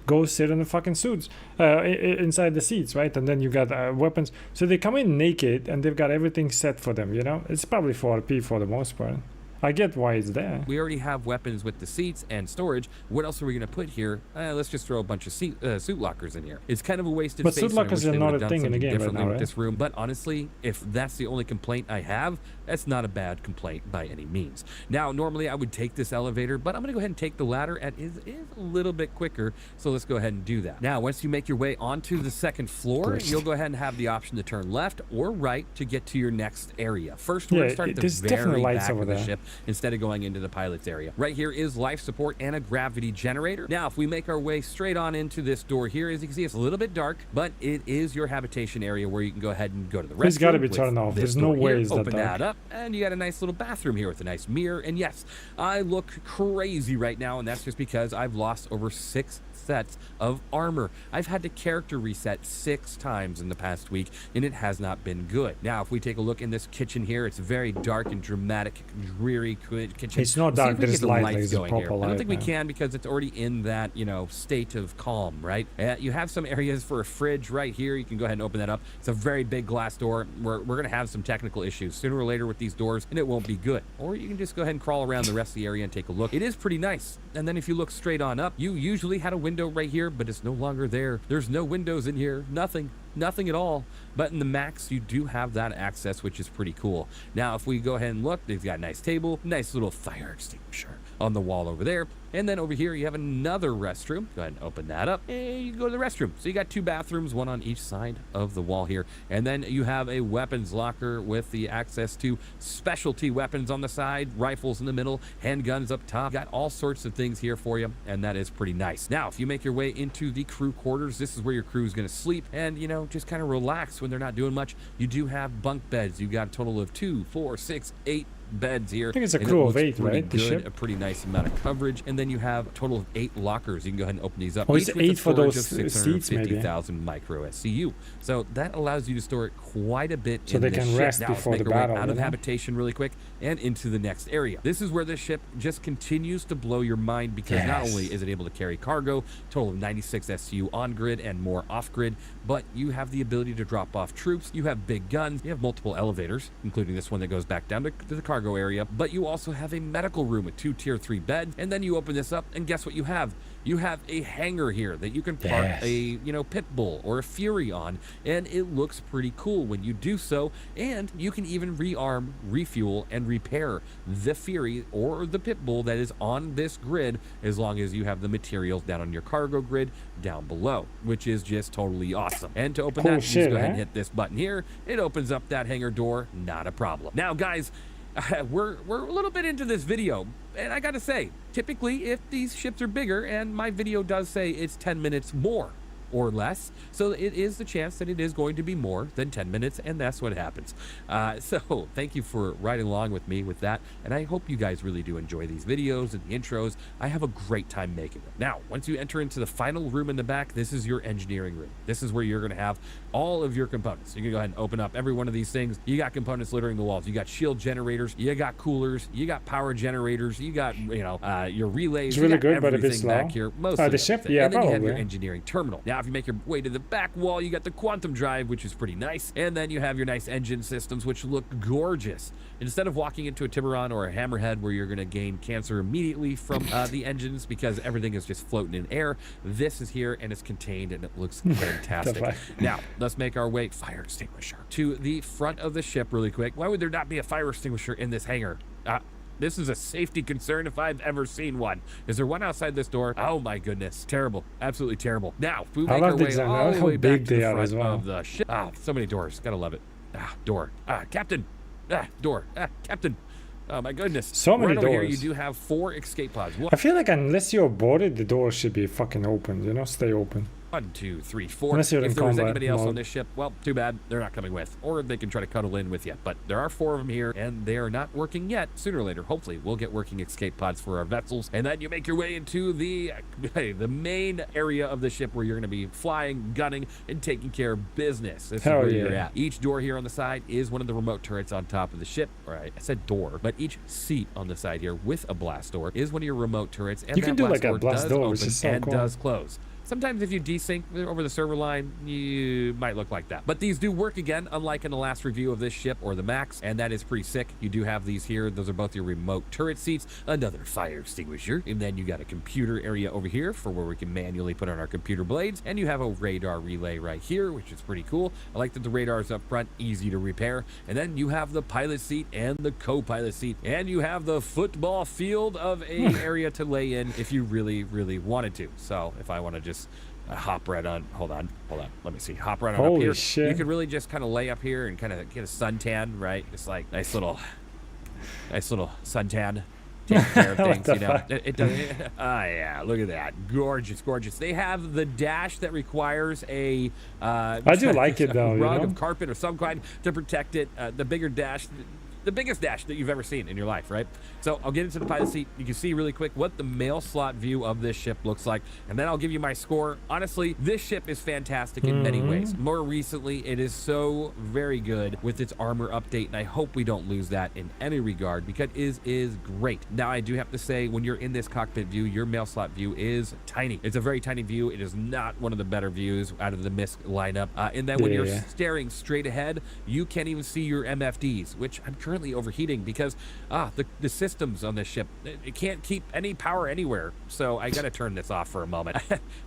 go sit in the fucking suits inside the seats, right? And then you got weapons. So they come in naked, and they've got everything set for them. It's probably for RP for the most part. I get why it's there. We already have weapons with the seats and storage. What else are we going to put here? Let's just throw a bunch of suit lockers in here. It's kind of a wasted But space. suit lockers are not a thing in the game right now, right? This room. But honestly, if that's the only complaint I have, that's not a bad complaint by any means. Now, normally I would take this elevator, but I'm going to go ahead and take the ladder. It is a little bit quicker, so let's go ahead and do that. Now, once you make your way onto the 2nd floor, you'll go ahead and have the option to turn left or right to get to your next area. First, we're going to start at the very back of the ship instead of going into the pilot's area. Right here is life support and a gravity generator. Now, if we make our way straight on into this door here, as you can see, it's a little bit dark, but it is your habitation area where you can go ahead and go to the restroom. It's got to be turned off. There's no way it's that dark. Open that up, and you got a nice little bathroom here with a nice mirror. And yes, I look crazy right now, and that's just because I've lost over 6 sets of armor. I've had to character reset 6 times in the past week, and it has not been good. Now, if we take a look in this kitchen here, it's a very dark and dramatic, dreary kitchen. It's not We'll see dark, if we there's get the light, lights there's a going here. proper I don't light, think we man. can because it's already in that, you know, state of calm, right? You have some areas for a fridge right here. You can go ahead and open that up. It's a very big glass door. We're going to have some technical issues sooner or later with these doors, and it won't be good. Or you can just go ahead and crawl around the rest of the area and take a look. It is pretty nice. And then if you look straight on up, you usually had a window right here, but it's no longer there. There's no windows in here. Nothing at all. But in the Max, you do have that access, which is pretty cool. Now, if we go ahead and look, they've got a nice table, nice little fire extinguisher on the wall over there. And then over here, you have another restroom. Go ahead and open that up, and you can go to the restroom. So you got 2 bathrooms, one on each side of the wall here. And then you have a weapons locker with the access to specialty weapons on the side, rifles in the middle, handguns up top. Got all sorts of things here for you, and that is pretty nice. Now, if you make your way into the crew quarters, this is where your crew is going to sleep and, you know, just kind of relax when they're not doing much. You do have bunk beds. You got a total of 2, 4, 6, 8 beds here. I think it's a and crew it of looks 8, pretty right? The good, ship? a pretty nice amount of coverage, and then you have a total of 8 lockers. You can go ahead and open these up. Oh, it's each with a 8 for storage those of seats, maybe. 650,000 micro SCU. So that allows you to store it quite a bit So in they this can ship. rest Now, before let's the make our way battle, out of you know? habitation really quick and into the next area. This is where this ship just continues to blow your mind because not only is it able to carry cargo, total of 96 SCU on grid and more off grid, but you have the ability to drop off troops. You have big guns. You have multiple elevators, including this one that goes back down to the cargo area. But you also have a medical room with 2 tier 3 beds. And then you open this up, and guess what you have? You have a hangar here that you can park a, you know, pit bull or a Fury on, and it looks pretty cool when you do so. And you can even rearm, refuel, and repair the Fury or the pit bull that is on this grid, as long as you have the materials down on your cargo grid down below, which is just totally awesome. And to open Cool that, you just shit, go ahead and eh? hit this button here. It opens up that hangar door, not a problem. Now, guys, we're a little bit into this video, and I gotta say, typically if these ships are bigger, and my video does say it's 10 minutes more or less, so it is the chance that it is going to be more than 10 minutes, and that's what happens. So thank you for riding along with me with that, and I hope you guys really do enjoy these videos and the intros. I have a great time making them. Now, once you enter into the final room in the back, this is your engineering room. This is where you're gonna have all of your components. You can go ahead and open up every one of these things. You got components littering the walls. You got shield generators, you got coolers, you got power generators, you got, you know, your relays. It's really you got good, but a bit everything back slow. here. Most The of ship, everything. yeah, And then you have your probably. engineering terminal. Now, if you make your way to the back wall, you got the quantum drive, which is pretty nice. And then you have your nice engine systems, which look gorgeous. Instead of walking into a Tiburon or a Hammerhead where you're going to gain cancer immediately from the engines because everything is just floating in air, this is here and it's contained and it looks fantastic. Now, let's make our way, fire extinguisher, to the front of the ship really quick. Why would there not be a fire extinguisher in this hangar? This is a safety concern if I've ever seen one. Is there one outside this door? Oh my goodness. Terrible. Absolutely terrible. Now, if we I make love our the way design. I all love the how way back big to they the are front as well. of the ship. So many doors. Gotta love it. Door. Captain. Door. Captain. Oh my goodness. So many right over here, you doors. do have 4 escape pods. I feel like unless you're boarded, the door should be fucking open, you know, stay open. 1, 2, 3, 4. Unless you're If in there was combat anybody else on mode. this ship, well, too bad. They're not coming with. Or they can try to cuddle in with you. But there are 4 of them here, and they are not working yet. Sooner or later, hopefully, we'll get working escape pods for our vessels. And then you make your way into the main area of the ship where you're going to be flying, gunning, and taking care of business. This Hell is where you're yeah. at. Each door here on the side is one of the remote turrets on top of the ship. All right, I said door, but each seat on the side here with a blast door is one of your remote turrets. And You can that do like a door blast does door, which open is so and cool. does close. Sometimes if you desync over the server line, you might look like that. But these do work again, unlike in the last review of this ship or the Max, and that is pretty sick. You do have these here. Those are both your remote turret seats, another fire extinguisher, and then you got a computer area over here for where we can manually put on our computer blades, and you have a radar relay right here, which is pretty cool. I like that the radar is up front, easy to repair, and then you have the pilot seat and the co-pilot seat, and you have the football field of a area to lay in if you really, really wanted to. So if I want to just hop right on, hold on, let me see, hop right on Holy up here. shit. You could really just kind of lay up here and kind of get a suntan, right? Just like nice little suntan. Taking care of What things, the you know. fuck? It does. Oh yeah, look at that, gorgeous. They have the dash that requires a I do like it though, rug you know? of carpet or some kind to protect it. The bigger dash the biggest dash that you've ever seen in your life, right? So I'll get into the pilot seat. You can see really quick what the mail slot view of this ship looks like, and then I'll give you my score. Honestly, this ship is fantastic in many ways. More recently, it is so very good with its armor update, and I hope we don't lose that in any regard because it is great. Now, I do have to say, when you're in this cockpit view, your mail slot view is tiny. It's a very tiny view. It is not one of the better views out of the MISC lineup. And then when you're staring straight ahead, you can't even see your MFDs, which I'm currently overheating because the systems on this ship, it can't keep any power anywhere. So I gotta turn this off for a moment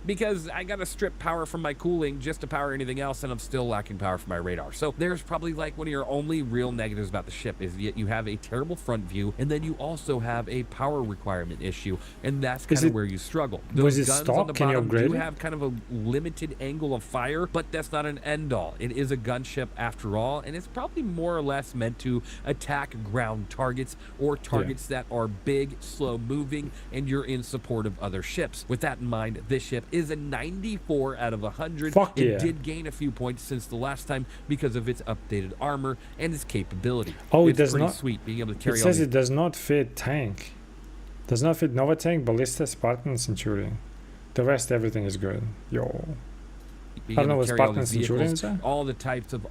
because I gotta strip power from my cooling just to power anything else, and I'm still lacking power from my radar. So there's probably like one of your only real negatives about the ship is that you have a terrible front view, and then you also have a power requirement issue, and that's kind of where you struggle. Those guns stock? on the Can you bottom upgrade do it? have kind of a limited angle of fire, but that's not an end all. It is a gunship after all, and it's probably more or less meant to attack ground targets or targets that are big, slow moving, and you're in support of other ships. With that in mind, this ship is a 94 out of 100. Fuck it yeah. did gain a few points since the last time because of its updated armor and its capability. Oh, it's it does pretty not. sweet being able to It carry all says these. it does not fit tank. Does not fit Nova tank, Ballista, Spartan, Centurion. The rest, everything is good. Yo. Being I don't know able what to carry all Spartan these Centurions vehicles, are. all the types of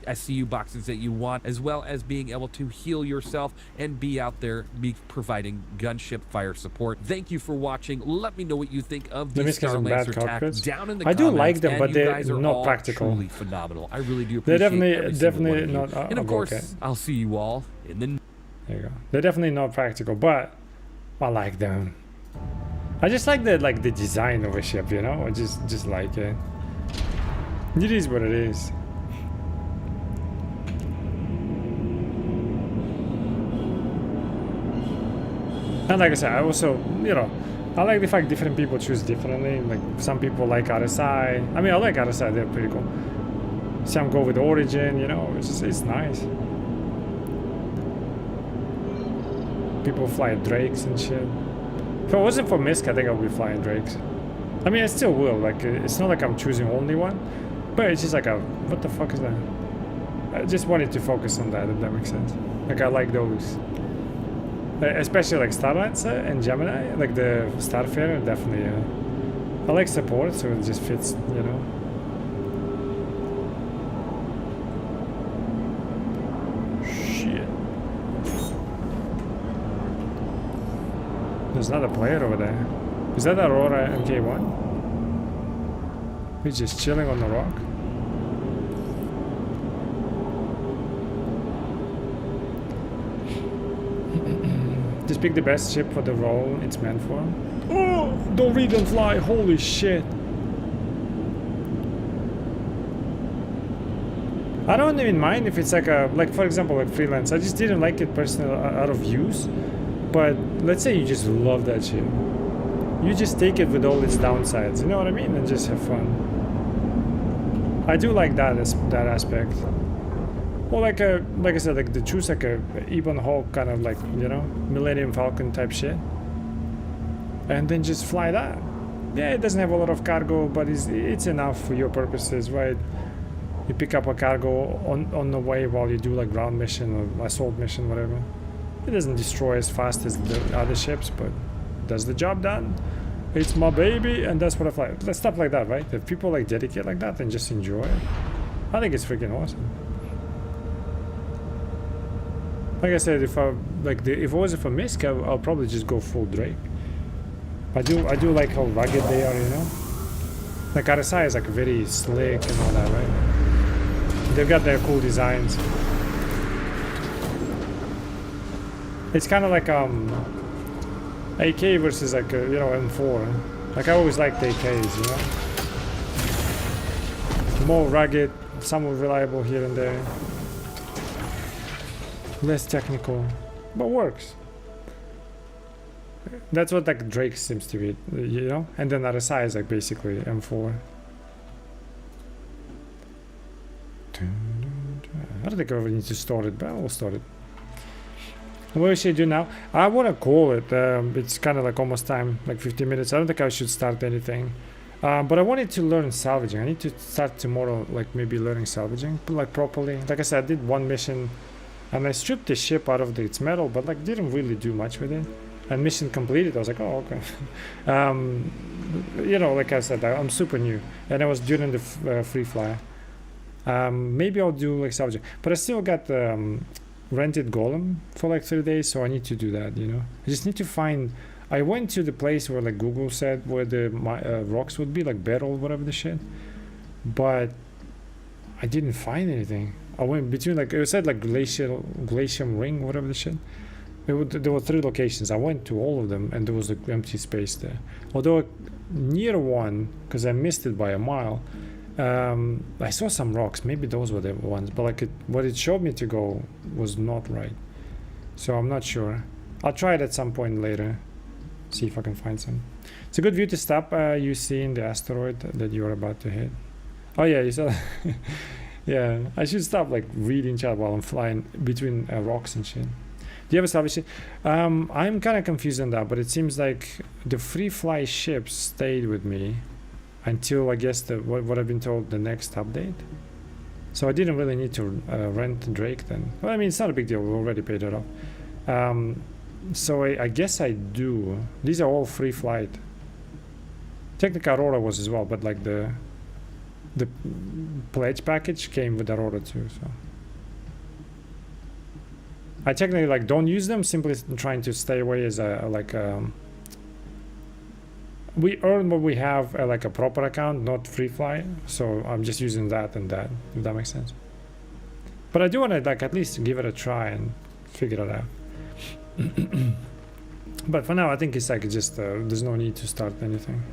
SCU boxes that you want, as well as being able to heal yourself and be out there providing gunship fire support. Thank you for watching. Let me know what you think of Let me these get Star some bad Lancer TAC cockpits. down in the I comments. do like them, and but you they're guys are not all practical. truly phenomenal. I really do They're appreciate definitely- every single one definitely of you. not- And of oh, course, okay. I'll see you all in the There you go. They're definitely not practical, but I like them. I just like the design of a ship, you know? I just like it. It is what it is. And like I said, I also, you know, I like the fact different people choose differently. Like some people like RSI. I mean, I like RSI. They're pretty cool. Some go with Origin. You know, it's nice. People fly Drakes and shit. If it wasn't for MISC, I think I would be flying Drakes. I mean, I still will. Like, it's not like I'm choosing only one, but it's just like what the fuck is that? I just wanted to focus on that, if that makes sense. Like, I like those. Especially like Star Lancer and Gemini, like the Starfarer, definitely. I like support, so it just fits, you know. Shit. There's another player over there. Is that Aurora MK1? He's just chilling on the rock. Just pick the best ship for the role it's meant for. Oh, don't read and fly. Holy shit. I don't even mind if it's like for example, like freelance. I just didn't like it personally out of use. But let's say you just love that ship. You just take it with all its downsides, you know what I mean? And just have fun. I do like that aspect. Well, like I said, like to choose like a Ebon Hawk kind of like, you know, Millennium Falcon type shit, and then just fly that. Yeah, it doesn't have a lot of cargo, but it's enough for your purposes, right? You pick up a cargo on the way while you do like ground mission or assault mission, whatever. It doesn't destroy as fast as the other ships, but does the job done. It's my baby, and that's what I fly. Let's stuff like that, right? If people like dedicate like that and just enjoy it, I think it's freaking awesome. Like I said, if it wasn't for MISC, I'll probably just go full Drake. I do like how rugged they are, you know. Like RSI is like very slick and all that, right? They've got their cool designs. It's kind of like AK versus like you know, M4. Like I always liked the AKs, you know. More rugged, somewhat reliable here and there. Less technical, but works. That's what like Drake seems to be, you know. And then RSI is like basically M4. I don't think I really need to start it, but I'll start it. What should I do now? I want to call it. It's kind of like almost time, like 15 minutes. I don't think I should start anything. But I wanted to learn salvaging. I need to start tomorrow, like maybe learning salvaging, but like properly. Like I said, I did one mission And I stripped the ship out of its metal, but like didn't really do much with it. And mission completed. I was like, oh, okay. You know, like I said, I'm super new, and I was during the free fly. Maybe I'll do like salvage, but I still got rented golem for like 3 days, so I need to do that. You know, I just need to find. I went to the place where like Google said where the rocks would be, like Beryl, whatever the shit, but I didn't find anything. I went between like it said like glacium ring, whatever the shit. There were 3 locations. I went to all of them, and there was like empty space there. Although near one, because I missed it by a mile, I saw some rocks. Maybe those were the ones, but like what it showed me to go was not right. So I'm not sure. I'll try it at some point later. See if I can find some. It's a good view to stop. You seeing the asteroid that you're about to hit. Oh yeah, you saw. Yeah, I should stop like reading chat while I'm flying between rocks and shit. Do you have a salvage? I'm kind of confused on that, but it seems like the free fly ships stayed with me until I guess what I've been told the next update. So I didn't really need to rent Drake then. Well, I mean, it's not a big deal. We already paid it off. So I guess I do. These are all free flight. Technically Aurora was as well, but like the pledge package came with Aurora too. So I technically like don't use them, simply trying to stay away as a like we earn what we have like a proper account, not free fly, so I'm just using that and that, if that makes sense. But I do want to like at least give it a try and figure it out. But for now I think it's like just there's no need to start anything.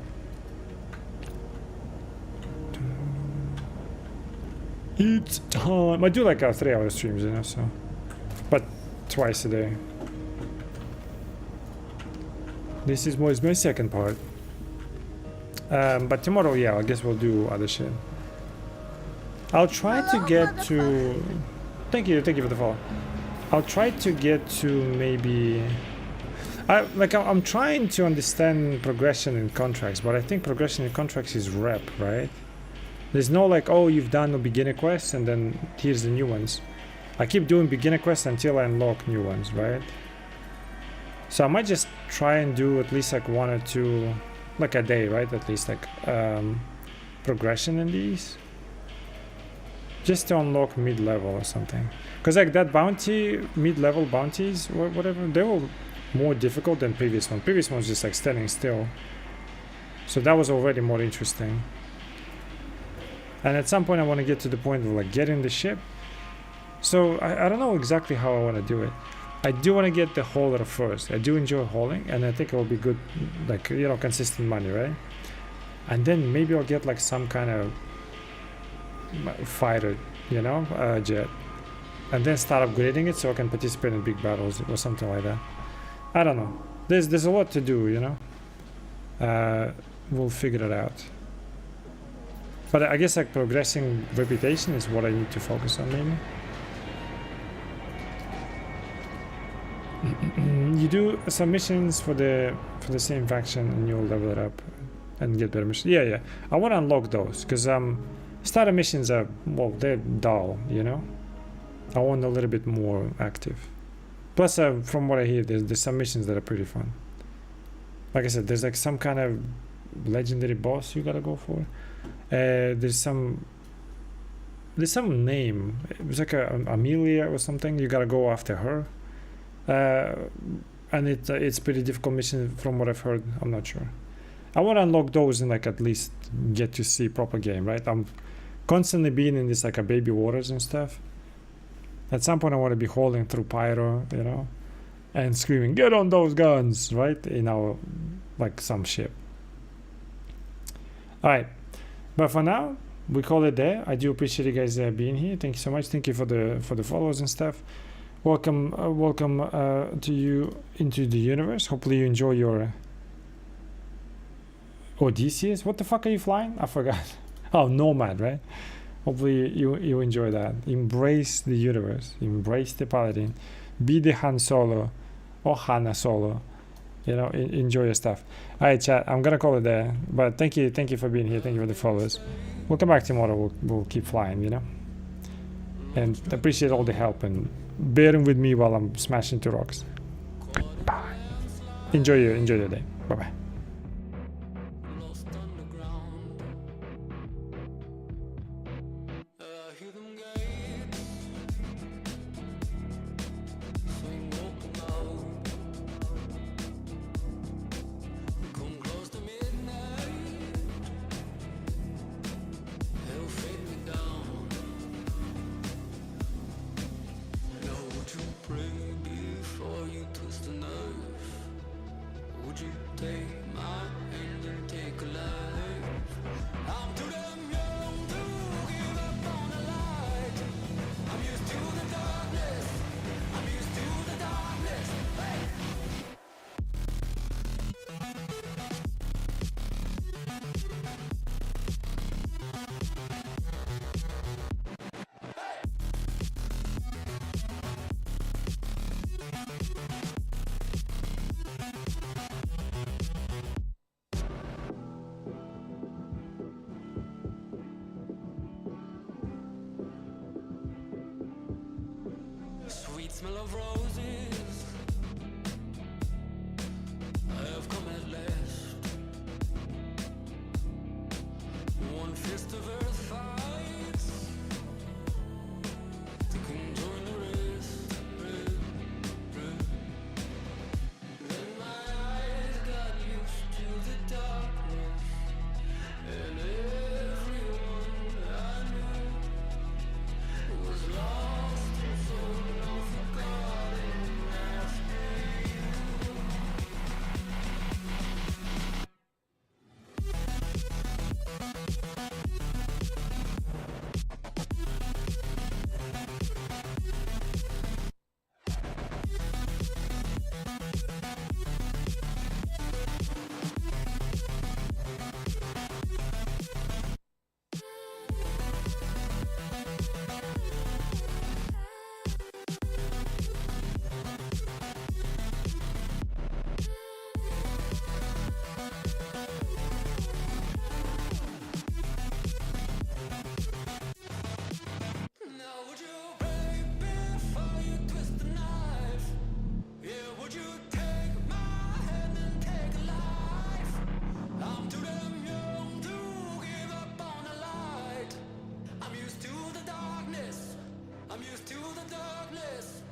It's time. I do like 3-hour streams, you know, so but twice a day. This is my second part. But tomorrow, yeah, I guess we'll do other shit. I'll try to get to. Thank you for the follow. I'll try to get to maybe. I'm trying to understand progression in contracts, but I think progression in contracts is rep, right? There's no like, oh, you've done the beginner quests and then here's the new ones. I keep doing beginner quests until I unlock new ones, right? So I might just try and do at least like 1 or 2, like a day, right? At least like progression in these, just to unlock mid-level or something. Because like that bounty, mid-level bounties, whatever, they were more difficult than previous one. Previous one was just like standing still. So that was already more interesting. And at some point I want to get to the point of like getting the ship. So I don't know exactly how I want to do it. I do want to get the hauler first. I do enjoy hauling, and I think it will be good, like, you know, consistent money, right? And then maybe I'll get like some kind of fighter, you know, jet, and then start upgrading it so I can participate in big battles or something like that. I don't know. There's a lot to do, you know. We'll figure it out. But I guess like progressing reputation is what I need to focus on, maybe. You do submissions for the same faction and you'll level it up and get better missions. Yeah, I want to unlock those because starter missions are, well, they're dull, you know. I want a little bit more active. Plus, from what I hear, there's some missions that are pretty fun. Like I said, there's like some kind of legendary boss you gotta go for. There's some name. It was like a Amelia or something. You gotta go after her. And it's pretty difficult mission from what I've heard. I'm not sure. I want to unlock those and like at least get to see proper game, right? I'm constantly being in this like a baby waters and stuff. At some point I want to be hauling through pyro, you know, and screaming, get on those guns, right? In our like some ship. All right, but for now we call it there. I do appreciate you guys being here. Thank you so much. Thank you for the follows and stuff. Welcome to you into the universe. Hopefully you enjoy your Odysseus. What the fuck are you flying? I forgot. Oh, Nomad, right? Hopefully you enjoy that. Embrace the universe. Embrace the Paladin. Be the Han Solo or Hanna Solo. You know, enjoy your stuff. All right, chat. I'm gonna call it there. But thank you for being here. Thank you for the followers. We'll come back tomorrow. We'll keep flying. You know, and appreciate all the help and bearing with me while I'm smashing two rocks. Goodbye. Enjoy your day. Bye bye. Sweet smell of roses, I have come at last. One fist of earth fights to conjoin the rest. Then my eyes got used to the darkness, and everyone I knew was lost and so forgotten after you. Now would you break before you twist the knife? Yeah, would you take my hand and take a life? I'm too damn young to give up on the light. I'm used to the darkness. I'm used to the darkness.